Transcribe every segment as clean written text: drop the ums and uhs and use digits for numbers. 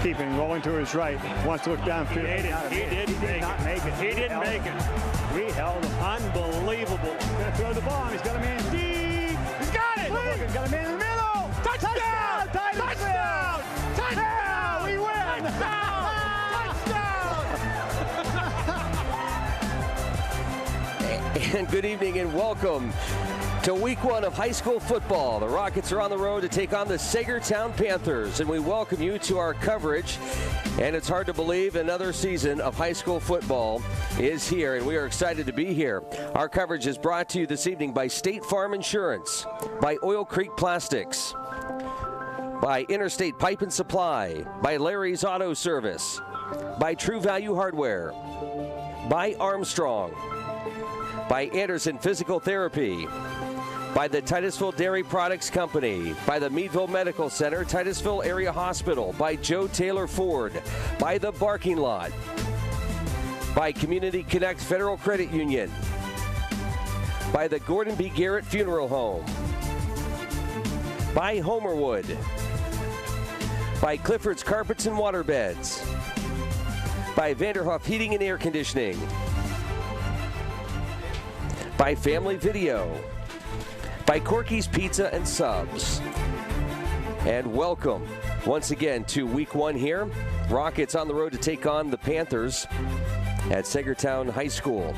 keeping rolling to his right. Wants to look downfield. He did not make it. He didn't make it. We held him. Unbelievable. Gonna throw the ball. He's got a man deep. He's got it. He's got a man in the middle. Touchdown! Titusville! Touchdown! We win! And good evening and welcome to week one of high school football. The Rockets are on the road to take on the Saegertown Panthers, and we welcome you to our coverage. And it's hard to believe another season of high school football is here, and we are excited to be here. Our coverage is brought to you this evening by State Farm Insurance, by Oil Creek Plastics, by Interstate Pipe and Supply, by Larry's Auto Service, by True Value Hardware, by Armstrong, by Anderson Physical Therapy, by the Titusville Dairy Products Company, by the Meadville Medical Center, Titusville Area Hospital, by Joe Taylor Ford, by the Barking Lot, by Community Connect Federal Credit Union, by the Gordon B. Garrett Funeral Home, by Homerwood, by Clifford's Carpets and Waterbeds, by Vanderhoff Heating and Air Conditioning, by Family Video, by Corky's Pizza and Subs. And welcome once again to week one here. Rockets on the road to take on the Panthers at Saegertown High School.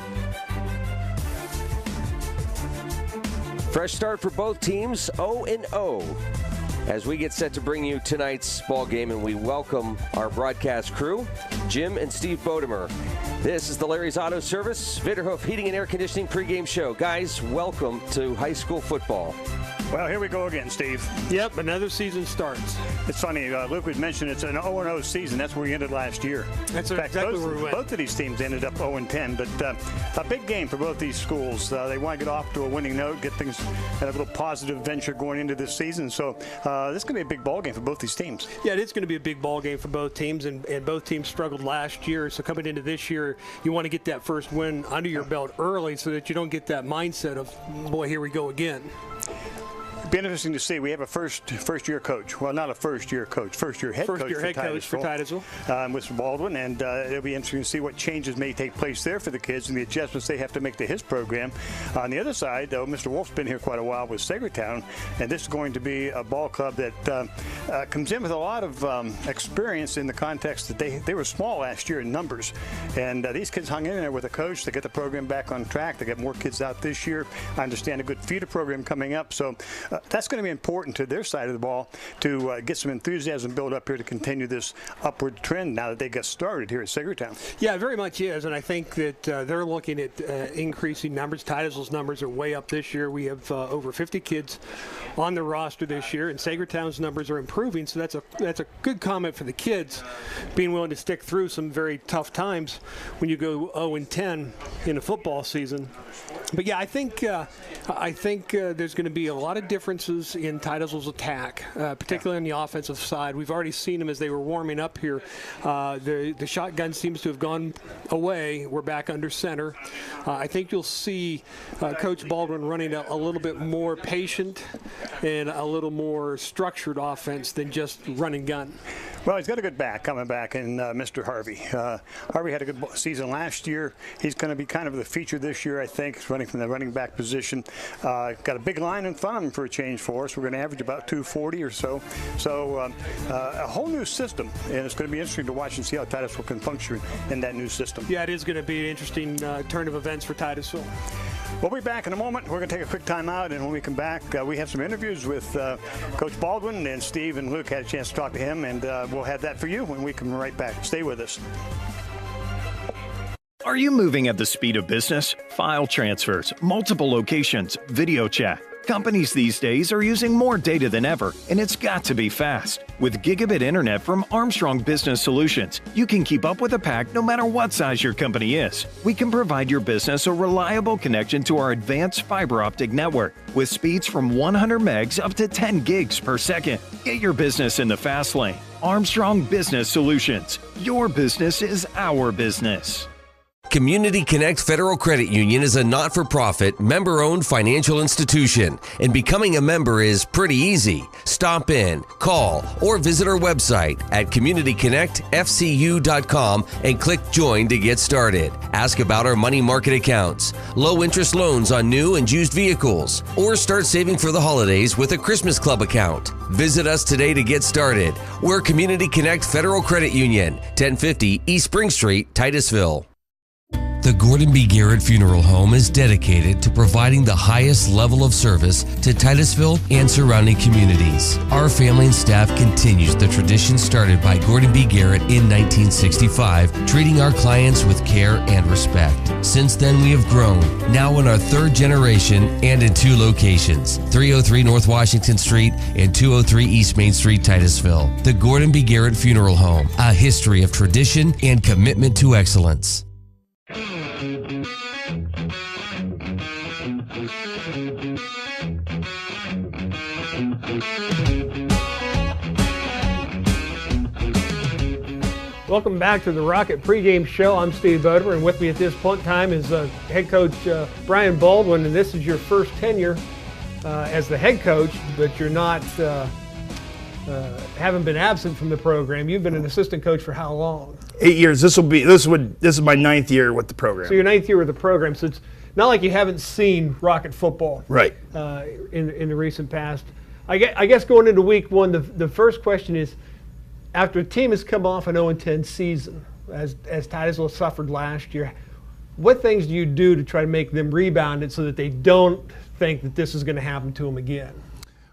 Fresh start for both teams, 0-0, as we get set to bring you tonight's ball game, and we welcome our broadcast crew, Jim and Steve Bodemer. This is the Larry's Auto Service, Vanderhoof Heating and Air Conditioning pregame show. Guys, welcome to high school football. Well, here we go again, Steve. Yep, another season starts. It's funny, Luke would mention it's an 0-0 season. That's where we ended last year. That's In fact, exactly where we went. Both of these teams ended up 0-10, but a big game for both these schools. They want to get off to a winning note, get things at a little positive venture going into this season. So this is going to be a big ball game for both these teams. Yeah, it is going to be a big ball game for both teams, and both teams struggled last year. So coming into this year, you want to get that first win under your belt early so that you don't get that mindset of, boy, here we go again. Be interesting to see. We have a first-year coach. Well, not a first-year coach, first-year head coach for Titusville. Mr. Baldwin, and it'll be interesting to see what changes may take place there for the kids and the adjustments they have to make to his program. On the other side, though, Mr. Wolf's been here quite a while with Saegertown, and this is going to be a ball club that comes in with a lot of experience in the context that they were small last year in numbers, and these kids hung in there with a coach to get the program back on track. They got more kids out this year. I understand a good feeder program coming up, so that's going to be important to their side of the ball to get some enthusiasm built up here to continue this upward trend now that they got started here at Saegertown. Yeah, very much is, and I think that they're looking at increasing numbers. Titusville's numbers are way up this year. We have over 50 kids on the roster this year, and Saegertown's numbers are improving, so that's a good comment for the kids, being willing to stick through some very tough times when you go 0-10 in a football season. But yeah, I think there's going to be a lot of differences in Titusville's attack, particularly on the offensive side. We've already seen them as they were warming up here. The shotgun seems to have gone away. We're back under center. I think you'll see Coach Baldwin running a little bit more patient and a little more structured offense than just run and gun. Well, he's got a good back coming back in Mr. Harvey. Harvey had a good season last year. He's going to be kind of the feature this year, I think. He's running from the running back position. Got a big line in front of him for a change for us. We're going to average about 240 or so. So a whole new system, and it's going to be interesting to watch and see how Titusville can function in that new system. Yeah, it is going to be an interesting turn of events for Titusville. We'll be back in a moment. We're going to take a quick time out, and when we come back, we have some interviews with Coach Baldwin, and Steve and Luke had a chance to talk to him, and we'll have that for you when we come right back. Stay with us. Are you moving at the speed of business? File transfers, multiple locations, video chat. Companies these days are using more data than ever, and it's got to be fast. With gigabit internet from Armstrong Business Solutions, you can keep up with the pack no matter what size your company is. We can provide your business a reliable connection to our advanced fiber optic network with speeds from 100 megs up to 10 gigs per second. Get your business in the fast lane. Armstrong Business Solutions. Your business is our business. Community Connect Federal Credit Union is a not-for-profit, member-owned financial institution, and becoming a member is pretty easy. Stop in, call, or visit our website at communityconnectfcu.com and click Join to get started. Ask about our money market accounts, low-interest loans on new and used vehicles, or start saving for the holidays with a Christmas Club account. Visit us today to get started. We're Community Connect Federal Credit Union, 1050 East Spring Street, Titusville. The Gordon B. Garrett Funeral Home is dedicated to providing the highest level of service to Titusville and surrounding communities. Our family and staff continues the tradition started by Gordon B. Garrett in 1965, treating our clients with care and respect. Since then, we have grown, now in our third generation and in 2 locations, 303 North Washington Street and 203 East Main Street, Titusville. The Gordon B. Garrett Funeral Home, a history of tradition and commitment to excellence. Welcome back to the Rocket pregame show. I'm Steve Bodemer, and with me at this point in time is head coach Brian Baldwin, and this is your first tenure as the head coach, but you're not haven't been absent from the program. You've been an assistant coach for how long? 8 years. This is my 9th year with the program. So your 9th year with the program. So it's not like you haven't seen Rocket football, right? In the recent past. I guess going into week 1, the first question is, after a team has come off an 0-10 season, as Titusville suffered last year, what things do you do to try to make them rebound it so that they don't think that this is going to happen to them again?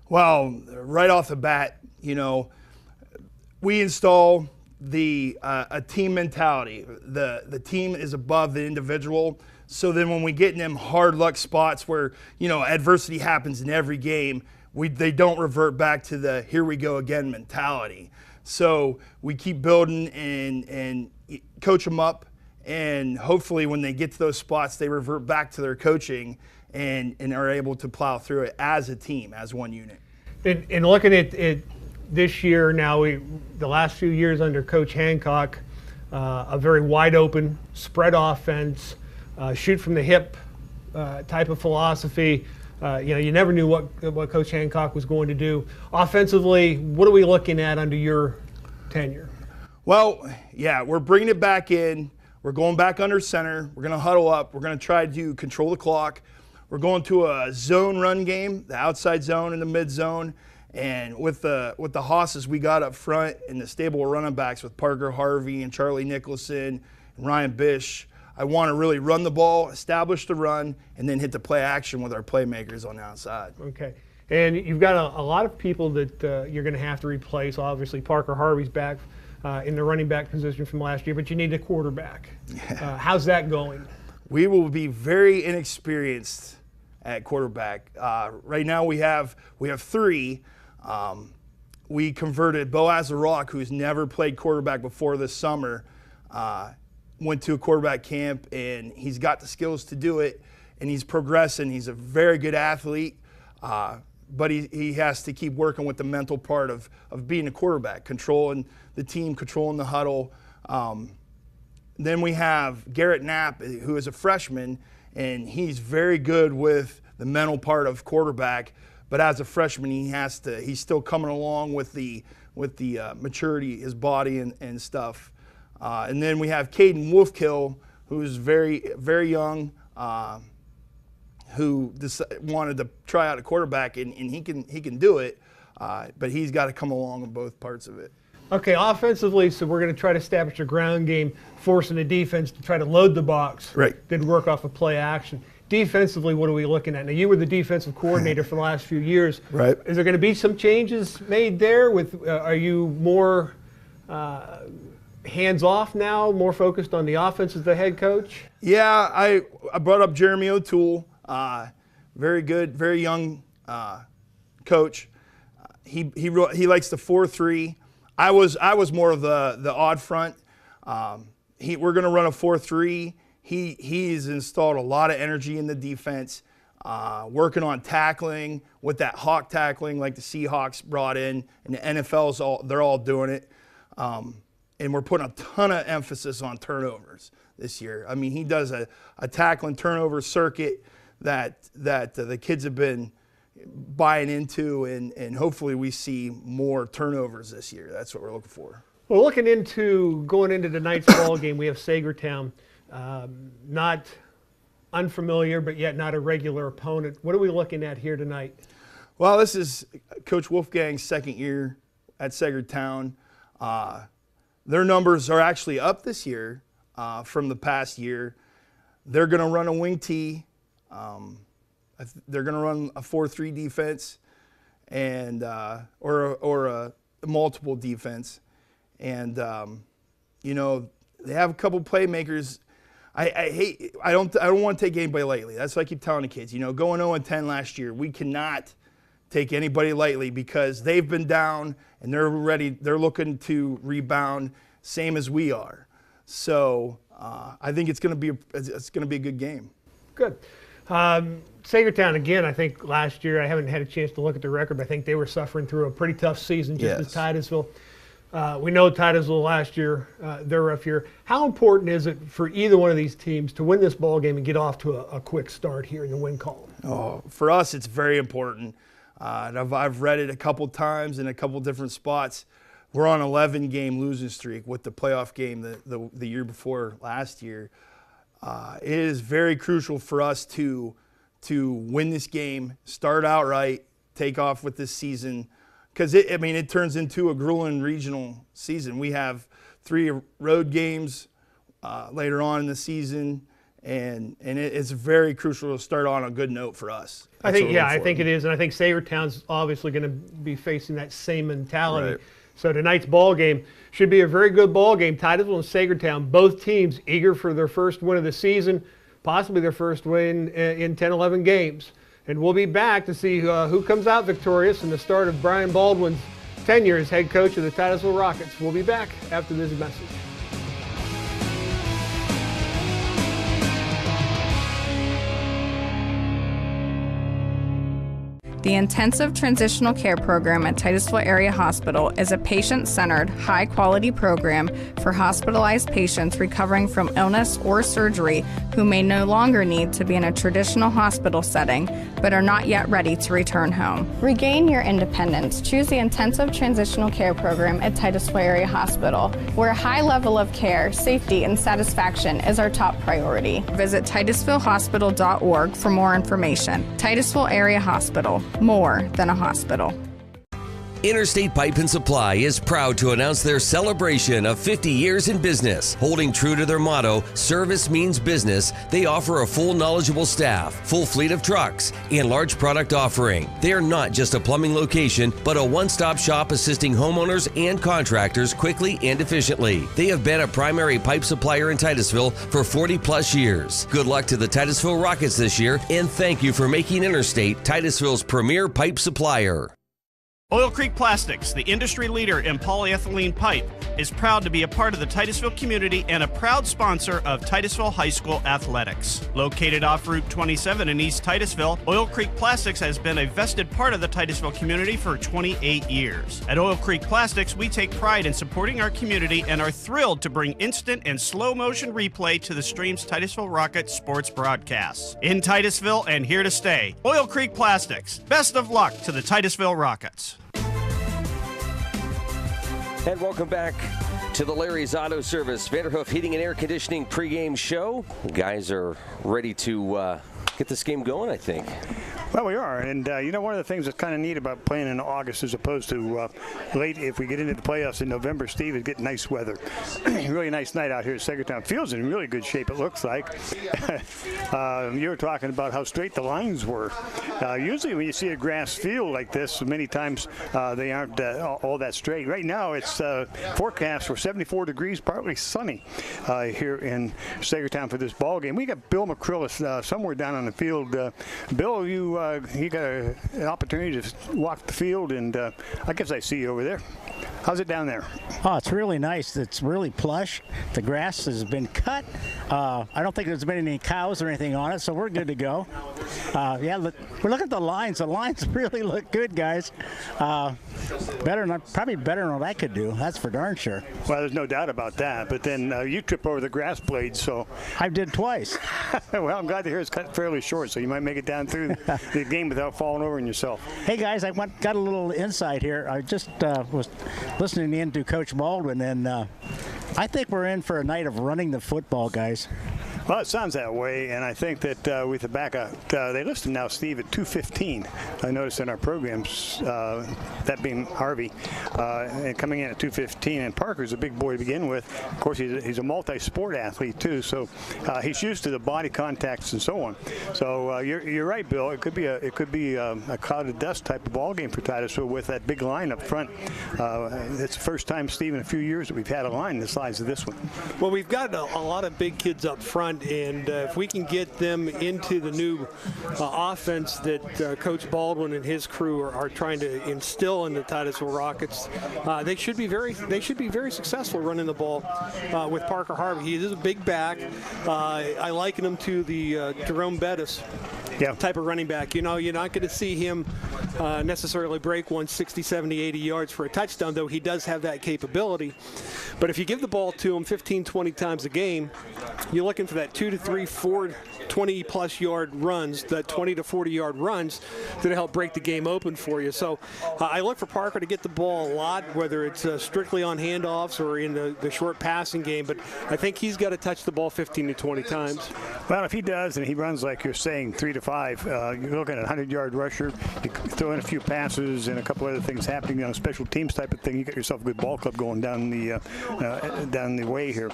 Well, right off the bat, we install a team mentality. The team is above the individual. So then when we get in them hard luck spots where, adversity happens in every game, they don't revert back to the here we go again mentality. So we keep building and coach them up, and hopefully when they get to those spots, they revert back to their coaching and are able to plow through it as a team, as one unit. And looking at this year now, the last few years under Coach Hancock, a very wide open spread offense, shoot from the hip type of philosophy. You never knew what Coach Hancock was going to do. Offensively, what are we looking at under your tenure? Well, yeah, we're bringing it back in. We're going back under center. We're going to huddle up. We're going to try to control the clock. We're going to a zone run game, the outside zone and the mid zone. And with the hosses we got up front and the stable running backs with Parker Harvey and Charlie Nicholson and Ryan Bish, I want to really run the ball, establish the run, and then hit the play action with our playmakers on the outside. Okay. And you've got a lot of people that you're going to have to replace. Obviously, Parker Harvey's back in the running back position from last year, but you need a quarterback. Yeah. How's that going? We will be very inexperienced at quarterback. Right now we have 3. We converted Boaz Rock, who's never played quarterback before this summer, went to a quarterback camp, and he's got the skills to do it, and he's progressing. He's a very good athlete, but he has to keep working with the mental part of being a quarterback, controlling the team, controlling the huddle. Then we have Garrett Knapp, who is a freshman, and he's very good with the mental part of quarterback, but as a freshman, he's still coming along with the maturity, his body and stuff. And then we have Caden Wolfkill, who's very, very young, who wanted to try out a quarterback, and he can do it, but he's got to come along in both parts of it. Okay, offensively, so we're going to try to establish a ground game, forcing the defense to try to load the box. Right. Then work off of play action. Defensively, what are we looking at? Now, you were the defensive coordinator for the last few years. Right. Is there going to be some changes made there? Are you more hands-off now, more focused on the offense as the head coach? Yeah, I brought up Jeremy O'Toole, very good, very young coach. He likes the 4-3. I was more of the odd front. We're going to run a 4-3. He's installed a lot of energy in the defense, working on tackling with that hawk tackling like the Seahawks brought in, and the NFL's they're all doing it. we're putting a ton of emphasis on turnovers this year. I mean, he does a tackle and turnover circuit that the kids have been buying into, and hopefully we see more turnovers this year. That's what we're looking for. Well, going into tonight's ball game, we have Saegertown, not unfamiliar, but yet not a regular opponent. What are we looking at here tonight? Well, this is Coach Wolfgang's second year at Saegertown. Their numbers are actually up this year from the past year. They're going to run a wing tee. They're going to run a 4-3 defense, and or a multiple defense, and you know, they have a couple playmakers. I don't want to take anybody lightly. That's what I keep telling the kids. You know, going 0-10 last year, we cannot take anybody lightly because they've been down and they're ready. They're looking to rebound, same as we are. So I think it's going to be a good game. Good. Saegertown, again, I think last year, I haven't had a chance to look at the record, but I think they were suffering through a pretty tough season just as Titusville. We know Titusville last year, their rough year. How important is it for either one of these teams to win this ball game and get off to a quick start here in the win column? Oh, for us, it's very important. And I've read it a couple times in a couple different spots. We're on an 11-game losing streak with the playoff game the year before last year. It is very crucial for us to win this game, start out right, take off with this season, because it turns into a grueling regional season. We have 3 road games later on in the season, and it's very crucial to start on a good note for us. I think it is, and I think Saegertown's obviously going to be facing that same mentality. Right. So tonight's ball game should be a very good ball game. Titusville and Saegertown, both teams eager for their first win of the season, possibly their first win in 10-11 games. And we'll be back to see who comes out victorious in the start of Brian Baldwin's tenure as head coach of the Titusville Rockets. We'll be back after this message. The Intensive Transitional Care Program at Titusville Area Hospital is a patient-centered, high-quality program for hospitalized patients recovering from illness or surgery who may no longer need to be in a traditional hospital setting but are not yet ready to return home. Regain your independence. Choose the Intensive Transitional Care Program at Titusville Area Hospital, where a high level of care, safety, and satisfaction is our top priority. Visit titusvillehospital.org for more information. Titusville Area Hospital. More than a hospital. Interstate Pipe and Supply is proud to announce their celebration of 50 years in business. Holding true to their motto, service means business, they offer a full knowledgeable staff, full fleet of trucks, and large product offering. They are not just a plumbing location, but a one-stop shop assisting homeowners and contractors quickly and efficiently. They have been a primary pipe supplier in Titusville for 40-plus years. Good luck to the Titusville Rockets this year, and thank you for making Interstate Titusville's premier pipe supplier. Oil Creek Plastics, the industry leader in polyethylene pipe, is proud to be a part of the Titusville community and a proud sponsor of Titusville High School athletics. Located off Route 27 in East Titusville, Oil Creek Plastics has been a vested part of the Titusville community for 28 years. At Oil Creek Plastics, we take pride in supporting our community and are thrilled to bring instant and slow motion replay to the stream's Titusville Rocket sports broadcasts. In Titusville and here to stay, Oil Creek Plastics. Best of luck to the Titusville Rockets. And welcome back to the Larry's Auto Service Vanderhoof Heating and Air Conditioning pregame show. The guys are ready to get this game going, I think. Well, we are, and you know, one of the things that's kind of neat about playing in August as opposed to late, if we get into the playoffs in November, Steve, is getting nice weather. Really nice night out here at Saegertown. Field's in really good shape, it looks like. You were talking about how straight the lines were. Usually when you see a grass field like this, many times they aren't all that straight. Right now it's forecast for 74 degrees, partly sunny here in Saegertown for this ball game. We got Bill McCrillis somewhere down on the field. Bill, you you got an opportunity to walk the field, and I guess I see you over there. How's it down there? Oh, it's really nice. It's really plush. The grass has been cut. I don't think there's been any cows or anything on it, so we're good to go. Yeah, look at the lines. The lines really look good, guys. Probably better than what I could do. That's for darn sure. Well, there's no doubt about that. But then you trip over the grass blades, so I did twice. Well, I'm glad to hear it's cut fairly short, so you might make it down through the game without falling over on yourself. Hey guys, I got a little insight here. I just was listening in to Coach Baldwin, and I think we're in for a night of running the football, guys. Well, it sounds that way, and I think that with the backup, they listed now, Steve, at 215. I noticed in our programs, that being Harvey, and coming in at 215. And Parker's a big boy to begin with. Of course, he's a multi-sport athlete too, so he's used to the body contacts and so on. So you're right, Bill. It could be a cloud of dust type of ball game for Titusville with that big line up front. It's the first time, Steve, in a few years that we've had a line the size of this one. Well, we've got a lot of big kids up front. And if we can get them into the new offense that Coach Baldwin and his crew are trying to instill in the Titusville Rockets, they should be very successful running the ball with Parker Harvey. He is a big back. I liken him to the Jerome Bettis type of running back. You know, you're not going to see him necessarily break 160, 70, 80 yards for a touchdown, though he does have that capability. But if you give the ball to him 15, 20 times a game, you're looking for that 2 to 3, 4 20-plus yard runs, that 20 to 40-yard runs that help break the game open for you. So I look for Parker to get the ball a lot, whether it's strictly on handoffs or in the short passing game. But I think he's got to touch the ball 15 to 20 times. Well, if he does, and he runs like you're saying, 3 to 5, you're looking at a 100-yard rusher. You throw in a few passes and a couple other things happening on a special teams type of thing. You got yourself a good ball club going down the way here.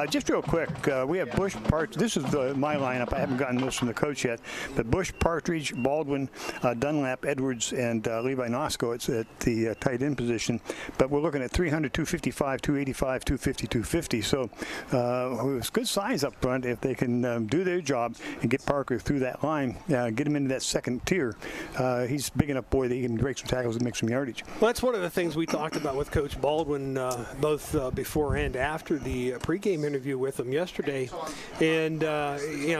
Just real quick, we have Bush Partridge. This is my lineup. I haven't gotten this from the coach yet, but Bush, Partridge, Baldwin, Dunlap, Edwards, and Levi Nosko. It's at the tight end position. But we're looking at 300, 255, 285, 250, 250. So it's good size up front if they can do their job and get Parker through that line, get him into that second tier. He's a big enough boy that he can break some tackles and make some yardage. Well, that's one of the things we talked about with Coach Baldwin, both before and after the pregame interview with him yesterday. And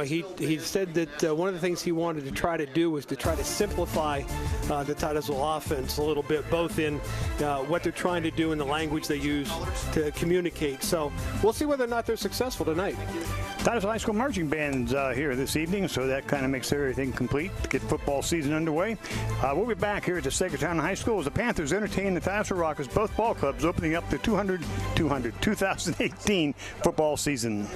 he said that one of the things he wanted to try to do was to try to simplify the Titusville offense a little bit, both in what they're trying to do and the language they use to communicate. So we'll see whether or not they're successful tonight. Titusville High School marching band's here this evening, so that kind of makes everything complete to get football season underway. We'll be back here at the Saegertown High School as the Panthers entertain the Titusville Rockets, both ball clubs opening up the 2018 football season.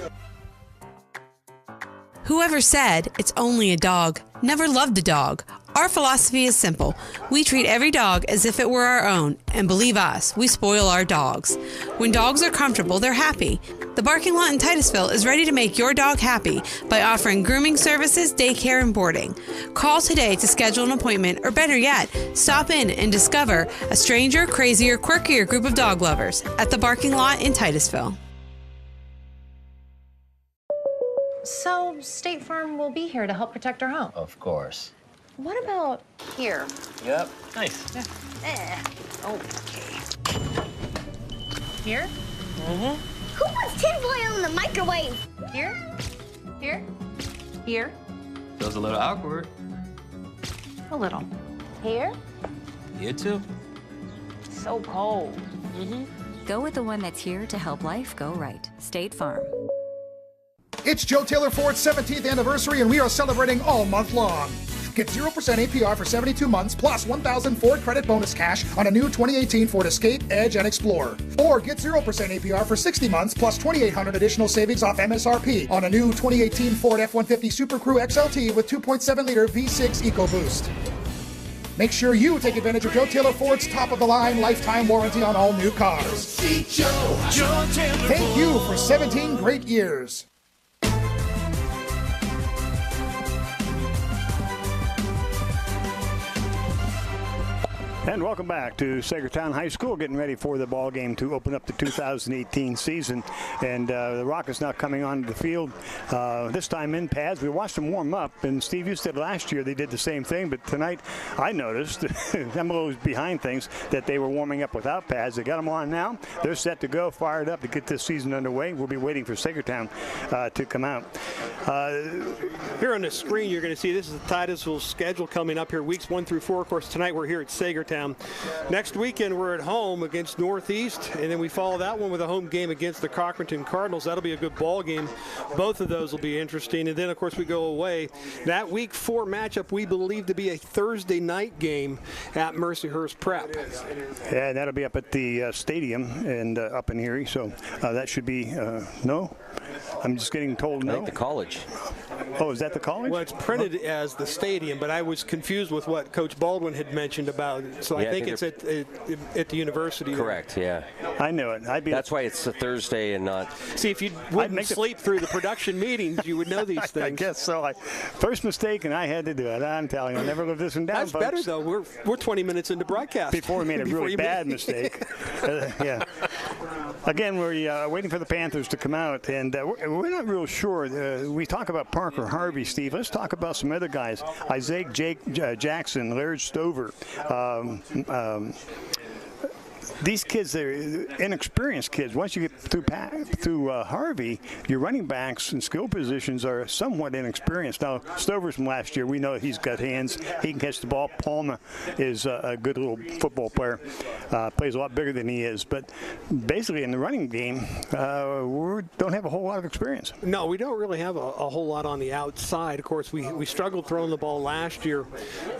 Whoever said it's only a dog never loved a dog. Our philosophy is simple. We treat every dog as if it were our own, and believe us, we spoil our dogs. When dogs are comfortable, they're happy. The Barking Lot in Titusville is ready to make your dog happy by offering grooming services, daycare, and boarding. Call today to schedule an appointment, or better yet, stop in and discover a stranger, crazier, quirkier group of dog lovers at the Barking Lot in Titusville. So, State Farm will be here to help protect our home? Of course. What about here? Yep. Nice. Okay. Here? Mm-hmm. Who puts tinfoil in the microwave? Here? Here? Here? Feels a little awkward. A little. Here? You too. So cold. Mm-hmm. Go with the one that's here to help life go right. State Farm. It's Joe Taylor Ford's 17th anniversary, and we are celebrating all month long. Get 0% APR for 72 months, plus 1,000 Ford credit bonus cash on a new 2018 Ford Escape, Edge, and Explorer. Or get 0% APR for 60 months, plus 2,800 additional savings off MSRP on a new 2018 Ford F-150 Super Crew XLT with 2.7-liter V6 EcoBoost. Make sure you take advantage of Joe Taylor Ford's top-of-the-line lifetime warranty on all new cars. See Joe. Thank you for 17 great years. And welcome back to Saegertown High School, getting ready for the ball game to open up the 2018 season. And the Rockets now coming onto the field, this time in pads. We watched them warm up, and Steve, you said last year they did the same thing, but tonight I noticed, I'm a little behind things, that they were warming up without pads. They got them on now. They're set to go, fired up to get this season underway. We'll be waiting for Saegertown to come out. Here on the screen, you're going to see this is the Titusville schedule coming up here, weeks 1 through 4. Of course, tonight we're here at Saegertown. Next weekend, we're at home against Northeast, and then we follow that one with a home game against the Cochranton Cardinals. That'll be a good ball game. Both of those will be interesting. And then, of course, we go away. That week 4 matchup we believe to be a Thursday night game at Mercyhurst Prep. Yeah, that'll be up at the stadium and up in Erie. So that should be no. I'm just getting told no. I think the college. Oh, is that the college? Well, it's printed as the stadium, but I was confused with what Coach Baldwin had mentioned about it. So I think it's at the university. Correct, yeah. I knew it. That's why it's a Thursday and not. See, if you wouldn't sleep through the production meetings, you would know these things. I guess so. First mistake, and I had to do it. I'm telling you, I'll never live this one down, That's folks. better, though. We're 20 minutes into broadcast. Before we made a really bad mistake. Yeah. Again, we're waiting for the Panthers to come out, and we're not real sure. We talk about Parker Harvey, Steve. Let's talk about some other guys. Isaiah Jackson, Laird Stover. These kids, they're inexperienced kids. Once you get through Harvey, your running backs and skill positions are somewhat inexperienced. Now, Stover's from last year. We know he's got hands. He can catch the ball. Palma is a good little football player. Plays a lot bigger than he is. But basically, in the running game, we don't have a whole lot of experience. No, we don't really have a whole lot on the outside. Of course, we struggled throwing the ball last year,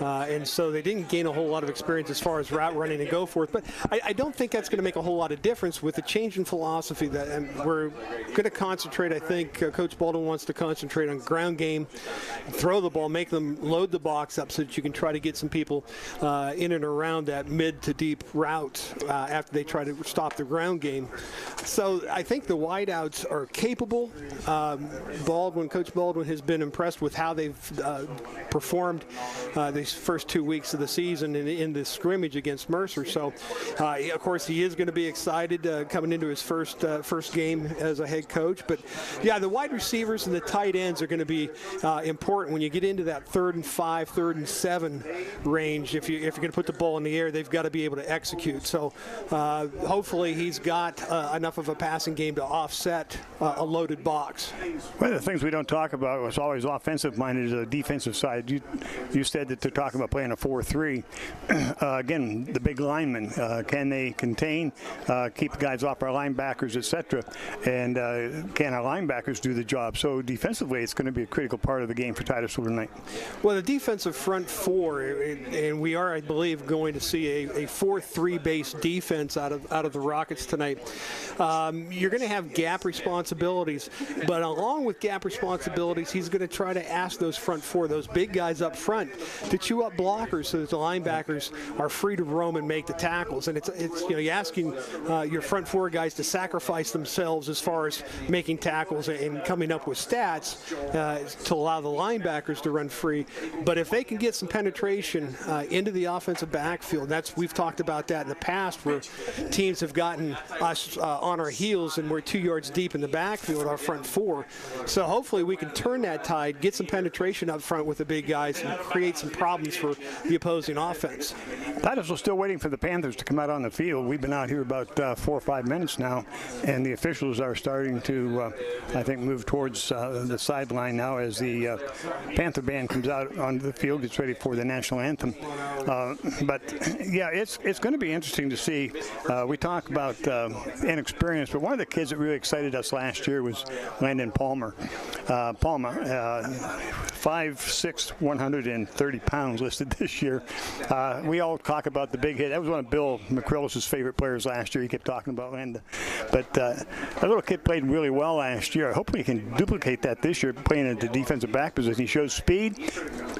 and so they didn't gain a whole lot of experience as far as route running and go forth. But I don't think that's going to make a whole lot of difference with the change in philosophy that we're going to concentrate. I think Coach Baldwin wants to concentrate on ground game, throw the ball, make them load the box up so that you can try to get some people in and around that mid to deep route after they try to stop the ground game. So I think the wideouts are capable. Coach Baldwin has been impressed with how they've performed these first 2 weeks of the season in the scrimmage against Mercer. So of course, he is going to be excited coming into his first game as a head coach. But, yeah, the wide receivers and the tight ends are going to be important when you get into that 3rd and 5, 3rd and 7 range. If you're going to put the ball in the air, they've got to be able to execute. So hopefully he's got enough of a passing game to offset a loaded box. One of the things we don't talk about was always offensive-minded is the defensive side. You said that they're talking about playing a 4-3. Again, the big linemen, can they contain, keep the guys off our linebackers, etc., and can our linebackers do the job? So defensively, it's going to be a critical part of the game for Titusville tonight. Well, the defensive front four, and we are, I believe, going to see a 4-3-based defense out of the Rockets tonight. You're going to have gap responsibilities, but along with gap responsibilities, he's going to try to ask those front four, those big guys up front, to chew up blockers so that the linebackers are free to roam and make the tackles. And it's you're asking your front four guys to sacrifice themselves as far as making tackles and coming up with stats to allow the linebackers to run free. But if they can get some penetration into the offensive backfield, we've talked about that in the past where teams have gotten us on our heels and we're 2 yards deep in the backfield, our front four. So hopefully we can turn that tide, get some penetration up front with the big guys and create some problems for the opposing offense. Titusville still waiting for the Panthers to come out on the field. We've been out here about 4 or 5 minutes now, and the officials are starting to, I think, move towards the sideline now as the Panther band comes out onto the field, gets ready for the national anthem. But yeah, it's going to be interesting to see. We talk about inexperience, but one of the kids that really excited us last year was Landon Palmer. 5'6", 130 pounds listed this year. We all talk about the big hit. That was one of Bill McCrillis' favorite players last year. He kept talking about Landon. But that little kid played really well last year. Hopefully he can duplicate that this year, playing at the defensive back position. He shows speed,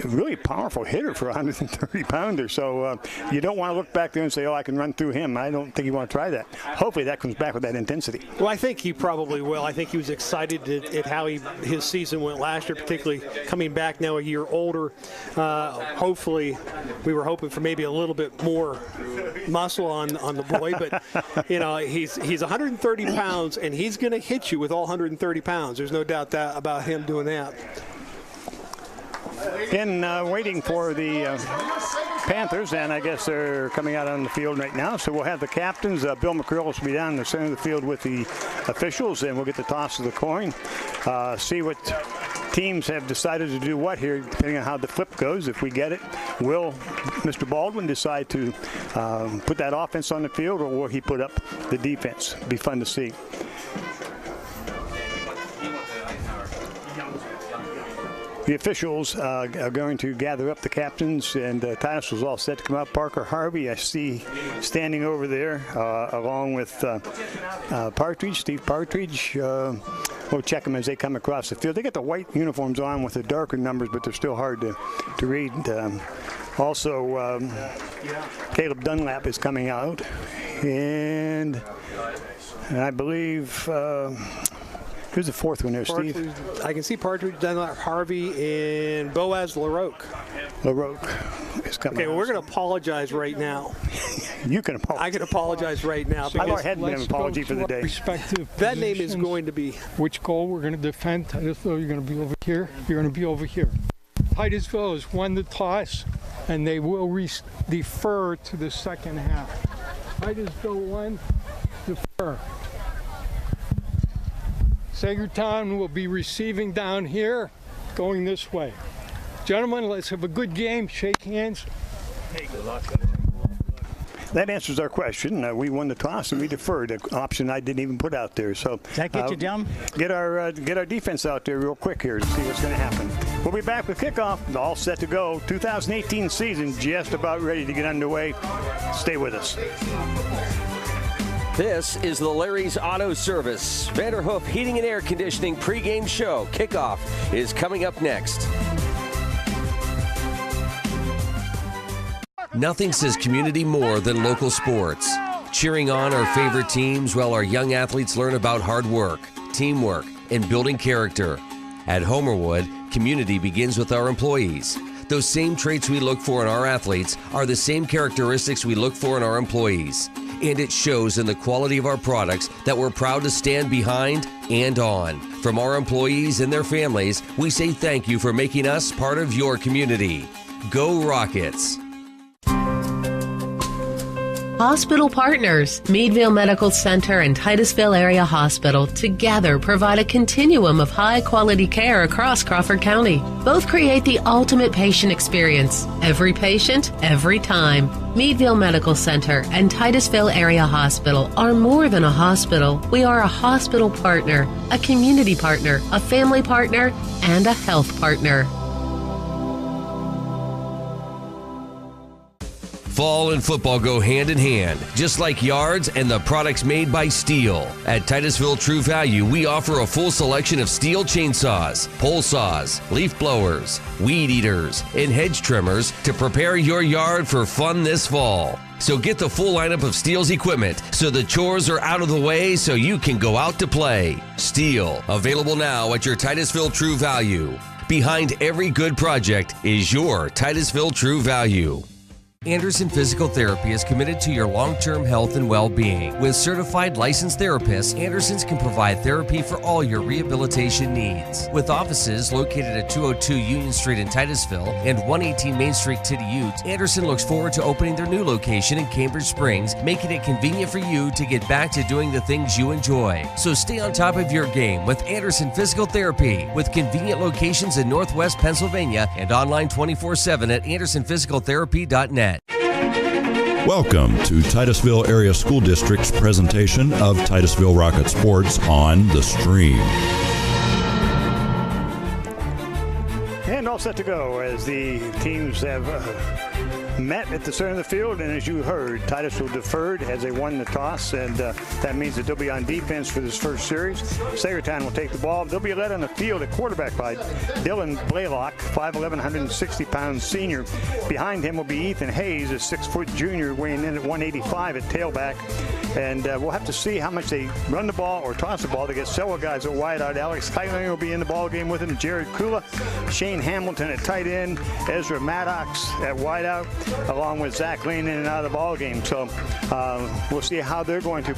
really powerful hitter for a 130-pounder. So you don't want to look back there and say, oh, I can run through him. I don't think you want to try that. Hopefully that comes back with that intensity. Well, I think he probably will. I think he was excited at how his season went last year, particularly coming back now a year older. Hopefully, we were hoping for maybe a little bit more muscle on the boy, but he's 130 pounds, and he's going to hit you with all 130 pounds. There's no doubt about him doing that. And waiting for the Panthers, and I guess they're coming out on the field right now. So we'll have the captains. Bill McCrill will be down in the center of the field with the officials, and we'll get the toss of the coin. See what teams have decided to do what here, depending on how the flip goes. If we get it, will Mr. Baldwin decide to put that offense on the field, or will he put up the defense? It'll be fun to see. The officials are going to gather up the captains, and Titusville's all set to come out. Parker Harvey, I see standing over there, along with Steve Partridge. We'll check them as they come across the field. They get the white uniforms on with the darker numbers, but they're still hard to read. Also, Caleb Dunlap is coming out, and I believe... who's the fourth one there, Steve? I can see Partridge, Dunlap, Harvey, and Boaz LaRoque. LaRoque is coming. Okay, well, we're going to apologize right now. You can apologize. I can apologize right now. I've already had an apology for the day. That name is going to be... Which goal we're going to defend. Titusville, you're going to be over here. You're going to be over here. Titusville has won the toss, and they will defer to the second half. Titusville won, defer. Saegertown will be receiving down here, going this way. Gentlemen, let's have a good game. Shake hands. Hey, good luck. That answers our question. We won the toss and we deferred, an option I didn't even put out there. So does that get you down? Get our defense out there real quick here to see what's going to happen. We'll be back with kickoff. All set to go. 2018 season just about ready to get underway. Stay with us. This is the Larry's Auto Service Vanderhoof Heating and Air Conditioning pregame show. Kickoff is coming up next. Nothing says community more than local sports. Cheering on our favorite teams while our young athletes learn about hard work, teamwork, and building character. At Homerwood, community begins with our employees. Those same traits we look for in our athletes are the same characteristics we look for in our employees. And it shows in the quality of our products that we're proud to stand behind and on. From our employees and their families, we say thank you for making us part of your community. Go Rockets! Hospital partners, Meadville Medical Center and Titusville Area Hospital together provide a continuum of high-quality care across Crawford County. Both create the ultimate patient experience. Every patient, every time. Meadville Medical Center and Titusville Area Hospital are more than a hospital. We are a hospital partner, a community partner, a family partner, and a health partner. Fall and football go hand in hand, just like yards and the products made by Steel. At Titusville True Value, we offer a full selection of Steel chainsaws, pole saws, leaf blowers, weed eaters, and hedge trimmers to prepare your yard for fun this fall. So get the full lineup of Steel's equipment so the chores are out of the way so you can go out to play. Steel, available now at your Titusville True Value. Behind every good project is your Titusville True Value. Anderson Physical Therapy is committed to your long-term health and well-being. With certified licensed therapists, Anderson's can provide therapy for all your rehabilitation needs. With offices located at 202 Union Street in Titusville and 118 Main Street, Tityute, Anderson looks forward to opening their new location in Cambridge Springs, making it convenient for you to get back to doing the things you enjoy. So stay on top of your game with Anderson Physical Therapy, with convenient locations in Northwest Pennsylvania and online 24/7 at andersonphysicaltherapy.net. Welcome to Titusville Area School District's presentation of Titusville Rocket Sports on the Stream. And all set to go as the teams have met at the center of the field, and as you heard, Titusville deferred as they won the toss, and that means that they'll be on defense for this first series. Saegertown will take the ball. They'll be led on the field at quarterback by Dylan Blaylock, 5'11", 160-pound senior. Behind him will be Ethan Hayes, a 6-foot junior, weighing in at 185 at tailback. And we'll have to see how much they run the ball or toss the ball. They get several guys at wide out. Alex Keitlinger will be in the ball game with him. Jared Kula, Shane Hamilton at tight end, Ezra Maddox at wide out, along with Zach Lane in and out of the ball game. So we'll see how they're going to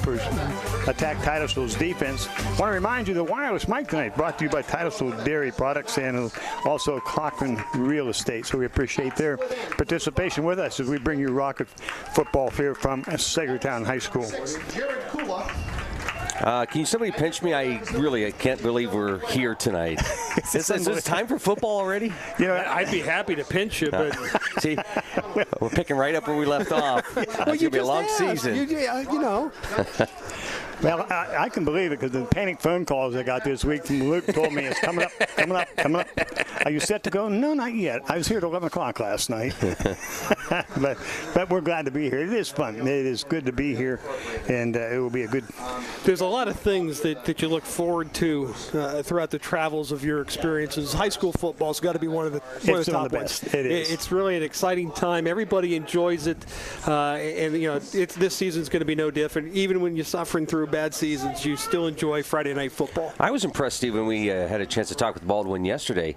attack Titusville's defense. I want to remind you the wireless mic tonight brought to you by Titusville Dairy Products and also Cochran Real Estate. So we appreciate their participation with us as we bring you Rocket football here from Saegertown High School. Can somebody pinch me? I can't believe we're here tonight. Is it time for football already? You know, I'd be happy to pinch you, but see, we're picking right up where we left off. It's going to be a long season. You know. Well, I can believe it because the panic phone calls I got this week from Luke told me it's coming up. Are you set to go? No, not yet. I was here at 11 o'clock last night. but we're glad to be here. It is fun. It is good to be here, and it will be a good. There's a lot of things that you look forward to throughout the travels of your experiences. High school football's got to be one of the top ones. It is. It's really an exciting time. Everybody enjoys it, and you know this season's going to be no different. Even when you're suffering through bad seasons, you still enjoy Friday night football. I was impressed, Steve, when we had a chance to talk with Baldwin yesterday.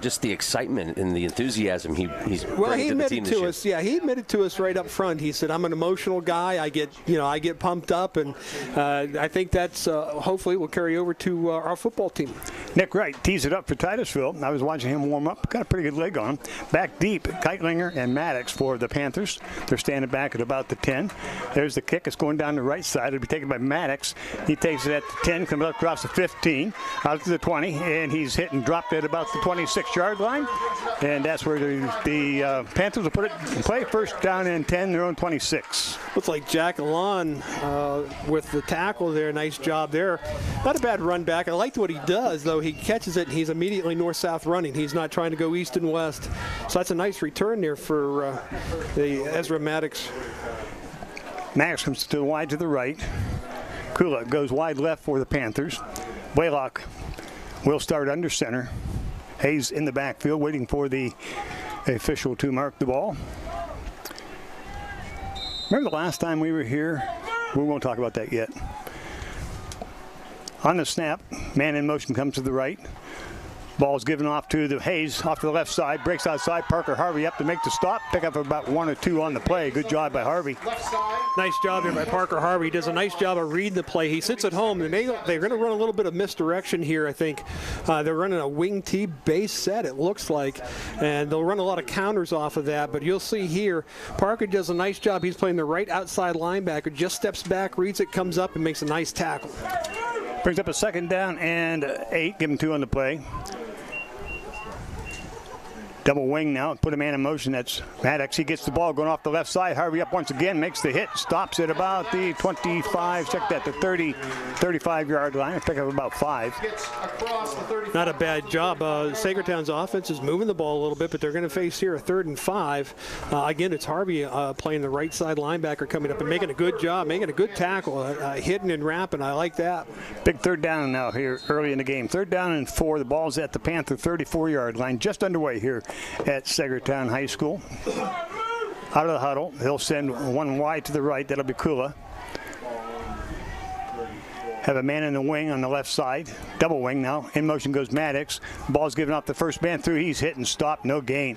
Just the excitement and the enthusiasm he's bringing to the team this year. Us. Yeah, he admitted to us right up front. He said, "I'm an emotional guy. I get pumped up, and I think that's hopefully will carry over to our football team." Nick Wright tees it up for Titusville. I was watching him warm up. Got a pretty good leg on him. Back deep, Keitlinger and Maddox for the Panthers. They're standing back at about the 10. There's the kick. It's going down the right side. It'll be taken by Maddox. He takes it at the 10, comes up across the 15, out to the 20, and he's hit and dropped at about the 26-yard line. And that's where the Panthers will put it in play. First down and 10, their own 26. Looks like Jack Alon with the tackle there. Nice job there. Not a bad run back. I liked what he does, though. He catches it, and he's immediately north-south running. He's not trying to go east and west. So that's a nice return there for the Ezra Maddox. Maddox comes to the wide to the right. Kula goes wide left for the Panthers. Blaylock will start under center. Hayes in the backfield waiting for the official to mark the ball. Remember the last time we were here? We won't talk about that yet. On the snap, man in motion comes to the right. Ball's given off to the Hayes, off to the left side, breaks outside. Parker Harvey up to make the stop. Pick up about 1 or 2 on the play. Good job by Harvey. Nice job there by Parker Harvey. He does a nice job of reading the play. He sits at home, and they're going to run a little bit of misdirection here, I think. They're running a wing T base set, it looks like, and they'll run a lot of counters off of that. But you'll see here, Parker does a nice job. He's playing the right outside linebacker, just steps back, reads it, comes up, and makes a nice tackle. Brings up a second down and 8. Give him 2 on the play. Double wing now, put a man in motion. That's Maddox. He gets the ball going off the left side. Harvey up once again, makes the hit, stops at about the 25, check that, the 30, 35-yard line. Pick up about 5. Not a bad job. Saegertown's offense is moving the ball a little bit, but they're going to face here a 3rd and 5. Again, it's Harvey playing the right side linebacker coming up and making a good job, making a good tackle, hitting and wrapping. I like that. Big 3rd down now here early in the game. 3rd down and 4. The ball's at the Panther 34-yard line, just underway here at Saegertown High School. Out of the huddle, he'll send one wide to the right. That'll be Kula. Have a man in the wing on the left side. Double wing now. In motion goes Maddox. Ball's given off the first man through. He's hit and stopped. No gain.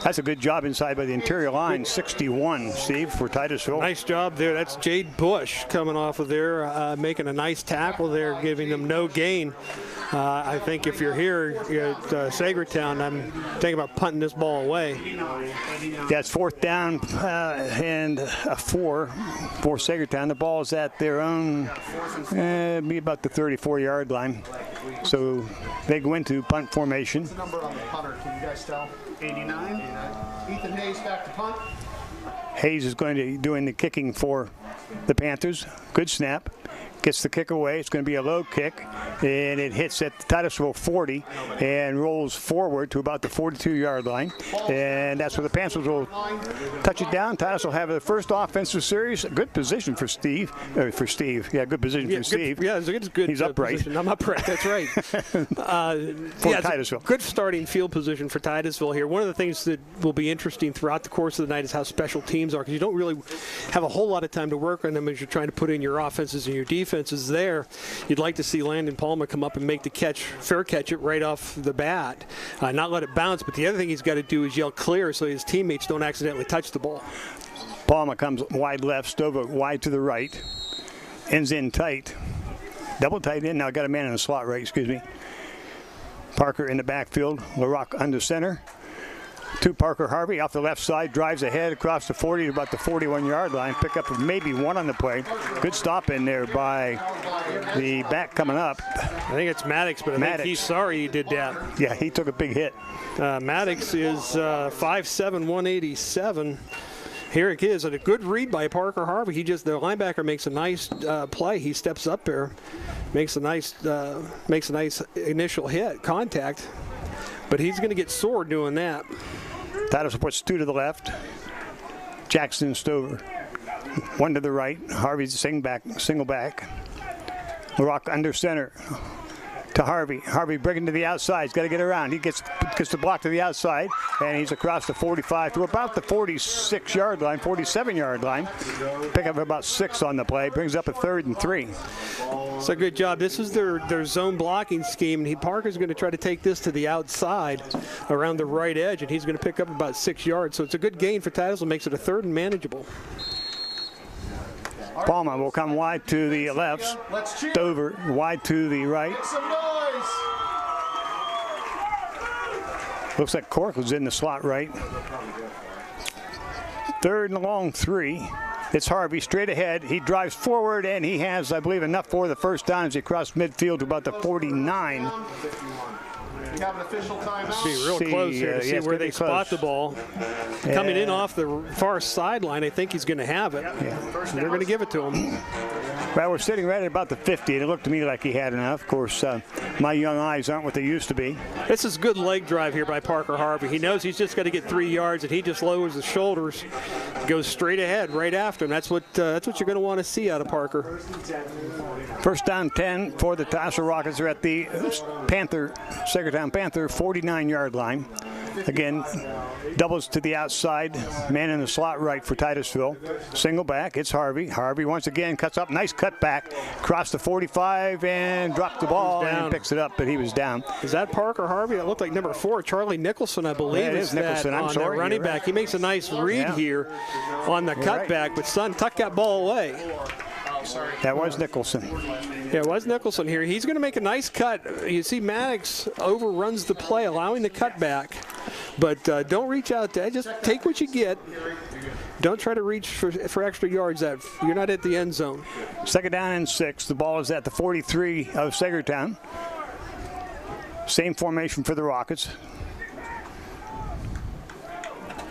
That's a good job inside by the interior line. 61, Steve, for Titusville. Nice job there. That's Jade Bush coming off of there, making a nice tackle there, giving them no gain. I think if you're here at Saegertown, I'm thinking about punting this ball away. That's 4th down and a 4 for Saegertown. The ball is at their own, be about the 34-yard line. So they go into punt formation. What's the number on the punter? Can you guys tell? 89. Ethan Hayes back to punt. Hayes is going to be doing the kicking for the Panthers. Good snap. gets the kick away. It's going to be a low kick, and it hits at the Titusville 40 and rolls forward to about the 42-yard line. And that's where the Panthers will touch it down. Titusville will have the first offensive series. Good position for Steve. Yeah, good position for Steve. Yeah, it's good. He's upright. Position. I'm upright. That's right. For Titusville. Good starting field position for Titusville here. One of the things that will be interesting throughout the course of the night is how special teams are, because you don't really have a whole lot of time to work on them as you're trying to put in your offenses and your defenses there. You'd like to see Landon Palmer come up and make the catch, fair catch it right off the bat, not let it bounce. But the other thing he's got to do is yell clear so his teammates don't accidentally touch the ball. Palmer comes wide left, Stover wide to the right, ends in tight, double tight end. Now got a man in the slot right, excuse me. Parker in the backfield, LaRock under center. To Parker Harvey off the left side, drives ahead across the 40 to about the 41-yard line. Pick up maybe one on the play. Good stop in there by the back coming up. I think it's Maddox, but I think he's sorry he did that. Yeah, he took a big hit. Maddox is 5'7", 187. Here it is, and a good read by Parker Harvey. The linebacker makes a nice play. He steps up there, makes a nice initial hit, contact. But he's going to get sore doing that. Titusville puts two to the left. Jackson and Stover. One to the right. Harvey's single back. LaRock under center to Harvey. Harvey breaking to the outside. He's got to get around. He gets the block to the outside, and he's across the 45 to about the 46-yard line, 47-yard line. Pick up about 6 on the play. Brings up a 3rd and 3. It's a good job. This is their zone blocking scheme, and Parker's going to try to take this to the outside around the right edge, and he's going to pick up about 6 yards. So it's a good gain for Titusville. Makes it a 3rd and manageable. Palmer will come wide to the left. Stover wide to the right. Looks like Cork was in the slot right. 3rd and long 3. It's Harvey straight ahead. He drives forward, and he has, I believe, enough for the first down as he crossed midfield to about the 49. Be real close here to see where they spot the ball. Coming in off the far sideline, I think he's going to have it. Yeah. They're going to give it to him. Well, we're sitting right at about the 50, and it looked to me like he had enough. Of course, my young eyes aren't what they used to be. This is good leg drive here by Parker Harvey. He knows he's just got to get 3 yards, and he just lowers his shoulders, goes straight ahead right after him. That's what you're going to want to see out of Parker. First down 10 for the Titusville Rockets. Are at the Saegertown Panther 49-yard line. Again, doubles to the outside. Man in the slot right for Titusville. Single back. It's Harvey. Harvey once again cuts up. Nice cut back. Crossed the 45 and dropped the ball and picks it up, but he was down. Is that Parker Harvey? That looked like number 4. Charlie Nicholson, I believe, is Nicholson. I'm sorry, the running back. He makes a nice read here on the cutback, but son, tuck that ball away. That was Nicholson. Yeah, it was Nicholson here. He's going to make a nice cut. You see Maddox overruns the play, allowing the cutback. But don't reach out there. Just take what you get. Don't try to reach for extra yards. You're not at the end zone. 2nd down and 6. The ball is at the 43 of Saegertown. Same formation for the Rockets.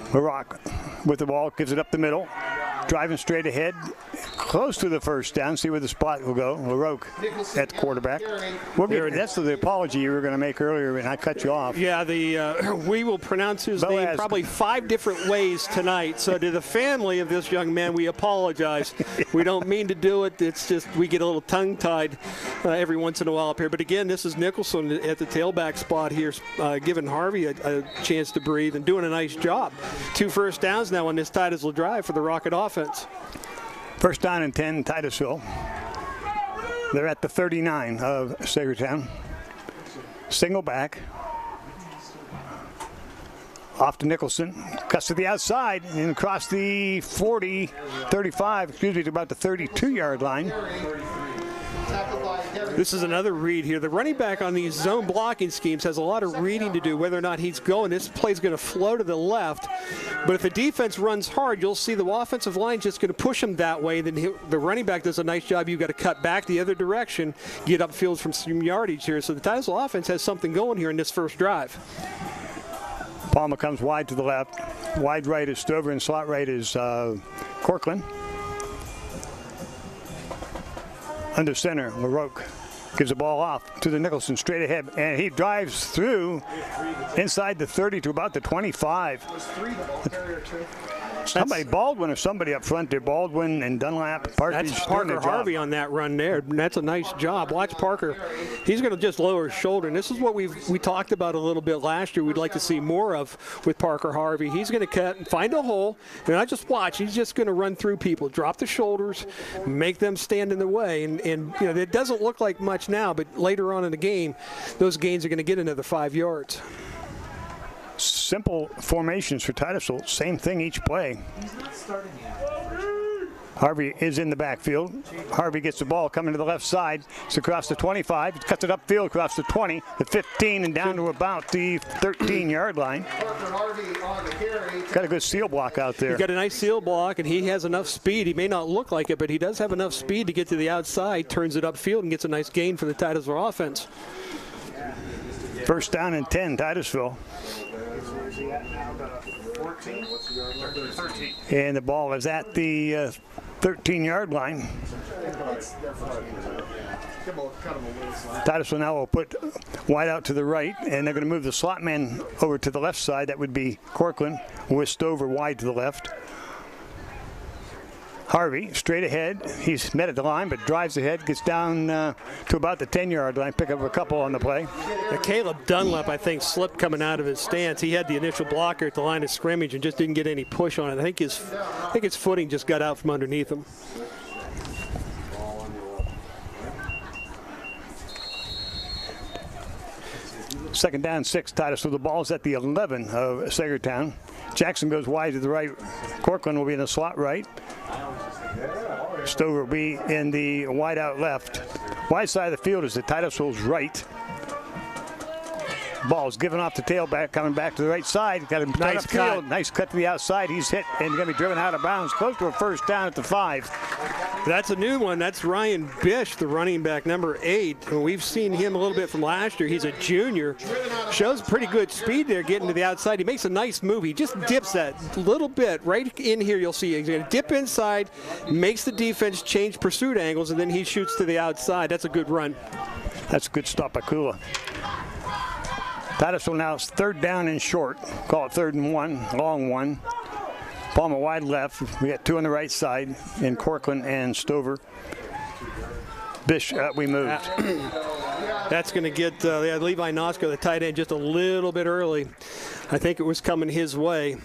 LaRock with the ball, gives it up the middle. Driving straight ahead, close to the first down. See where the spot will go. LaRoque at the quarterback. That's the apology you were going to make earlier, and I cut you off. Yeah, we will pronounce his name probably 5 different ways tonight. So to the family of this young man, we apologize. We don't mean to do it. It's just we get a little tongue-tied every once in a while up here. But again, this is Nicholson at the tailback spot here, giving Harvey a chance to breathe and doing a nice job. 2 first downs now on this Titusville drive for the Rocket offense. First down and 10, Titusville. They're at the 39 of Saegertown. Single back. Off to Nicholson. Cuts to the outside and across the 35, to about the 32-yard line. This is another read here. The running back on these zone blocking schemes has a lot of reading to do, whether or not he's going. This play's going to flow to the left. But if the defense runs hard, you'll see the offensive line just going to push him that way. Then the running back does a nice job. You've got to cut back the other direction, get upfield from some yardage here. So the Titusville offense has something going here in this first drive. Palmer comes wide to the left. Wide right is Stover, and slot right is Corkland. under center. LaRoque gives the ball off to the Nicholson straight ahead, and he drives through inside the 30 to about the 25. Somebody, Baldwin or somebody up front there, Baldwin and Dunlap. That's Parker Harvey on that run there. And that's a nice job. Watch Parker. He's going to just lower his shoulder. And this is what we talked about a little bit last year. We'd like to see more of with Parker Harvey. He's going to cut and find a hole. And I just watch. He's just going to run through people, drop the shoulders, make them stand in the way. And you know, it doesn't look like much now, but later on in the game, those gains are going to get another 5 yards. Simple formations for Titusville. Same thing each play. Harvey is in the backfield. Harvey gets the ball coming to the left side. It's across the 25. Cuts it upfield across the 20, the 15, and down to about the 13-yard line. Got a good seal block out there. He's got a nice seal block, and he has enough speed. He may not look like it, but he does have enough speed to get to the outside, turns it upfield, and gets a nice gain for the Titusville offense. First down and 10, Titusville. And the ball is at the 13-yard line. Titusville now will put wide out to the right, and they're going to move the slot man over to the left side. That would be Corcoran with Stover wide to the left. Harvey straight ahead. He's met at the line, but drives ahead, gets down to about the 10-yard line, pick up a couple on the play. Caleb Dunlap, I think, slipped coming out of his stance. He had the initial blocker at the line of scrimmage and just didn't get any push on it. I think his footing just got out from underneath him. Second down, 6, Titusville. The ball's at the 11 of Saegertown. Jackson goes wide to the right. Corcoran will be in the slot right. Stover will be in the wide out left. Wide side of the field is the Titusville's right. Ball's given off the tailback, coming back to the right side. Got a nice cut. Nice cut to the outside. He's hit and going to be driven out of bounds. Close to a first down at the 5. That's a new one. That's Ryan Bish, the running back, number 8. And we've seen him a little bit from last year. He's a junior. Shows pretty good speed there getting to the outside. He makes a nice move. He just dips that little bit. Right in here you'll see he's going to dip inside, makes the defense change pursuit angles, and then he shoots to the outside. That's a good run. That's a good stop by Kula. Titusville now is third down and short. Call it 3rd and 1, long one. Palmer wide left. We got 2 on the right side in Corcoran and Stover. Bish, we moved. That's going to get Levi Nosko, the tight end, just a little bit early. I think it was coming his way.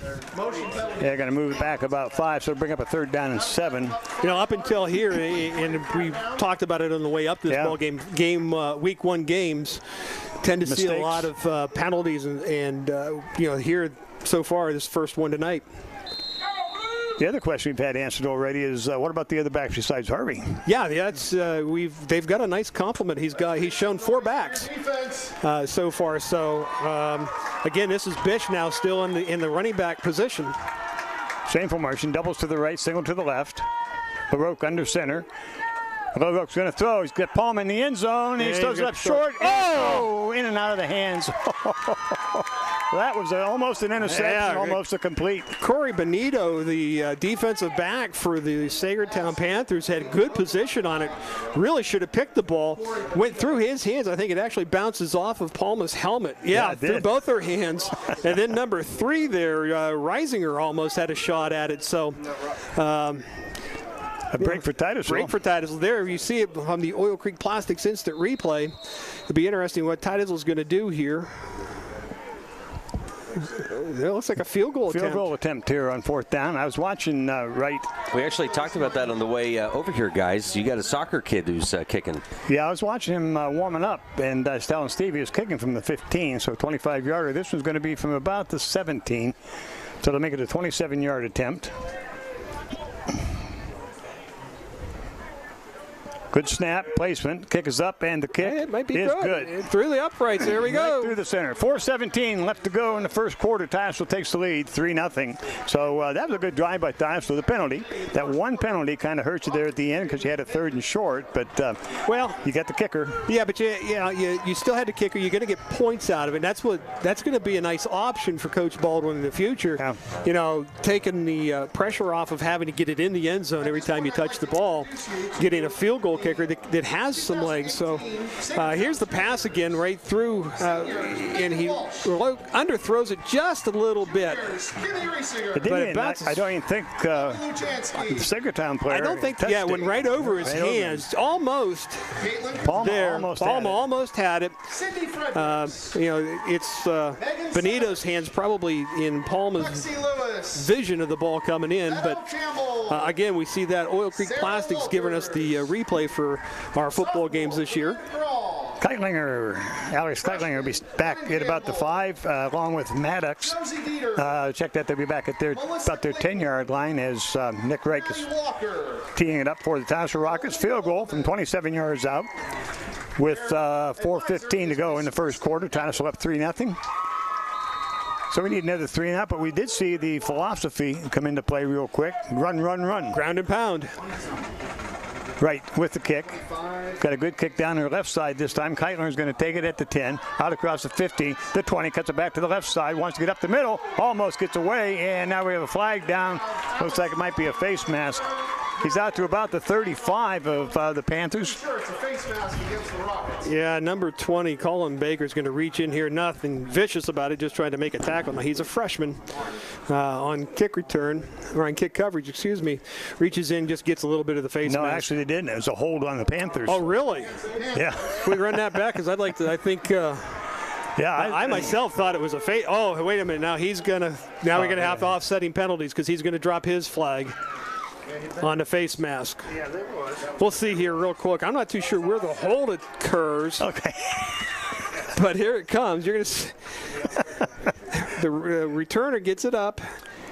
They're going to move it back about 5, so bring up a 3rd down and 7. You know, up until here, and we talked about it on the way up this ball game. Week 1 games tend to see a lot of penalties, and you know, here so far, this first one tonight. The other question we've had answered already is what about the other backs besides Harvey? Yeah, that's they've got a nice complement. He's shown 4 backs so far. So again, this is Bish now still in the running back position. Same formation, doubles to the right, single to the left. LaRoque under center. LaRoque's going to throw. He's got Palm in the end zone. He throws it up short. Oh, in and out of the hands. That was almost an interception, almost a complete. Corey Benito, the defensive back for the Saegertown Panthers, had good position on it. Really should have picked the ball. Went through his hands. I think it actually bounces off of Palma's helmet. Yeah, through both their hands. And then number 3 there, Reisinger almost had a shot at it. So. A break for Titusville. Break for Titusville. There, you see it on the Oil Creek Plastics instant replay. It'll be interesting what Titusville's going to do here. It looks like a field goal attempt here on 4th down. I was watching right. We actually talked about that on the way over here, guys. You got a soccer kid who's kicking. Yeah, I was watching him warming up, and I was telling Steve he was kicking from the 15, so 25-yarder. This one's going to be from about the 17, so they'll make it a 27-yard attempt. Good snap, placement, kick is up, and the kick it might be is good. Through the uprights, there we go. Right through the center. 4:17 left to go in the first quarter. Titusville takes the lead, 3-0. So that was a good drive by Titusville. The penalty, that one penalty kind of hurt you there at the end because you had a 3rd and short, but well, you got the kicker. Yeah, but you still had the kicker. You're going to get points out of it. And that's going to be a nice option for Coach Baldwin in the future. Yeah. You know, taking the pressure off of having to get it in the end zone every time you touch the ball, getting a field goal kicker that has some legs. So here's the pass again right through, and he underthrows it just a little bit. I don't even think the Saegertown player. I don't think. Yeah, it went right over his hands, almost. Palma almost had it. It's Benito's hands probably in Palma's vision of the ball coming in, but again, we see that Oil Creek Plastics giving us the replay for our football games this year. Alex Keitlinger will be back at about the 5, along with Maddox. Check that they'll be back at about their 10-yard line as Nick Reich is teeing it up for the Titusville Rockets. Field goal from 27 yards out with 4:15 to go in the first quarter. Titusville up 3-0. So we need another 3 and out, but we did see the philosophy come into play real quick. Run, run, run. Ground and pound. Right, with the kick. Got a good kick down the left side this time. Keitlinger's going to take it at the 10, out across the 50, the 20, cuts it back to the left side, wants to get up the middle, almost gets away, and now we have a flag down. Looks like it might be a face mask. He's out to about the 35 of the Panthers. Yeah, number 20, Colin Baker's going to reach in here. Nothing vicious about it, just trying to make a tackle. Now, he's a freshman on kick return, or on kick coverage, excuse me. Reaches in, just gets a little bit of the face mask. No, actually they didn't. It was a hold on the Panthers. Oh, really? Yeah. Can we run that back? Because I'd like to, I think... I myself thought it was a fake. Oh, wait a minute. Now we're going to have offsetting penalties because he's going to drop his flag on the face mask. We'll see here real quick. I'm not too sure where the hold occurs. Okay. But here it comes. You're going to the returner gets it up.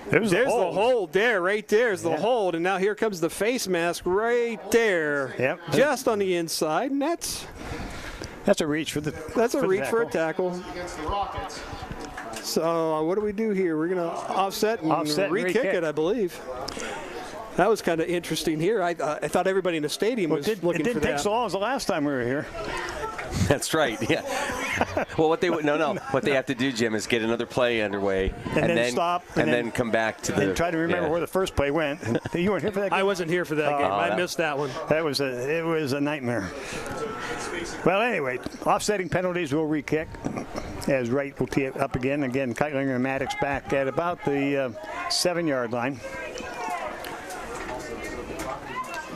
There's the hold there, right there's the hold, and now here comes the face mask right there. Yep. Just on the inside, and that's a reach for the for a tackle. So what do we do here? We're going to offset and re-kick it, I believe. That was kind of interesting here. I thought everybody in the stadium was looking for that. It didn't take so long as the last time we were here. That's right. Yeah. Well, what they have to do, Jim, is get another play underway and then stop and then come back to the. And try to remember where the first play went. You weren't here for that game? I wasn't here for that game. I missed that one. It was a nightmare. Well, anyway, offsetting penalties will re-kick as Wright will tee it up again. Again, Keitlinger and Maddox back at about the 7-yard line.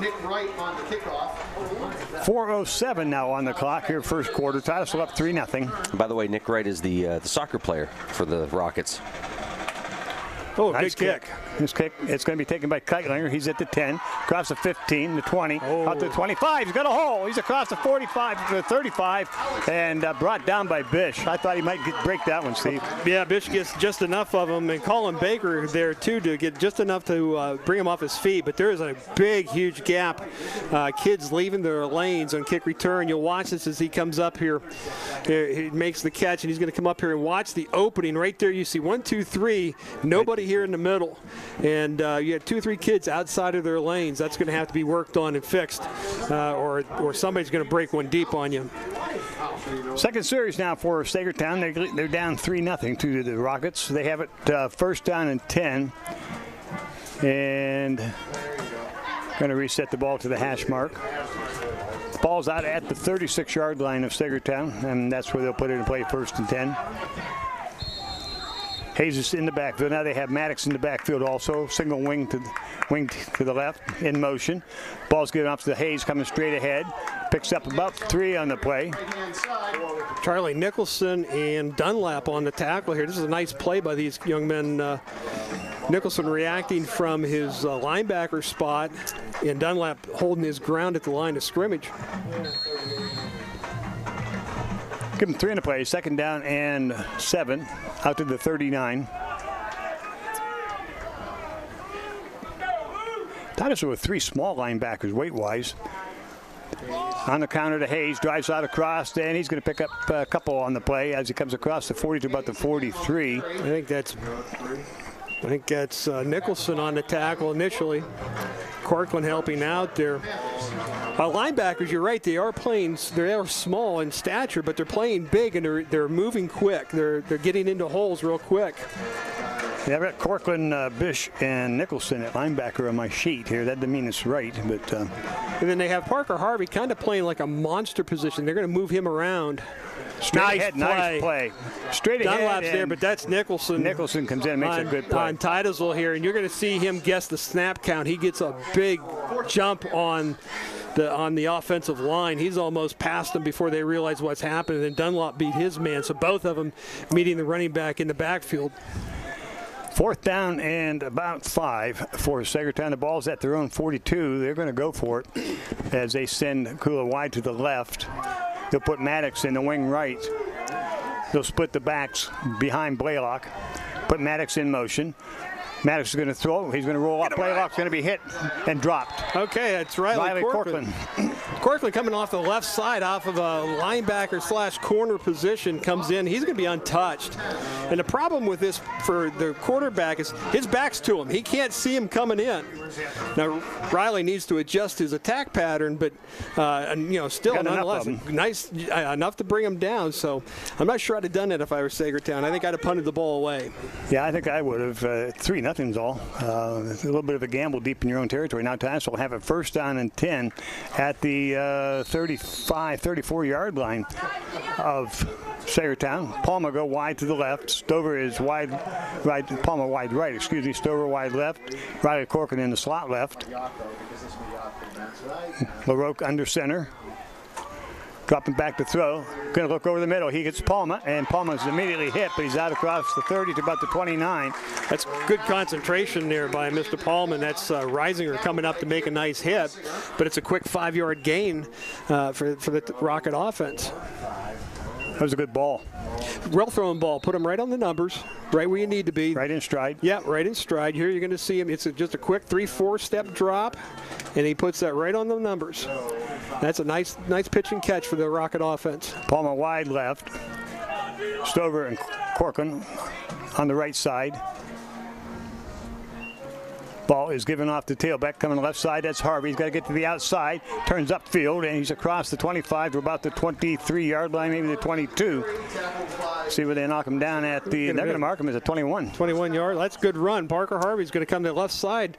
Nick Wright on the kickoff. 4:07 now on the clock here, first quarter. Titusville up 3-0. By the way, Nick Wright is the soccer player for the Rockets. Oh, nice good kick. This kick, it's going to be taken by Keitlinger. He's at the 10, across the 15, the 20, out to the 25. He's got a hole. He's across the 45 to the 35, and brought down by Bish. I thought he might break that one, Steve. Yeah, Bish gets just enough of him, and Colin Baker there, too, to get just enough to bring him off his feet. But there is a big, huge gap. Kids leaving their lanes on kick return. You'll watch this as he comes up here. He makes the catch, and he's going to come up here and watch the opening. Right there you see 1, 2, 3, nobody here in the middle. And you have 2 or 3 kids outside of their lanes. That's going to have to be worked on and fixed, or somebody's going to break one deep on you. Second series now for Saegertown. They're down 3-0 to the Rockets. They have it first down and 10. And going to reset the ball to the hash mark. The ball's out at the 36-yard line of Saegertown, and that's where they'll put it in play, first and 10. Hayes is in the backfield. Now they have Maddox in the backfield also. Single wing to the left in motion. Ball's given off to Hayes coming straight ahead. Picks up about 3 on the play. Charlie Nicholson and Dunlap on the tackle here. This is a nice play by these young men. Nicholson reacting from his linebacker spot, and Dunlap holding his ground at the line of scrimmage. Give him 3 in the play, second down and 7, out to the 39. Titusville with 3 small linebackers weight-wise. On the counter to Hayes, drives out across, and he's going to pick up a couple on the play as he comes across the 40 to about the 43. I think that's Nicholson on the tackle initially. Corcoran helping out there. Linebackers, you're right, they are small in stature, but they're playing big and they're moving quick. They're getting into holes real quick. Yeah, I've got Corcoran, Bish, and Nicholson at linebacker on my sheet here. That doesn't mean it's right, but... And then they have Parker Harvey kind of playing like a monster position. They're going to move him around. Nice play. Straight ahead. Dunlap's there, but that's Nicholson. Nicholson comes in and makes a good play. On Titusville here, and you're going to see him guess the snap count. He gets a big jump on the offensive line. He's almost past them before they realize what's happening. And Dunlap beat his man, so both of them meeting the running back in the backfield. 4th down and about 5 for Saegertown. The ball's at their own 42. They're going to go for it as they send Kula wide to the left. They'll put Maddox in the wing right. They'll split the backs behind Blaylock. Put Maddox in motion. Maddox is going to throw. He's going to roll up. Blaylock's going to be hit and dropped. Okay, that's Riley Corcoran. Corcoran coming off the left side off of a linebacker / corner position comes in. He's going to be untouched. And the problem with this for the quarterback is his back's to him. He can't see him coming in. Now, Riley needs to adjust his attack pattern, but still nonetheless nice enough to bring him down. So I'm not sure I'd have done that if I were Saegertown. I think I'd have punted the ball away. Yeah, I think I would have. 3-0's all. A little bit of a gamble deep in your own territory. Now Titusville will have it 1st down and 10 at the 34-yard line of Saegertown. Palmer go wide to the left. Stover is wide right. Palmer wide right. Stover wide left. Riley Corcoran in the slot left. LaRoque under center. Dropping back to throw. Going to look over the middle. He gets Palmer, and Palmer's immediately hit, but he's out across the 30 to about the 29. That's good concentration there by Mr. Palmer. That's Reisinger coming up to make a nice hit, but it's a quick 5-yard gain for the Rocket offense. That was a good ball. Well thrown ball. Put him right on the numbers, right where you need to be. Right in stride. Yeah, right in stride. Here you're going to see him. It's just a quick 3-4 step drop, and he puts that right on the numbers. That's a nice pitch and catch for the Rocket offense. Palmer wide left. Stover and Corcoran on the right side. Ball is given off the tailback coming left side. That's Harvey. He's got to get to the outside. Turns upfield, and he's across the 25 to about the 23-yard line, maybe the 22. See where they knock him down at the. They're going to mark him as a 21. 21-yard. That's a good run. Parker Harvey's going to come to the left side.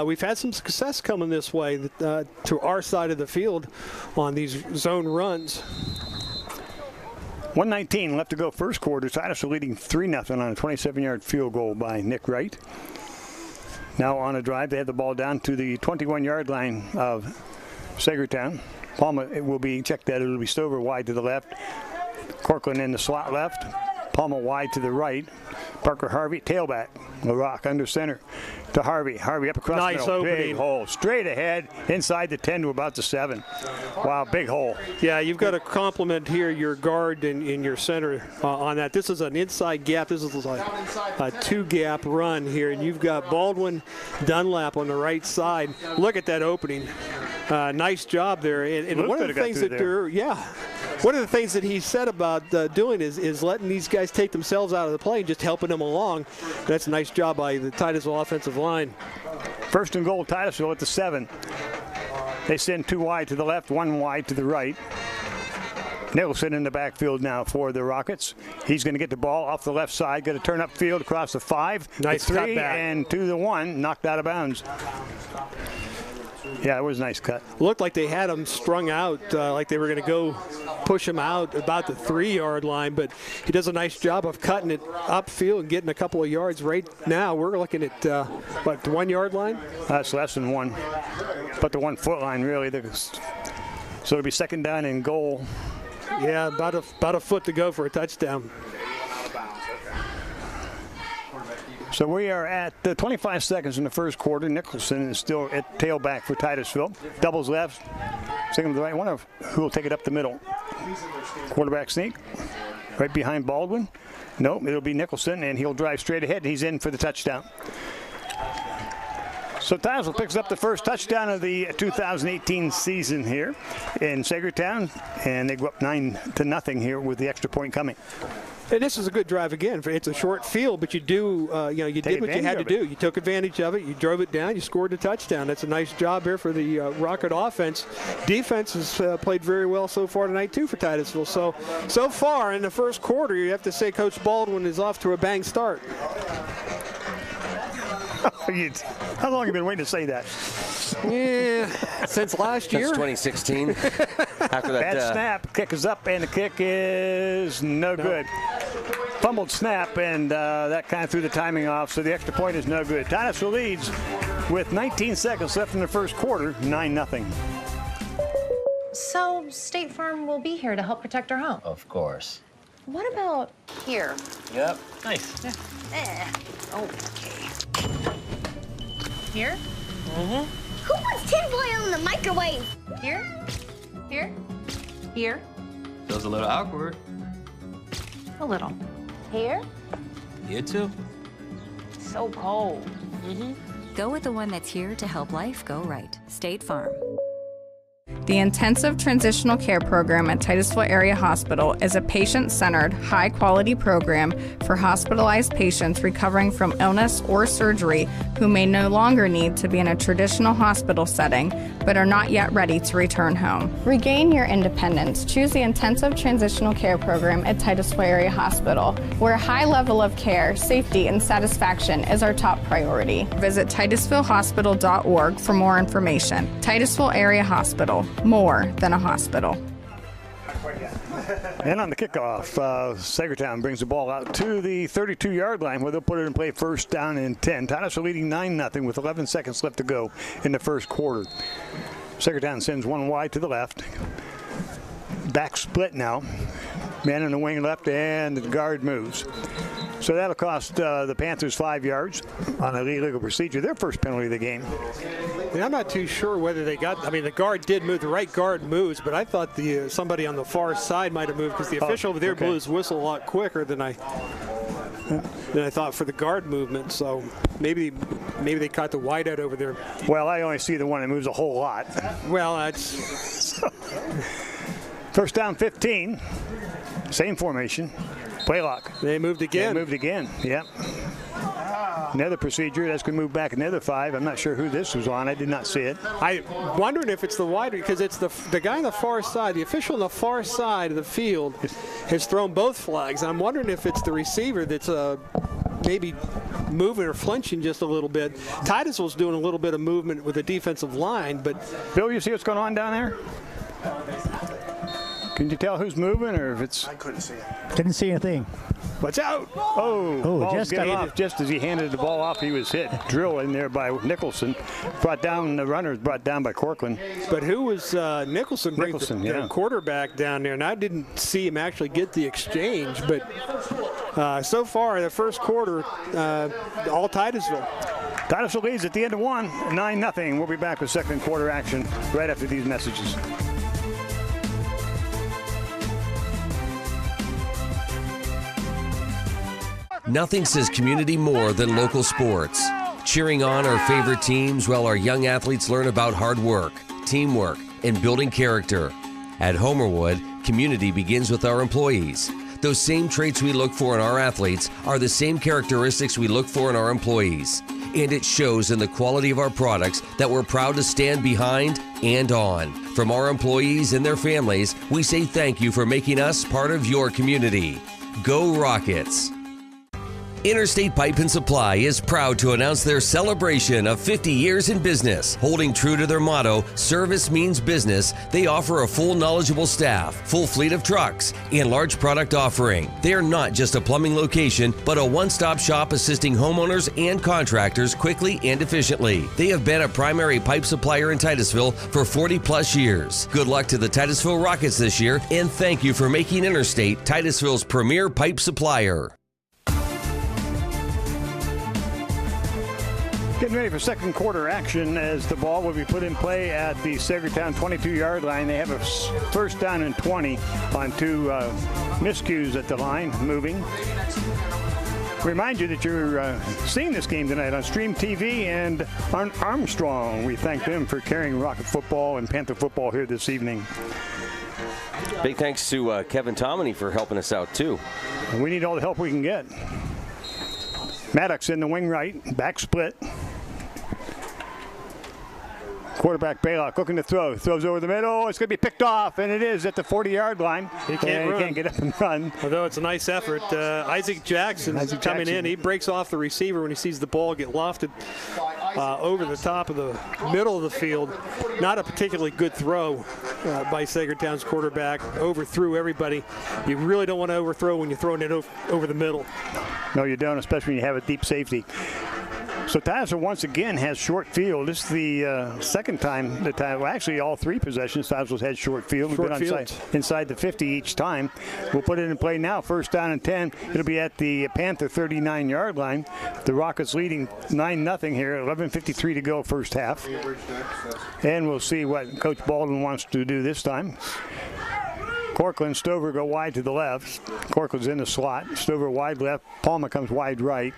We've had some success coming this way to our side of the field on these zone runs. 1:19 left to go first quarter. Titusville leading 3-0 on a 27-yard field goal by Nick Wright. Now on a drive, they have the ball down to the 21-yard line of Saegertown. Palmer, it will be checked out. It will be Stover wide to the left. Corcoran in the slot left. Palmer wide to the right. Parker Harvey, tailback. LaRoque under center to Harvey. Harvey up across the middle. Opening. Big hole. Straight ahead, inside the 10 to about the 7. Wow, big hole. Yeah, you've got to compliment here your guard and your center on that. This is an inside gap. This is a 2-gap run here, and you've got Baldwin, Dunlap on the right side. Look at that opening. Nice job there. And one of the things that one of the things that he said about doing is letting these guys take themselves out of the play and just helping them along. That's a nice job by the Titusville offensive line. 1st and goal, Titusville at the 7. They send 2 wide to the left, 1 wide to the right. Nicholson in the backfield now for the Rockets. He's going to get the ball off the left side, going to turn upfield across the 5, nice 3, cutback. And to the 1, knocked out of bounds. Yeah, it was a nice cut. Looked like they had him strung out, like they were going to go push him out about the 3-yard line, but he does a nice job of cutting it upfield and getting a couple of yards. Right now, we're looking at, the 1-yard line? That's less than 1, but the 1-foot line, really. So it'll be 2nd down and goal. Yeah, about a foot to go for a touchdown. So we are at 25 seconds in the first quarter. Nicholson is still at tailback for Titusville. Doubles left, second to the right. Wonder who will take it up the middle. Quarterback sneak, right behind Baldwin. Nope, it'll be Nicholson, and he'll drive straight ahead. He's in for the touchdown. So Titusville picks up the first touchdown of the 2018 season here in Saegertown, and they go up 9-0 here with the extra point coming. And this is a good drive again. It's a short field, but you do, you did what you had to do. You took advantage of it. You drove it down. You scored a touchdown. That's a nice job here for the Rocket offense. Defense has played very well so far tonight too for Titusville. So far in the first quarter, you have to say Coach Baldwin is off to a bang start. How long have you been waiting to say that? Yeah, since last year. Since 2016. After that bad snap. Kick is up, and the kick is no good. Fumbled snap, and that kind of threw the timing off, so the extra point is no good. Titusville leads with 19 seconds left in the first quarter, 9-0. So State Farm will be here to help protect our home. Of course. What about here? Yep. Nice. Okay. Here? Who puts tinfoil in the microwave? Here? Here? Here? Feels a little awkward. A little. Here? You too. So cold. Go with the one that's here to help life go right. State Farm. The Intensive Transitional Care Program at Titusville Area Hospital is a patient-centered, high-quality program for hospitalized patients recovering from illness or surgery who may no longer need to be in a traditional hospital setting but are not yet ready to return home. Regain your independence. Choose the Intensive Transitional Care Program at Titusville Area Hospital, where a high level of care, safety, and satisfaction is our top priority. Visit TitusvilleHospital.org for more information. Titusville Area Hospital. More than a hospital. And on the kickoff, Saegertown brings the ball out to the 32-yard line where they'll put it in play first down and 10. Titusville leading 9-0 with 11 seconds left to go in the first quarter. Saegertown sends one wide to the left. Back split now. Man in the wing left, and the guard moves. So that'll cost the Panthers 5 yards on an illegal procedure, their first penalty of the game. And I'm not too sure whether they got, the guard did move, the right guard moves, but I thought somebody on the far side might have moved because the official over there blew his whistle a lot quicker than I thought for the guard movement. So maybe they caught the wideout over there. Well, I only see the one that moves a whole lot. Well, that's... First down 15, same formation. Play lock. They moved again. Yep. Another procedure. That's going to move back another 5. I'm not sure who this was on. I did not see it. I'm wondering if it's the wide, because it's the guy on the far side. The official on the far side of the field has thrown both flags. I'm wondering if it's the receiver that's maybe moving or flinching just a little bit. Titusville's doing a little bit of movement with the defensive line, but... Bill, you see what's going on down there? Can you tell who's moving, or if it's... I couldn't see it. Didn't see anything. Watch out! Oh, just got off. Just as he handed the ball off, he was hit. Drill in there by Nicholson. The runner was brought down by Corkland. But who was Nicholson? The quarterback down there, and I didn't see him actually get the exchange. But so far, the first quarter, all Titusville. Titusville leads at the end of 1, 9-0. We'll be back with second quarter action right after these messages. Nothing says community more than local sports. Cheering on our favorite teams while our young athletes learn about hard work, teamwork, and building character. At Homerwood, community begins with our employees. Those same traits we look for in our athletes are the same characteristics we look for in our employees. And it shows in the quality of our products that we're proud to stand behind and on. From our employees and their families, we say thank you for making us part of your community. Go Rockets! Interstate Pipe and Supply is proud to announce their celebration of 50 years in business. Holding true to their motto, service means business, they offer a full knowledgeable staff, full fleet of trucks, and large product offering. They are not just a plumbing location, but a one-stop shop assisting homeowners and contractors quickly and efficiently. They have been a primary pipe supplier in Titusville for 40-plus years. Good luck to the Titusville Rockets this year, and thank you for making Interstate Titusville's premier pipe supplier. Getting ready for second quarter action as the ball will be put in play at the Saegertown 22-yard line. They have a first down and 20 on 2 miscues at the line moving. Remind you that you're seeing this game tonight on Stream TV and on Armstrong. We thank them for carrying Rocket football and Panther football here this evening. Big thanks to Kevin Tomini for helping us out, too. We need all the help we can get. Maddox in the wing right, back split. Quarterback Baylock looking to throw. Throws over the middle. It's going to be picked off, and it is at the 40-yard line. He can't get up and run. Although it's a nice effort. Isaac Jackson coming in. He breaks off the receiver when he sees the ball get lofted over the top of the middle of the field. Not a particularly good throw by Saegertown's quarterback. Overthrew everybody. You really don't want to overthrow when you're throwing it over the middle. No, you don't, especially when you have a deep safety. So Titusville once again has short field. This is the second time that actually all three possessions Titusville's had short field. We've been inside the 50 each time. We'll put it in play now. First down and 10. It'll be at the Panther 39-yard line. The Rockets leading 9-0 here. 11:53 to go first half. And we'll see what Coach Baldwin wants to do this time. Corcoran, Stover go wide to the left. Corcoran's in the slot. Stover wide left. Palma comes wide right.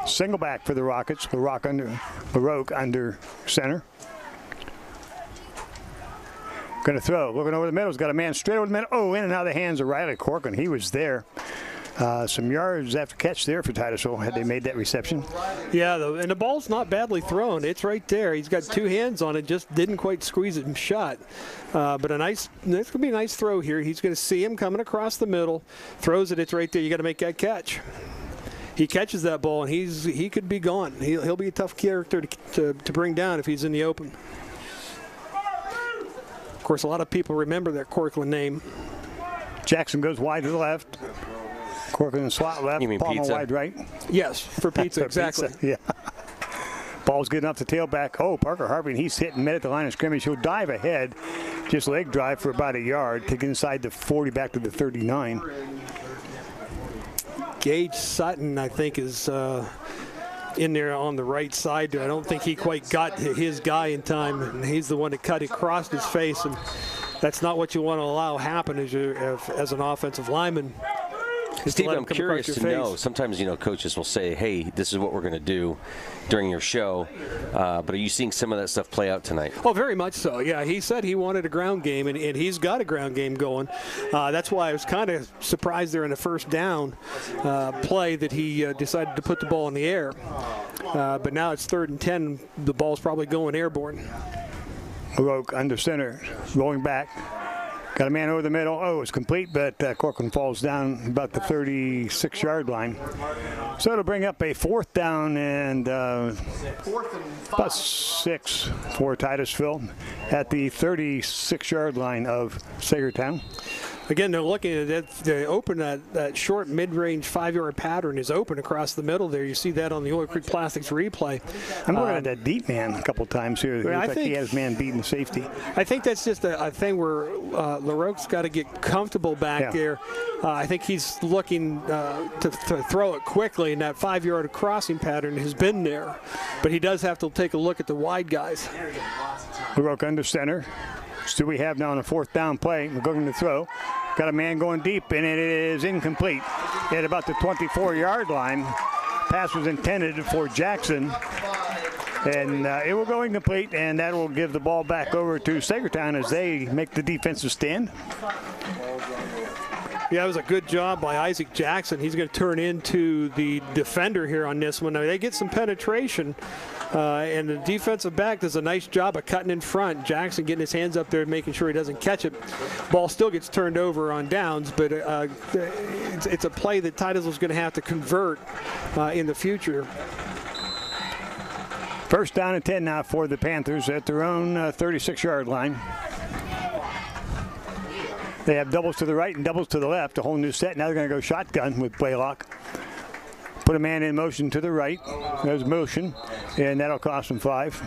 Single back for the Rockets. LaRoque under center. Going to throw. Looking over the middle. He's got a man straight over the middle. Oh, in and out of the hands of Riley Corcoran. He was there. Some yards after catch there for Titusville had they made that reception. Yeah, and the ball's not badly thrown. It's right there. He's got two hands on it, just didn't quite squeeze it and shot. But that's going to be a nice throw here. He's going to see him coming across the middle, throws it. It's right there. You got to make that catch. He catches that ball, and he could be gone. He'll be a tough character to bring down if he's in the open. Of course, a lot of people remember that Corcoran name. Jackson goes wide to the left. Corcoran slot left. You mean Palmer pizza? wide right. Yes, for pizza, exactly. Pizza, yeah. Ball's getting off the tailback. Oh, Parker Harvey, he's hitting mid at the line of scrimmage. He'll dive ahead, just leg drive for about a yard to get inside the 40 back to the 39. Gage Sutton, I think, is in there on the right side there. I don't think he quite got to his guy in time, and he's the one that cut across his face, and that's not what you want to allow happen as an offensive lineman. Steve, I'm curious to know, sometimes, coaches will say, hey, this is what we're going to do during your show, but are you seeing some of that stuff play out tonight? Oh, very much so, yeah. He said he wanted a ground game, and he's got a ground game going. That's why I was kind of surprised there in the first down play that he decided to put the ball in the air. But now it's 3rd and 10. The ball's probably going airborne. LaRoque under center, rolling back. Got a man over the middle. Oh, it's complete, but Corcoran falls down about the 36-yard line. So it'll bring up a 4th down and about 6 for Titusville at the 36-yard line of Saegertown. Again, they're looking at it. They open that short mid-range 5-yard pattern is open across the middle there. You see that on the Oil Creek Plastics replay. I'm looking at that deep man a couple times here. It looks like he has man beating the safety. I think that's just a thing where LaRoque's got to get comfortable back there. I think he's looking to throw it quickly, and that 5-yard crossing pattern has been there. But he does have to take a look at the wide guys. LaRoque under center. So we have now on a 4th down play. We're going to throw. Got a man going deep, and it is incomplete. At about the 24-yard line. Pass was intended for Jackson. And it will go incomplete, and that will give the ball back over to Saegertown as they make the defensive stand. Yeah, it was a good job by Isaac Jackson. He's going to turn into the defender here on this one. Now, they get some penetration, and the defensive back does a nice job of cutting in front. Jackson getting his hands up there and making sure he doesn't catch it. Ball still gets turned over on downs, but it's a play that Titusville's going to have to convert in the future. First down and 10 now for the Panthers at their own 36-yard line. They have doubles to the right and doubles to the left, a whole new set. Now they're going to go shotgun with Blaylock. Put a man in motion to the right. There's motion, and that'll cost them 5.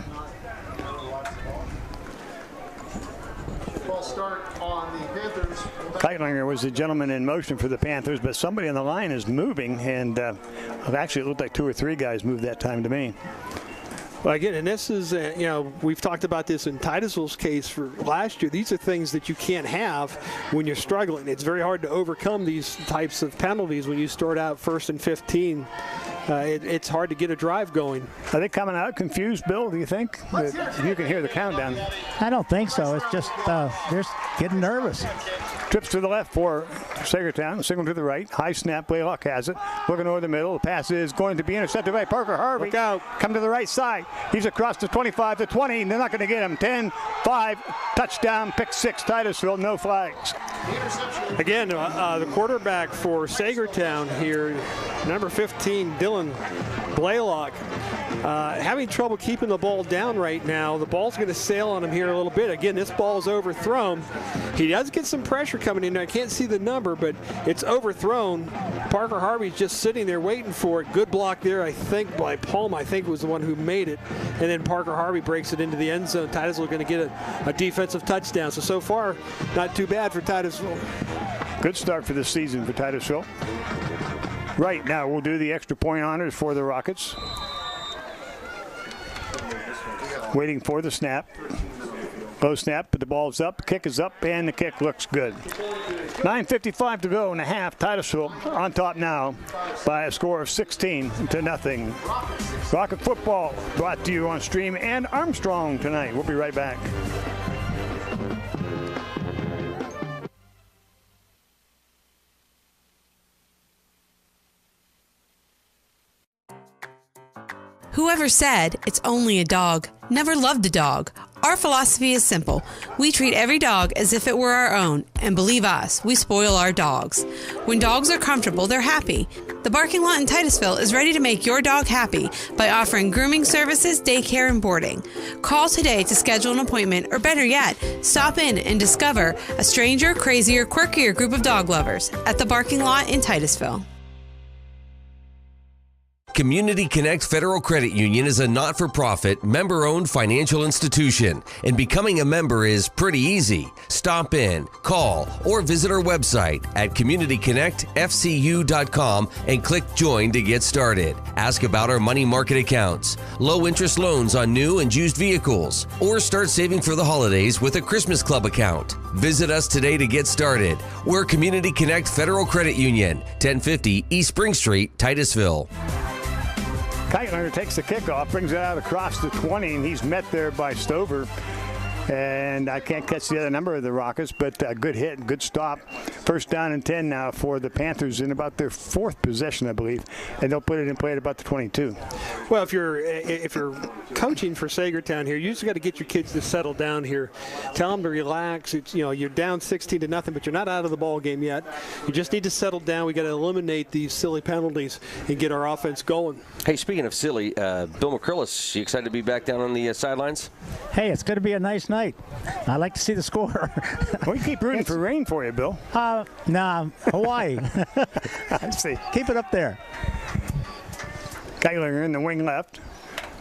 Ball start on the Panthers. Keitlinger was the gentleman in motion for the Panthers, but somebody on the line is moving, and actually it looked like 2 or 3 guys moved that time to me. Well, again, and this is, we've talked about this in Titusville's case for last year. These are things that you can't have when you're struggling. It's very hard to overcome these types of penalties when you start out 1st and 15 it's hard to get a drive going. Are they coming out confused, Bill, do you think? You can hear the countdown. I don't think so. It's just they're getting nervous. Trips to the left for Saegertown, single to the right. High snap, Blaylock has it. Looking over the middle. The pass is going to be intercepted by Parker Harvey. Look out. Come to the right side. He's across the 25 to 20. They're not going to get him. 10, 5, touchdown, pick 6, Titusville, no flags. Again, the quarterback for Saegertown here, number 15, Dylan Blaylock, having trouble keeping the ball down right now. The ball's going to sail on him here a little bit. Again, this ball is overthrown. He does get some pressure coming in. I can't see the number, but it's overthrown. Parker Harvey's just sitting there waiting for it. Good block there, I think, by Palm. I think was the one who made it. And then Parker Harvey breaks it into the end zone. Titusville going to get a defensive touchdown. So far, not too bad for Titusville. Good start for this season for Titusville. Right now, we'll do the extra point honors for the Rockets. Waiting for the snap. Low snap, but the ball's up, kick is up, and the kick looks good. 9:55 to go in the half. Titusville on top now by a score of 16-0. Rocket football brought to you on Stream and Armstrong tonight. We'll be right back. Whoever said it's only a dog never loved a dog. Our philosophy is simple. We treat every dog as if it were our own, and believe us, we spoil our dogs. When dogs are comfortable, they're happy. The Barking Lot in Titusville is ready to make your dog happy by offering grooming services, daycare, and boarding. Call today to schedule an appointment, or better yet, stop in and discover a stranger, crazier, quirkier group of dog lovers at the Barking Lot in Titusville. Community Connect Federal Credit Union is a not-for-profit, member-owned financial institution, and becoming a member is pretty easy. Stop in, call, or visit our website at communityconnectfcu.com and click Join to get started. Ask about our money market accounts, low-interest loans on new and used vehicles, or start saving for the holidays with a Christmas Club account. Visit us today to get started. We're Community Connect Federal Credit Union, 1050 East Spring Street, Titusville. Keitler takes the kickoff, brings it out across the 20, and he's met there by Stover. And I can't catch the other number of the Rockets, but a good hit, good stop. First down and 10 now for the Panthers in about their 4th possession, I believe, and they'll put it in play at about the 22. Well, if you're coaching for Saegertown here, you just got to get your kids to settle down here. Tell them to relax. It's, you're down 16-0, but you're not out of the ball game yet. You just need to settle down. We got to eliminate these silly penalties and get our offense going. Hey, speaking of silly, Bill McCrillis, you excited to be back down on the sidelines? Hey, it's going to be a nice night. I like to see the score. We keep rooting for rain for you, Bill. Nah, Hawaii. I see. Keep it up there. Keitler in the wing left.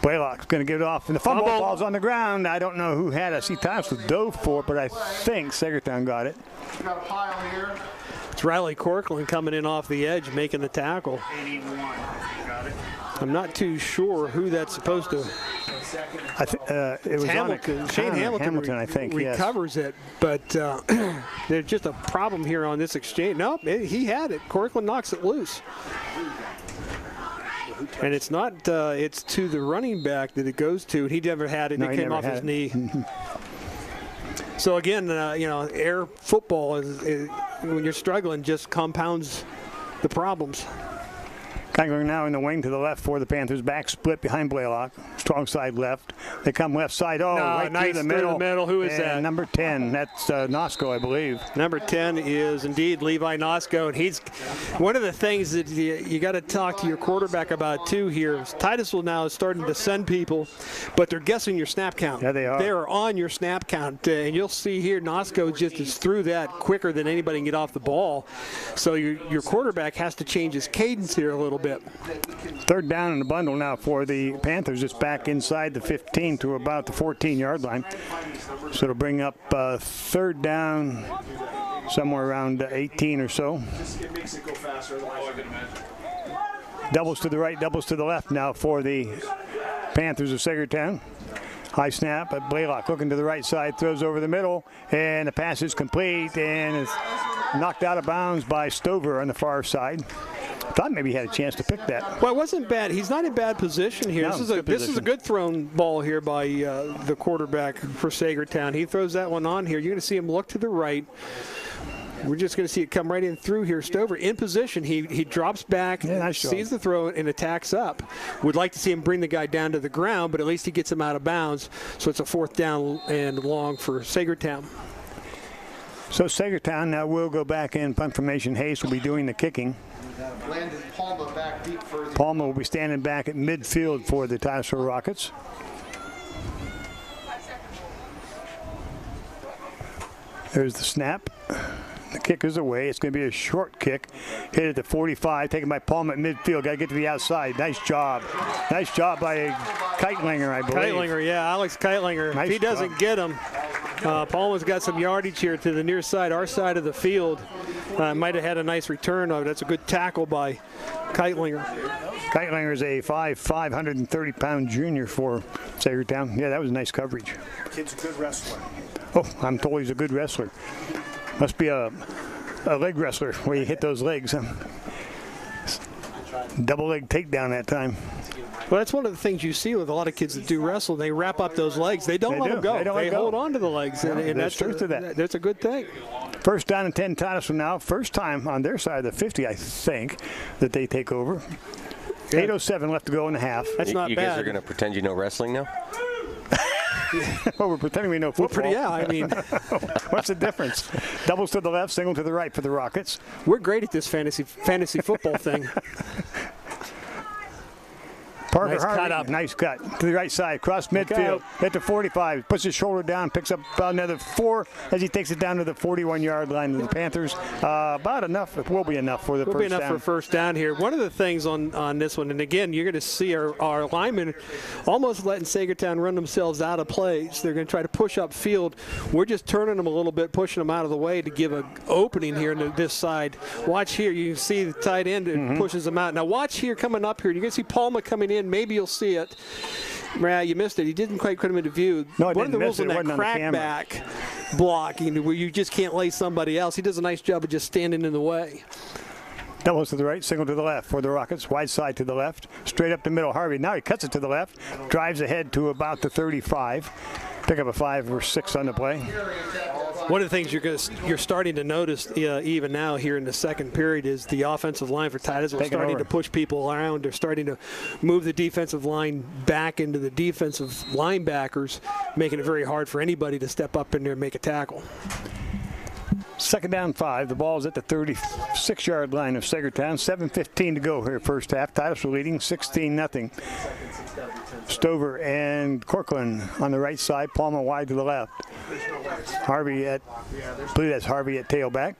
Blaylock's going to get it off, and the fumble ball's on the ground. I don't know who had it. I see Titusville dove for it, but I think Saegertown got it. Got a pile here. It's Riley Corcoran coming in off the edge, making the tackle. 81. Got it. I'm not too sure who that's supposed to. I think it was Hamilton. Shane Hamilton, I think, recovers it, but there's just a problem here on this exchange. Nope, he had it. Corcoran knocks it loose. And it's not, it's to the running back that it goes to. He never had it. It came off his knee. So again, air football is when you're struggling, just compounds the problems. Keitler now in the wing to the left for the Panthers. Back split behind Blaylock. Strong side left. They come left side. Right nice through the middle. Who is that? Number 10. That's Nosko, I believe. Number 10 is indeed Levi Nosko. And he's one of the things that you got to talk to your quarterback about, too, here. Titusville now is starting to send people, but they're guessing your snap count. Yeah, they are. They are on your snap count. And you'll see here Nosko just is through that quicker than anybody can get off the ball. So your quarterback has to change his cadence here a little bit. Third down in the bundle now for the Panthers. It's back inside the 15 to about the 14-yard line. So it'll bring up third down somewhere around 18 or so. Doubles to the right, doubles to the left now for the Panthers of Saegertown. High snap, but Blaylock looking to the right side, throws over the middle, and the pass is complete and is knocked out of bounds by Stover on the far side. Thought maybe he had a chance to pick that. Well, it wasn't bad. He's not in bad position here. No, This is a good thrown ball here by the quarterback for Saegertown. He throws that one on here. You're going to see him look to the right. We're just going to see it come right in through here. Stover in position. He drops back, sees the throw, and attacks up. Would like to see him bring the guy down to the ground, but at least he gets him out of bounds. So it's a 4th down and long for Saegertown. So Saegertown now will go back in punt formation. Hayes will be doing the kicking. Landon Palma back deep for the Palma will be standing back at midfield for the Titusville Rockets. There's the snap. The kick is away. It's going to be a short kick. Hit at the 45, taken by Palma at midfield. Got to get to the outside. Nice job. Nice job by Keitlinger, I believe. Keitlinger, yeah, Alex Keitlinger. Nice if he doesn't get him, Palma's got some yardage here to the near side, our side of the field. Might have had a nice return of it. That's a good tackle by Keitlinger. Keitlinger is a 5'5", 130-pound junior for Saegertown. Yeah, that was nice coverage. kid's a good wrestler. Oh, I'm told he's a good wrestler. Must be a leg wrestler where you hit those legs. Double leg takedown that time. Well, that's one of the things you see with a lot of kids that do wrestle. They wrap up those legs. They don't let them go. They hold on to the legs, and that's truth to that. That's a good thing. First down and 10 Titusville now. First time on their side of the 50, I think, that they take over. 8:07 left to go in the half. That's not bad. You guys are going to pretend you know wrestling now? Well, we're pretending we know football. Yeah, I mean. What's the difference? Doubles to the left, single to the right for the Rockets. We're great at this fantasy football thing. Parker nice Harvey, cut up. Nice cut to the right side, cross midfield, at the 45, puts his shoulder down, picks up about another 4 as he takes it down to the 41-yard line of the Panthers. About enough. It will be enough for the first down. Will be enough for first down here. One of the things on this one, and again, you're going to see our linemen almost letting Saegertown run themselves out of plays. They're going to try to push up field. We're just turning them a little bit, pushing them out of the way to give an opening here to this side. Watch here. You can see the tight end pushes them out. Now watch here coming up here. You're going to see Palma coming in. Maybe you'll see it. You missed it. He didn't quite put him into view. No, one of the rules in that crackback blocking where you just can't lay somebody else. He does a nice job of just standing in the way. Doubles to the right, single to the left for the Rockets. Wide side to the left, straight up the middle. Harvey, now he cuts it to the left, drives ahead to about the 35. Pick up a 5 or 6 on the play. One of the things you're starting to notice even now here in the second period is the offensive line for Titusville is starting to push people around. They're starting to move the defensive line back into the defensive linebackers, making it very hard for anybody to step up in there and make a tackle. Second down 5. The ball is at the 36-yard line of Saegertown. 7:15 to go here first half. Titusville leading 16-0. Stover and Corcoran on the right side. Palma wide to the left. Harvey I believe that's Harvey at tailback.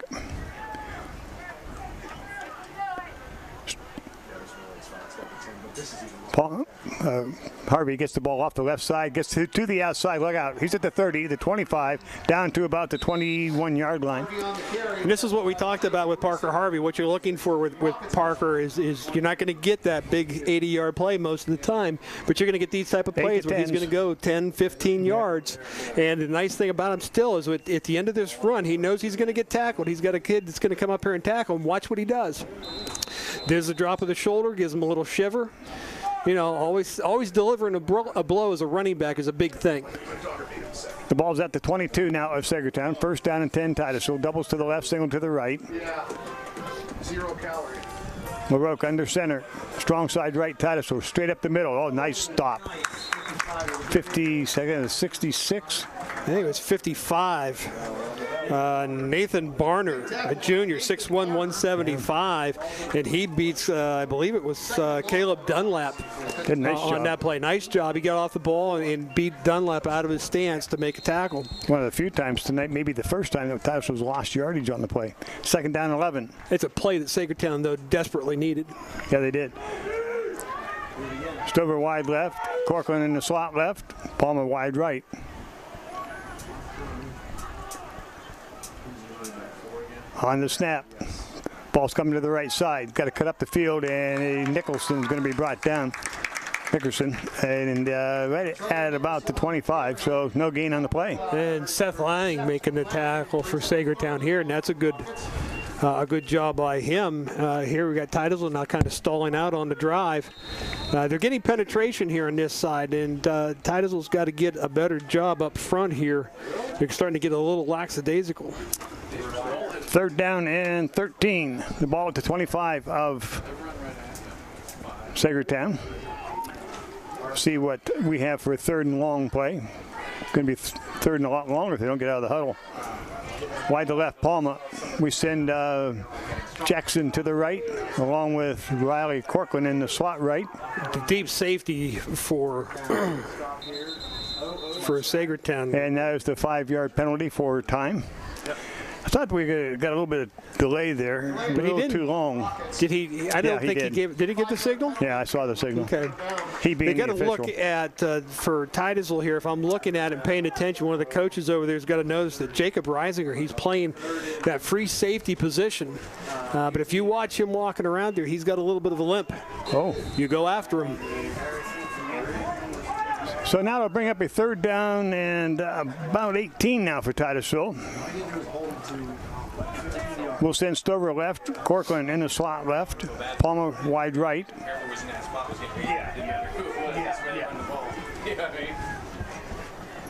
Harvey gets the ball off the left side, gets to the outside. Look out. He's at the 30, the 25, down to about the 21-yard line. And this is what we talked about with Parker Harvey. What you're looking for with Parker is you're not going to get that big 80-yard play most of the time, but you're going to get these type of plays where he's going to go 10, 15 yards. And the nice thing about him still is at the end of this run, he knows he's going to get tackled. He's got a kid that's going to come up here and tackle him. Watch what he does. There's a drop of the shoulder, gives him a little shiver. You know, always delivering a blow as a running back is a big thing. The ball's at the 22 now of Saegertown. First down and 10 Titusville. Doubles to the left, single to the right. Yeah. 0 calorie. LaRoque under center. Strong side right Titusville. Straight up the middle. Oh, nice stop. 52nd, 66. I think it was 55. Nathan Barner, a junior, 6'1", 175, and he beats, I believe it was Caleb Dunlap on that play. Nice job. He got off the ball and beat Dunlap out of his stance to make a tackle. One of the few times tonight, maybe the first time that Titusville's lost yardage on the play. Second down 11. It's a play that Saegertown, though, desperately needed. Yeah, they did. Stover wide left, Corcoran in the slot left, Palmer wide right. On the snap, ball's coming to the right side. Got to cut up the field, and Nicholson's going to be brought down. Nickerson, and right at about the 25, so no gain on the play. And Seth Lang making the tackle for Saegertown here, and that's a good job by him. Here we got Titusville now kind of stalling out on the drive. They're getting penetration here on this side, and Titusville's got to get a better job up front here. They're starting to get a little lackadaisical. 3rd down and 13. The ball at the 25 of Saegertown. See what we have for a 3rd and long play. Going to be 3rd and a lot longer if they don't get out of the huddle. Wide to left, Palma. We send Jackson to the right, along with Riley Corcoran in the slot right. The deep safety for Saegertown. And that is the 5-yard penalty for time. I thought we got a little bit of delay there, but a little too long. Did he? I don't think he gave. Did he get the signal? Yeah, I saw the signal. Okay. He being they the got to official. look at for Titusville here. If I'm looking at it and paying attention, one of the coaches over there's got to notice that Jacob Reisinger, he's playing that free safety position. But if you watch him walking around there, he's got a little bit of a limp. Oh. You go after him. So now they'll bring up a 3rd down and about 18 now for Titusville. We'll send Stover left, Corcoran in the slot left, Palmer wide right.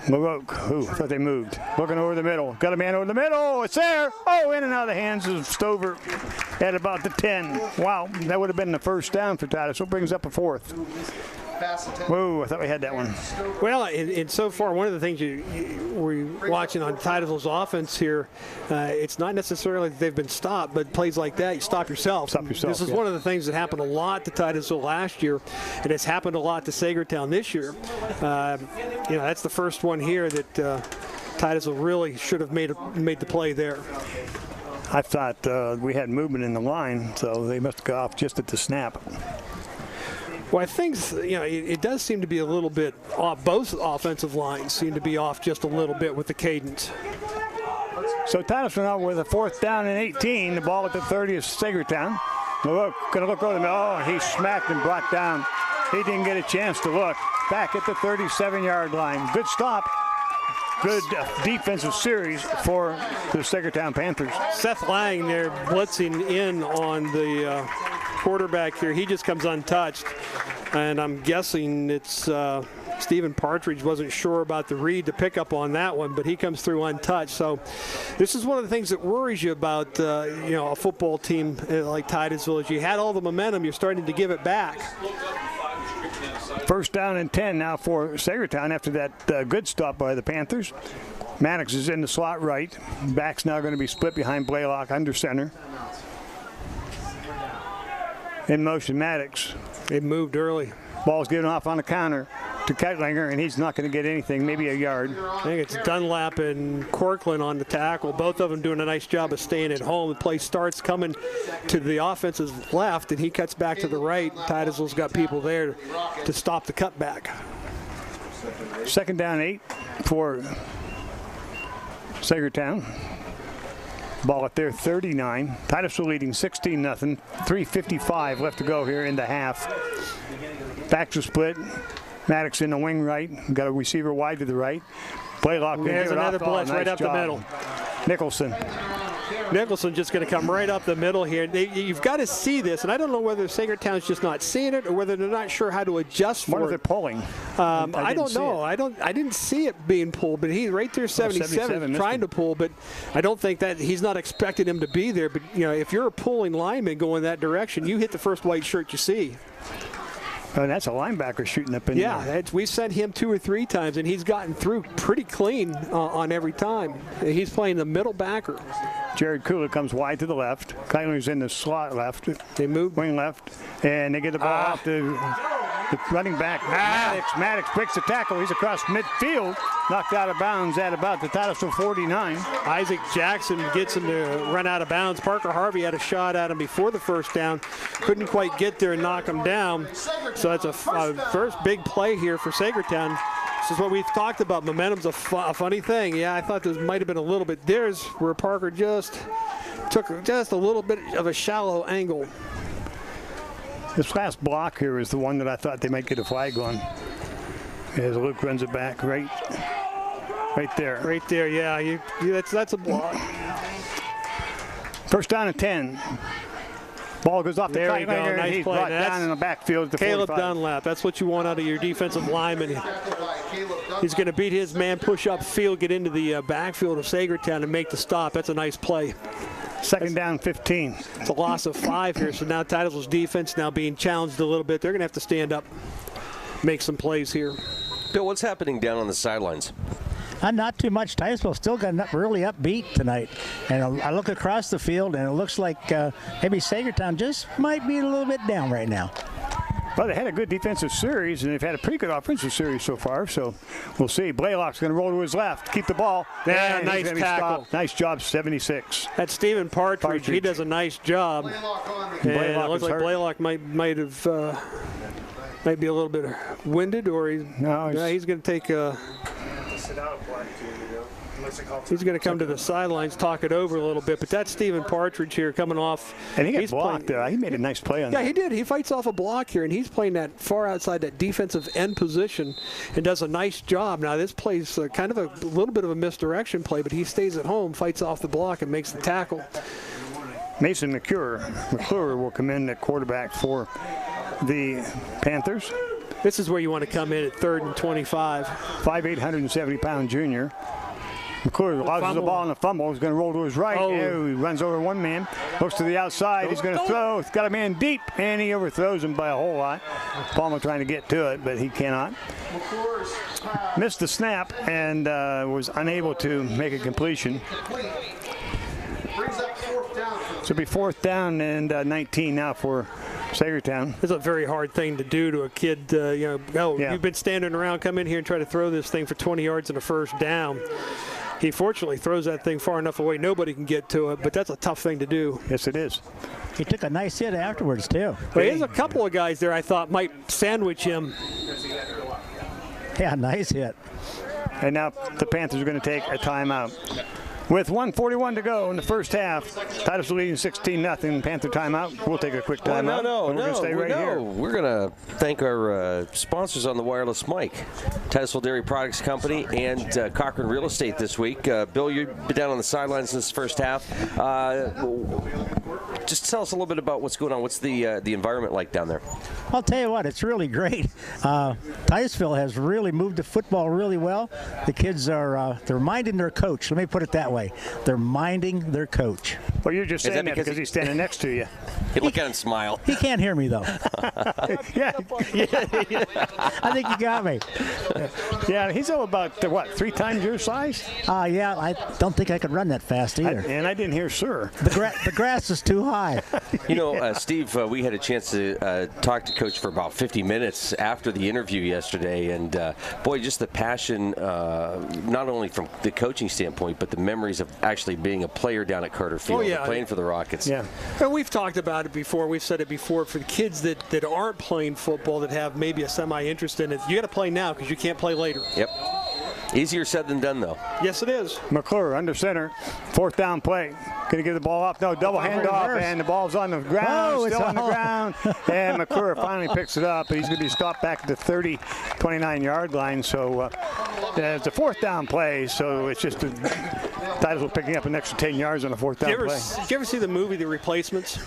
Look, I thought they moved. Looking over the middle. Got a man over the middle. It's there. Oh, in and out of the hands of Stover at about the 10. Wow, that would have been the 1st down for Titusville. Brings up a 4th. Whoa, I thought we had that one. Well, and so far, one of the things we're watching on Titusville's offense here, it's not necessarily that they've been stopped, but plays like that, you stop yourself. This is one of the things that happened a lot to Titusville last year, and it's happened a lot to Saegertown this year. That's the first one here that Titusville really should have made the play there. I thought we had movement in the line, so they must have got off just at the snap. Well, I think it does seem to be a little bit off. Both offensive lines seem to be off just a little bit with the cadence. So Titusville now with a 4th down and 18. The ball at the 30 is Saegertown. Gonna look over the middle. Oh, he smacked and brought down. He didn't get a chance to look. Back at the 37-yard line. Good stop. Good defensive series for the Saegertown Panthers. Seth Lang there blitzing in on the quarterback here. He just comes untouched. And I'm guessing it's Stephen Partridge wasn't sure about the read to pick up on that one, but he comes through untouched. So this is one of the things that worries you about a football team like Titusville. Is you had all the momentum, you're starting to give it back. 1st down and 10 now for Saegertown after that good stop by the Panthers. Maddox is in the slot right. Back's now going to be split behind Blaylock under center. In motion, Maddox. It moved early. Ball's given off on the counter to Keitlinger, and he's not going to get anything, maybe a yard. I think it's Dunlap and Corcoran on the tackle. Both of them doing a nice job of staying at home. The play starts coming to the offense's left, and he cuts back to the right. Titusville's got people there to stop the cutback. 2nd down 8 for Saegertown. Ball at their 39. Titusville leading 16-0. 3:55 left to go here in the half. Backs are split. Maddox in the wing right. Got a receiver wide to the right. Blaylock. There's another blitz right up the middle. Nicholson just going to come right up the middle here. You've got to see this, and I don't know whether Saegertown's just not seeing it or whether they're not sure how to adjust for it. What are they pulling? I don't know. I didn't see it being pulled, but he's right there, 77 trying to pull, but I don't think that he's not expecting him to be there. But if you're a pulling lineman going that direction, you hit the first white shirt you see. Oh, that's a linebacker shooting up in there. Yeah, we've sent him 2 or 3 times, and he's gotten through pretty clean on every time. He's playing the middle backer. Jared Kula comes wide to the left. Kyler's in the slot left. They move. Wing left. And they get the ball off to the running back. Maddox breaks the tackle. He's across midfield. Knocked out of bounds at about the Titusville 49. Isaac Jackson gets him to run out of bounds. Parker Harvey had a shot at him before the 1st down. Couldn't quite get there and knock him down. So that's a first big play here for Saegertown. This is what we've talked about. Momentum's a funny thing. Yeah, I thought this might have been a little bit. There's where Parker just took just a little bit of a shallow angle. This last block here is the one that I thought they might get a flag on. As Luke runs it back right there. Right there, yeah. That's a block. First down and 10. Ball goes off there. The You go. Nice he's play. brought down in the backfield. To Caleb 45. Dunlap. That's what you want out of your defensive lineman. He's going to beat his man, push up field, get into the backfield of Saegertown and make the stop. That's a nice play. Second down, 15. It's a loss of 5 here. So now Titusville's defense now being challenged a little bit. They're going to have to stand up, make some plays here. Bill, what's happening down on the sidelines? Not too much. Titusville still got really upbeat tonight. And I look across the field, and it looks like maybe Saegertown just might be a little bit down right now. Well, they had a good defensive series, and they've had a pretty good offensive series so far. So we'll see. Blaylock's going to roll to his left, keep the ball. Yeah, nice tackle. Nice job, 76. That's Stephen Partridge. He does a nice job. And it looks like Blaylock might be a little bit winded, or he's going to take a. He's going to come to the sidelines, talk it over a little bit. But that's Stephen Partridge here coming off. And he got blocked there. He made a nice play on that. Yeah, he did. He fights off a block here, and he's playing that far outside that defensive end position and does a nice job. Now, this play's kind of a little bit of a misdirection play, but he stays at home, fights off the block, and makes the tackle. Mason McClure will come in at quarterback for the Panthers. This is where you want to come in at 3rd and 25. 5'8", 170-pound junior. McClure loses the ball on the fumble. He's going to roll to his right. He runs over one man. Looks to the outside. He's going to throw. He's got a man deep, and he overthrows him by a whole lot. Palmer trying to get to it, but he cannot. Missed the snap and was unable to make a completion. So it'll be 4th down and 19 now for Saegertown. It's a very hard thing to do to a kid. You've been standing around, come in here and try to throw this thing for 20 yards and a first down. He fortunately throws that thing far enough away nobody can get to it, but that's a tough thing to do. Yes, it is. He took a nice hit afterwards, too. But there's a couple of guys there I thought might sandwich him. Yeah, nice hit. And now the Panthers are going to take a timeout. With 1:41 to go in the first half, Titusville leading 16-0. Panther timeout. We'll take a quick timeout. We're going to stay right here. We're going to thank our sponsors on the wireless mic, Titusville Dairy Products Company and Cochran Real Estate this week. Bill, you've been down on the sidelines in this first half. Just tell us a little bit about what's going on. What's the environment like down there? I'll tell you what, it's really great. Titusville has really moved the football really well. The kids are they're minding their coach. Let me put it that way. They're minding their coach. Well, you're just saying that because he's standing next to you. Hey, look at him smile. He can't hear me, though. Yeah. I think you got me. Yeah, he's about, 3 times your size? Yeah, I don't think I could run that fast either. And I didn't hear sir. The grass is too high. Steve, we had a chance to talk to Coach for about 50 minutes after the interview yesterday, and boy, just the passion, not only from the coaching standpoint, but the memories of actually being a player down at Carter Field, playing for the Rockets. Yeah. And we've talked about it before. We've said it before. For the kids that aren't playing football, that have maybe a semi-interest in it, you got to play now because you can't play later. Yep. Easier said than done, though. Yes, it is. McClure under center. 4th down play. Going to give the ball off. No, double handoff, and the ball's on the ground. Still on the ground. And McClure finally picks it up, but he's going to be stopped back at the 30, 29-yard line. So it's a 4th down play, so it's just Titusville picking up an extra 10 yards on a 4th down play. Did you ever see the movie The Replacements?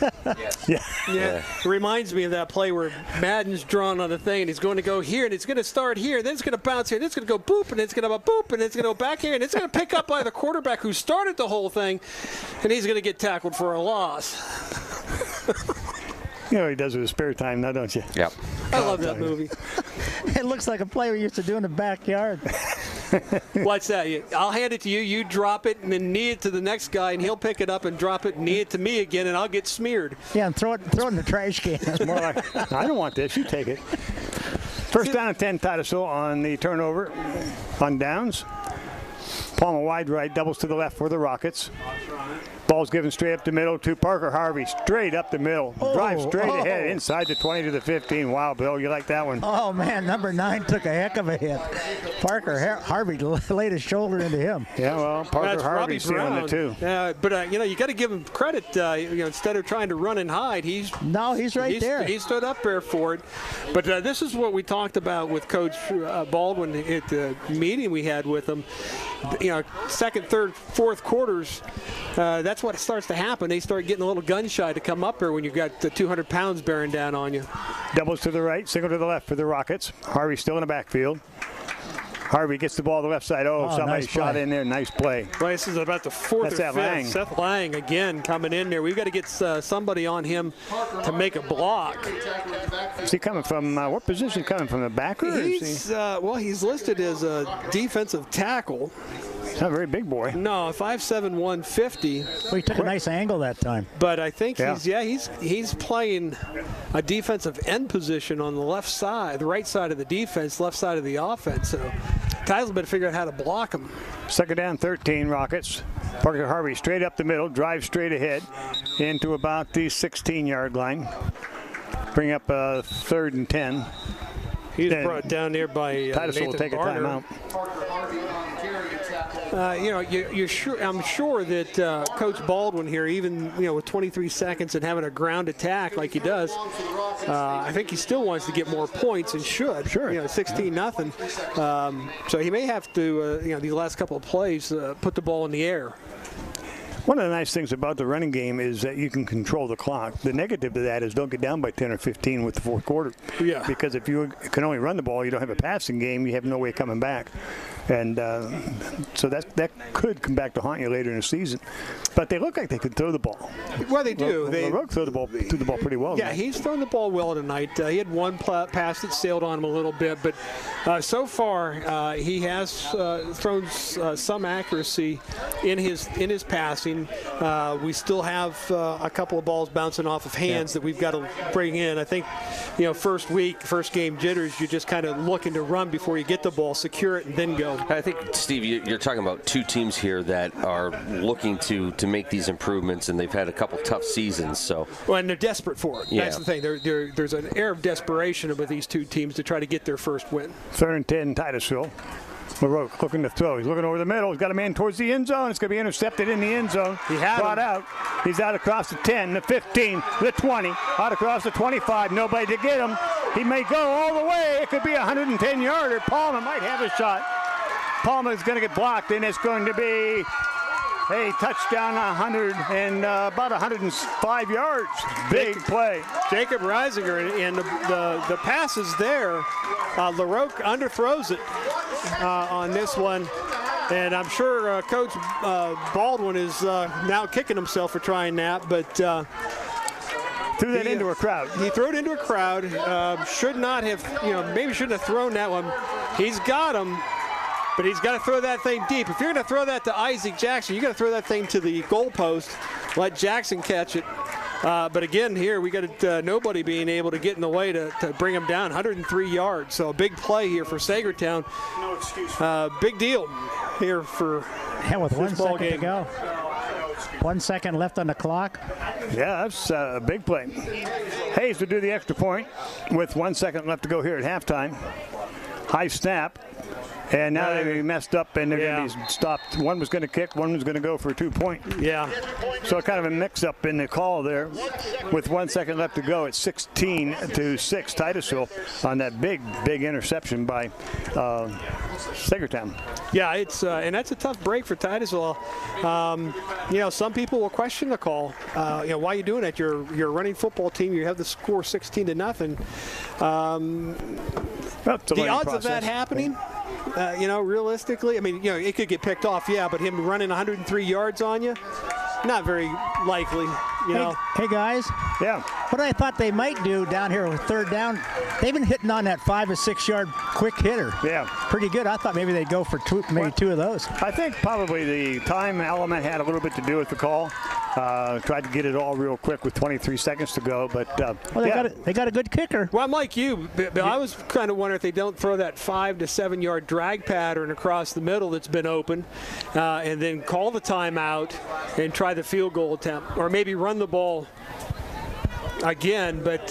Yeah. It reminds me of that play where Madden's drawn on the thing, and he's going to go here, and it's going to start here, then it's going to bounce here, then it's going to go boop, and it's going to go boop, and it's going to go back here, and it's going to pick up by the quarterback who started the whole thing, and he's going to get tackled for a loss. You know what he does with his spare time now, don't you? Yep. I love that movie. It looks like a play we used to do in the backyard. What's that? I'll hand it to you. You drop it and then knee it to the next guy, and he'll pick it up and drop it and knee it to me again, and I'll get smeared. Yeah, and throw it in the trash can. It's more like, I don't want this. You take it. First down and 10, Titusville on the turnover on downs. Palmer wide right, doubles to the left for the Rockets. Ball's given straight up the middle to Parker Harvey. Straight up the middle. Drive straight ahead inside the 20 to the 15. Wow, Bill, you like that one? Oh, man, number 9 took a heck of a hit. Parker Harvey laid his shoulder into him. Yeah, well, Parker Harvey's feeling it too. But you got to give him credit. Instead of trying to run and hide, he's right there. He stood up there for it. But this is what we talked about with Coach Baldwin at the meeting we had with him. Second, third, fourth quarters, that's what starts to happen. They start getting a little gun shy to come up there when you've got the 200 pounds bearing down on you. Doubles to the right, single to the left for the Rockets. Harvey still in the backfield. Harvey gets the ball to the left side. Somebody shot in there. Nice play. Well, this is about the fourth or fifth. Lang. Seth Lang again coming in there. We've got to get somebody on him to make a block. Is he coming from what position? Coming from the backer? He's listed as a defensive tackle. He's not a very big boy. No, 5'7", 150. Well, he took a nice angle that time. But I think he's playing a defensive end position on the left side, the right side of the defense, left side of the offense. So Titusville better figure out how to block him. Second down, 13, Rockets. Parker Harvey straight up the middle, drive straight ahead into about the 16-yard line. Bring up 3rd and 10. He's brought down there by Titusville will take Barner. a timeout. I'm sure that Coach Baldwin here, even with 23 seconds and having a ground attack like he does, I think he still wants to get more points and should. Sure. 16-0. So he may have to, these last couple of plays, put the ball in the air. One of the nice things about the running game is that you can control the clock. The negative to that is don't get down by 10 or 15 with the fourth quarter. Yeah. Because if you can only run the ball, you don't have a passing game, you have no way of coming back. And so that could come back to haunt you later in the season. But they look like they could throw the ball. Well, they do. LaRoque threw the ball pretty well. Yeah, he's thrown the ball well tonight. He had one pass that sailed on him a little bit, but so far he has thrown some accuracy in his passing. We still have a couple of balls bouncing off of hands that we've got to bring in. I think, first game jitters, you're just kind of looking to run before you get the ball, secure it, and then go. I think, Steve, you're talking about two teams here that are looking to make these improvements, and they've had a couple tough seasons. And they're desperate for it. Yeah. That's the thing. There's an air of desperation with these two teams to try to get their first win. 3rd and 10, Titusville. LaRoque looking to throw. He's looking over the middle. He's got a man towards the end zone. It's going to be intercepted in the end zone. Brought out. He's out across the 10, the 15, the 20, out across the 25. Nobody to get him. He may go all the way. It could be a 110-yarder. Palmer might have a shot. Palmer is going to get blocked, and it's going to be a touchdown, about 105 yards. Big play. Jacob Reisinger, and the pass is there. LaRoque underthrows it on this one. And I'm sure Coach Baldwin is now kicking himself for trying that, but threw that into a crowd. He threw it into a crowd. Should not have, maybe shouldn't have thrown that one. He's got him. But he's got to throw that thing deep. If you're going to throw that to Isaac Jackson, you got to throw that thing to the goalpost, let Jackson catch it. But again, here we got nobody being able to get in the way to bring him down. 103 yards. So a big play here for Saegertown. No excuse. Big deal here for with 1 second game. to go. 1 second left on the clock. Yeah, that's a big play. Hayes to do the extra point with 1 second left to go here at halftime. High snap. And now they messed up, and they're going to be stopped. One was going to kick, one was going to go for a 2-point. Yeah. So kind of a mix-up in the call there. With 1 second left to go, it's 16-6 Titusville on that big interception by Saegertown. Yeah, it's and that's a tough break for Titusville. Some people will question the call. Why are you doing that? You're a running football team. You have the score 16-0. The odds of that happening. Realistically, it could get picked off, but him running 103 yards on you, not very likely, Hey, guys. Yeah. What I thought they might do down here with 3rd down, they've been hitting on that 5 or 6 yard quick hitter. Yeah. Pretty good. I thought maybe they'd go for two of those. I think probably the time element had a little bit to do with the call. Tried to get it all real quick with 23 seconds to go, but they got a good kicker. Well, I'm like you, Bill. I was kind of wondering if they don't throw that 5 to 7 yard drag pattern across the middle that's been open, and then call the timeout and try the field goal attempt, or maybe run the ball again. But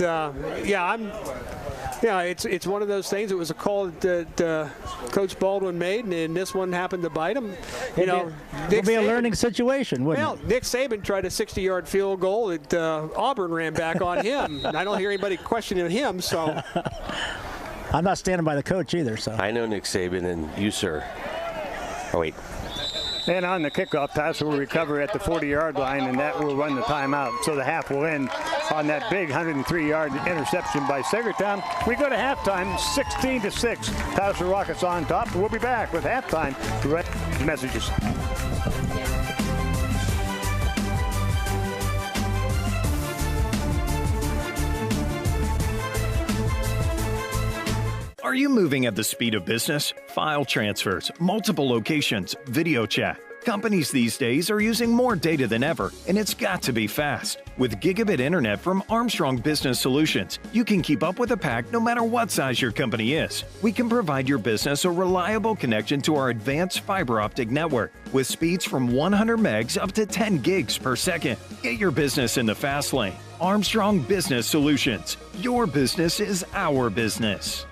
it's one of those things. It was a call that Coach Baldwin made, and this one happened to bite him. It'll be a learning situation, wouldn't it? Nick Saban tried a 60-yard field goal that Auburn ran back on him. I don't hear anybody questioning him, so. I'm not standing by the coach either, so. I know Nick Saban, and you, sir. Oh, wait. And on the kickoff, Titusville will recover at the 40-yard line, and that will run the timeout. So the half will end on that big 103-yard interception by Saegertown. We go to halftime, 16-6. Titusville Rockets on top. We'll be back with halftime messages. Are you moving at the speed of business? File transfers, multiple locations, video chat. Companies these days are using more data than ever, and it's got to be fast. With gigabit internet from Armstrong Business Solutions, you can keep up with the pack no matter what size your company is. We can provide your business a reliable connection to our advanced fiber optic network with speeds from 100 megs up to 10 gigs per second. Get your business in the fast lane. Armstrong Business Solutions. Your business is our business.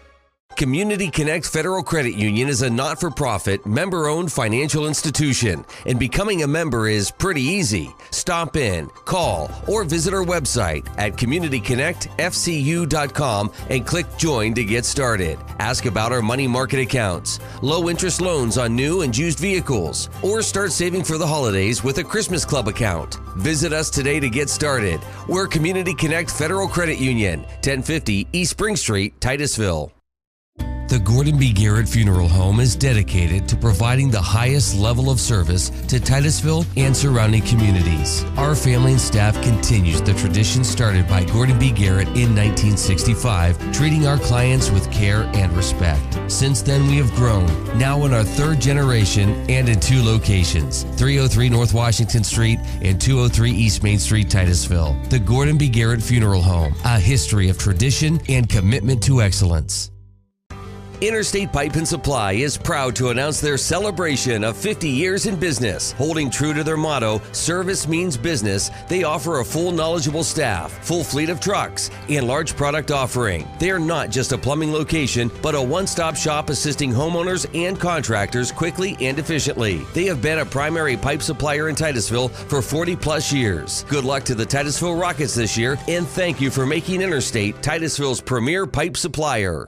Community Connect Federal Credit Union is a not-for-profit, member-owned financial institution, and becoming a member is pretty easy. Stop in, call, or visit our website at communityconnectfcu.com and click Join to get started. Ask about our money market accounts, low-interest loans on new and used vehicles, or start saving for the holidays with a Christmas Club account. Visit us today to get started. We're Community Connect Federal Credit Union, 1050 East Spring Street, Titusville. The Gordon B. Garrett Funeral Home is dedicated to providing the highest level of service to Titusville and surrounding communities. Our family and staff continues the tradition started by Gordon B. Garrett in 1965, treating our clients with care and respect. Since then, we have grown, now in our third generation and in 2 locations, 303 North Washington Street and 203 East Main Street, Titusville. The Gordon B. Garrett Funeral Home, a history of tradition and commitment to excellence. Interstate Pipe and Supply is proud to announce their celebration of 50 years in business. Holding true to their motto, service means business, they offer a full knowledgeable staff, full fleet of trucks, and large product offering. They are not just a plumbing location, but a one-stop shop assisting homeowners and contractors quickly and efficiently. They have been a primary pipe supplier in Titusville for 40-plus years. Good luck to the Titusville Rockets this year, and thank you for making Interstate Titusville's premier pipe supplier.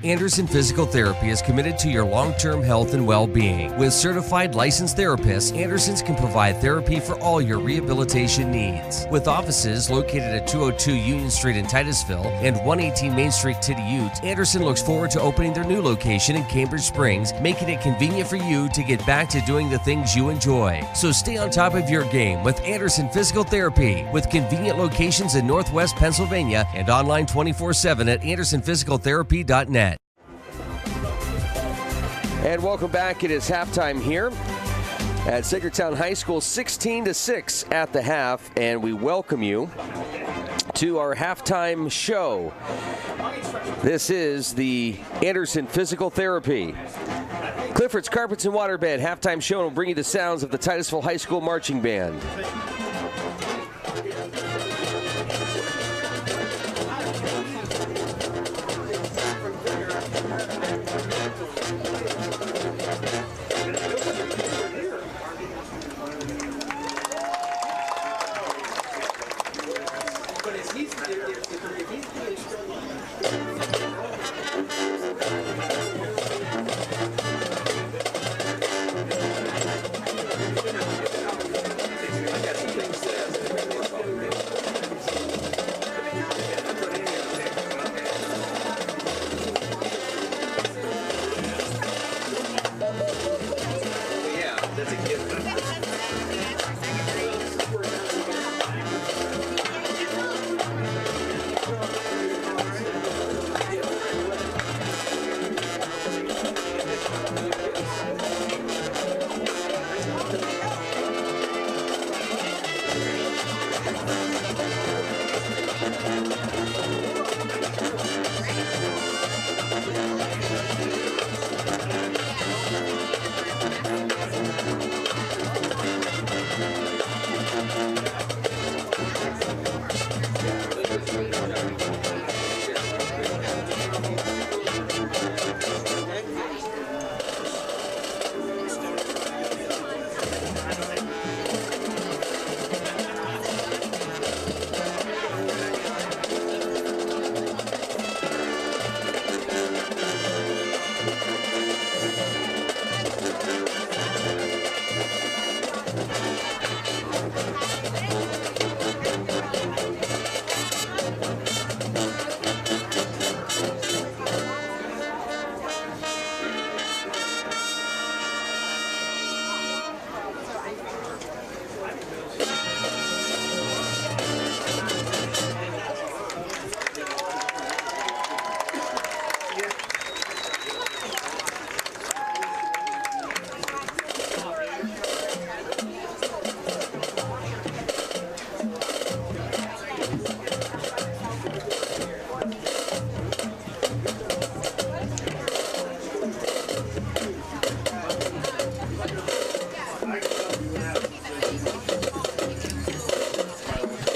Anderson Physical Therapy is committed to your long-term health and well-being. With certified licensed therapists, Anderson's can provide therapy for all your rehabilitation needs. With offices located at 202 Union Street in Titusville and 118 Main Street, Ute, Anderson looks forward to opening their new location in Cambridge Springs, making it convenient for you to get back to doing the things you enjoy. So stay on top of your game with Anderson Physical Therapy, with convenient locations in Northwest Pennsylvania and online 24/7 at andersonphysicaltherapy.net. And welcome back. It is halftime here at Saegertown High School, 16-6 at the half, and we welcome you to our halftime show. This is the Anderson Physical Therapy, Clifford's Carpets and Waterbed halftime show, and will bring you the sounds of the Titusville High School Marching Band.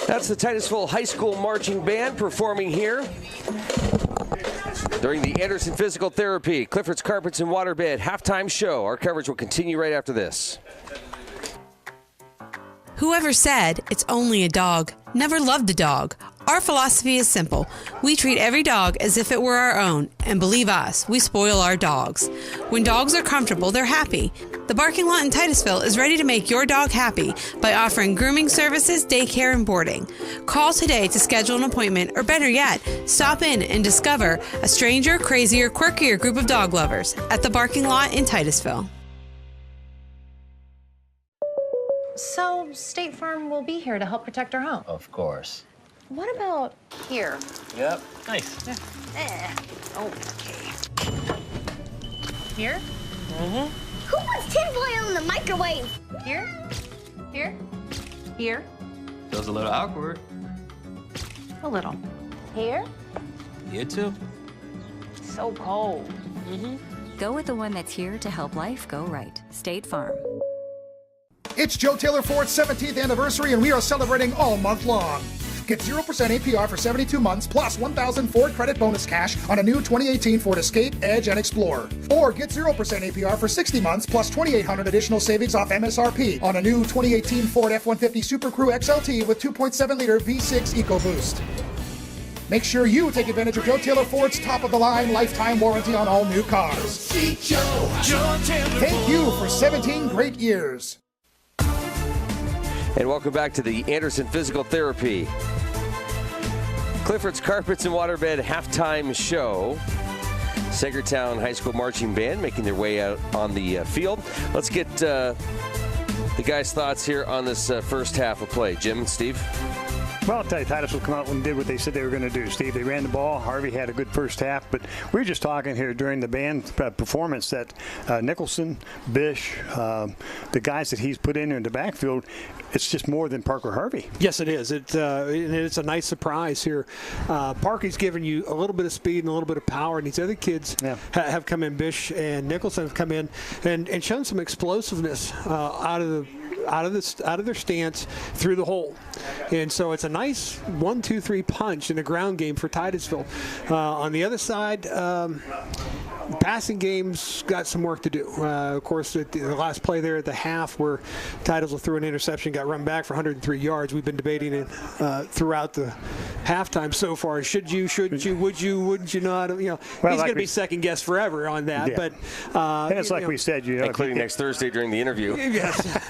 That's the Titusville High School Marching Band performing here during the Anderson Physical Therapy, Clifford's Carpets and Waterbed halftime show. Our coverage will continue right after this. Whoever said it's only a dog never loved a dog. Our philosophy is simple. We treat every dog as if it were our own, and believe us, we spoil our dogs. When dogs are comfortable, they're happy. The Barking Lot in Titusville is ready to make your dog happy by offering grooming services, daycare, and boarding. Call today to schedule an appointment, or better yet, stop in and discover a stranger, crazier, quirkier group of dog lovers at the Barking Lot in Titusville. So, State Farm will be here to help protect our home. Of course. What about here? Yep. Nice. Okay. Here? Mm-hmm. Who puts tinfoil in the microwave? Here? Here? Here? Feels a little awkward. A little. Here? You too. So cold. Go with the one that's here to help life go right. State Farm. It's Joe Taylor Ford's 17th anniversary, and we are celebrating all month long. Get 0% APR for 72 months, plus 1,000 Ford credit bonus cash on a new 2018 Ford Escape, Edge, and Explorer. Or get 0% APR for 60 months, plus 2,800 additional savings off MSRP on a new 2018 Ford F-150 Super Crew XLT with 2.7-liter V6 EcoBoost. Make sure you take advantage of Joe Taylor Ford's top-of-the-line lifetime warranty on all new cars. See Joe. Thank you for 17 great years. And welcome back to the Anderson Physical Therapy, Clifford's Carpets and Waterbed halftime show. Saegertown High School Marching Band making their way out on the field. Let's get the guys' thoughts here on this first half of play. Jim and Steve? Well, I'll tell you, Titusville come out and did what they said they were going to do, Steve. They ran the ball. Harvey had a good first half, but we were just talking here during the band performance that Nicholson, Bish, the guys that he's put in the backfield, it's just more than Parker Harvey. Yes, it is. It's a nice surprise here. Parker's given you a little bit of speed and a little bit of power, and these other kids have come in. Bish and Nicholson have come in and shown some explosiveness out of their stance through the hole. And so it's a nice 1-2-3 punch in the ground game for Titusville. On the other side, passing game's got some work to do. Of course, the last play there at the half where Titusville threw an interception, got run back for 103 yards. We've been debating it throughout the halftime so far. Should you, shouldn't you, would you, wouldn't you not? You know, well, he's going to be second guessed forever on that. Yeah. But and it's like we said, including next Thursday during the interview. Yes.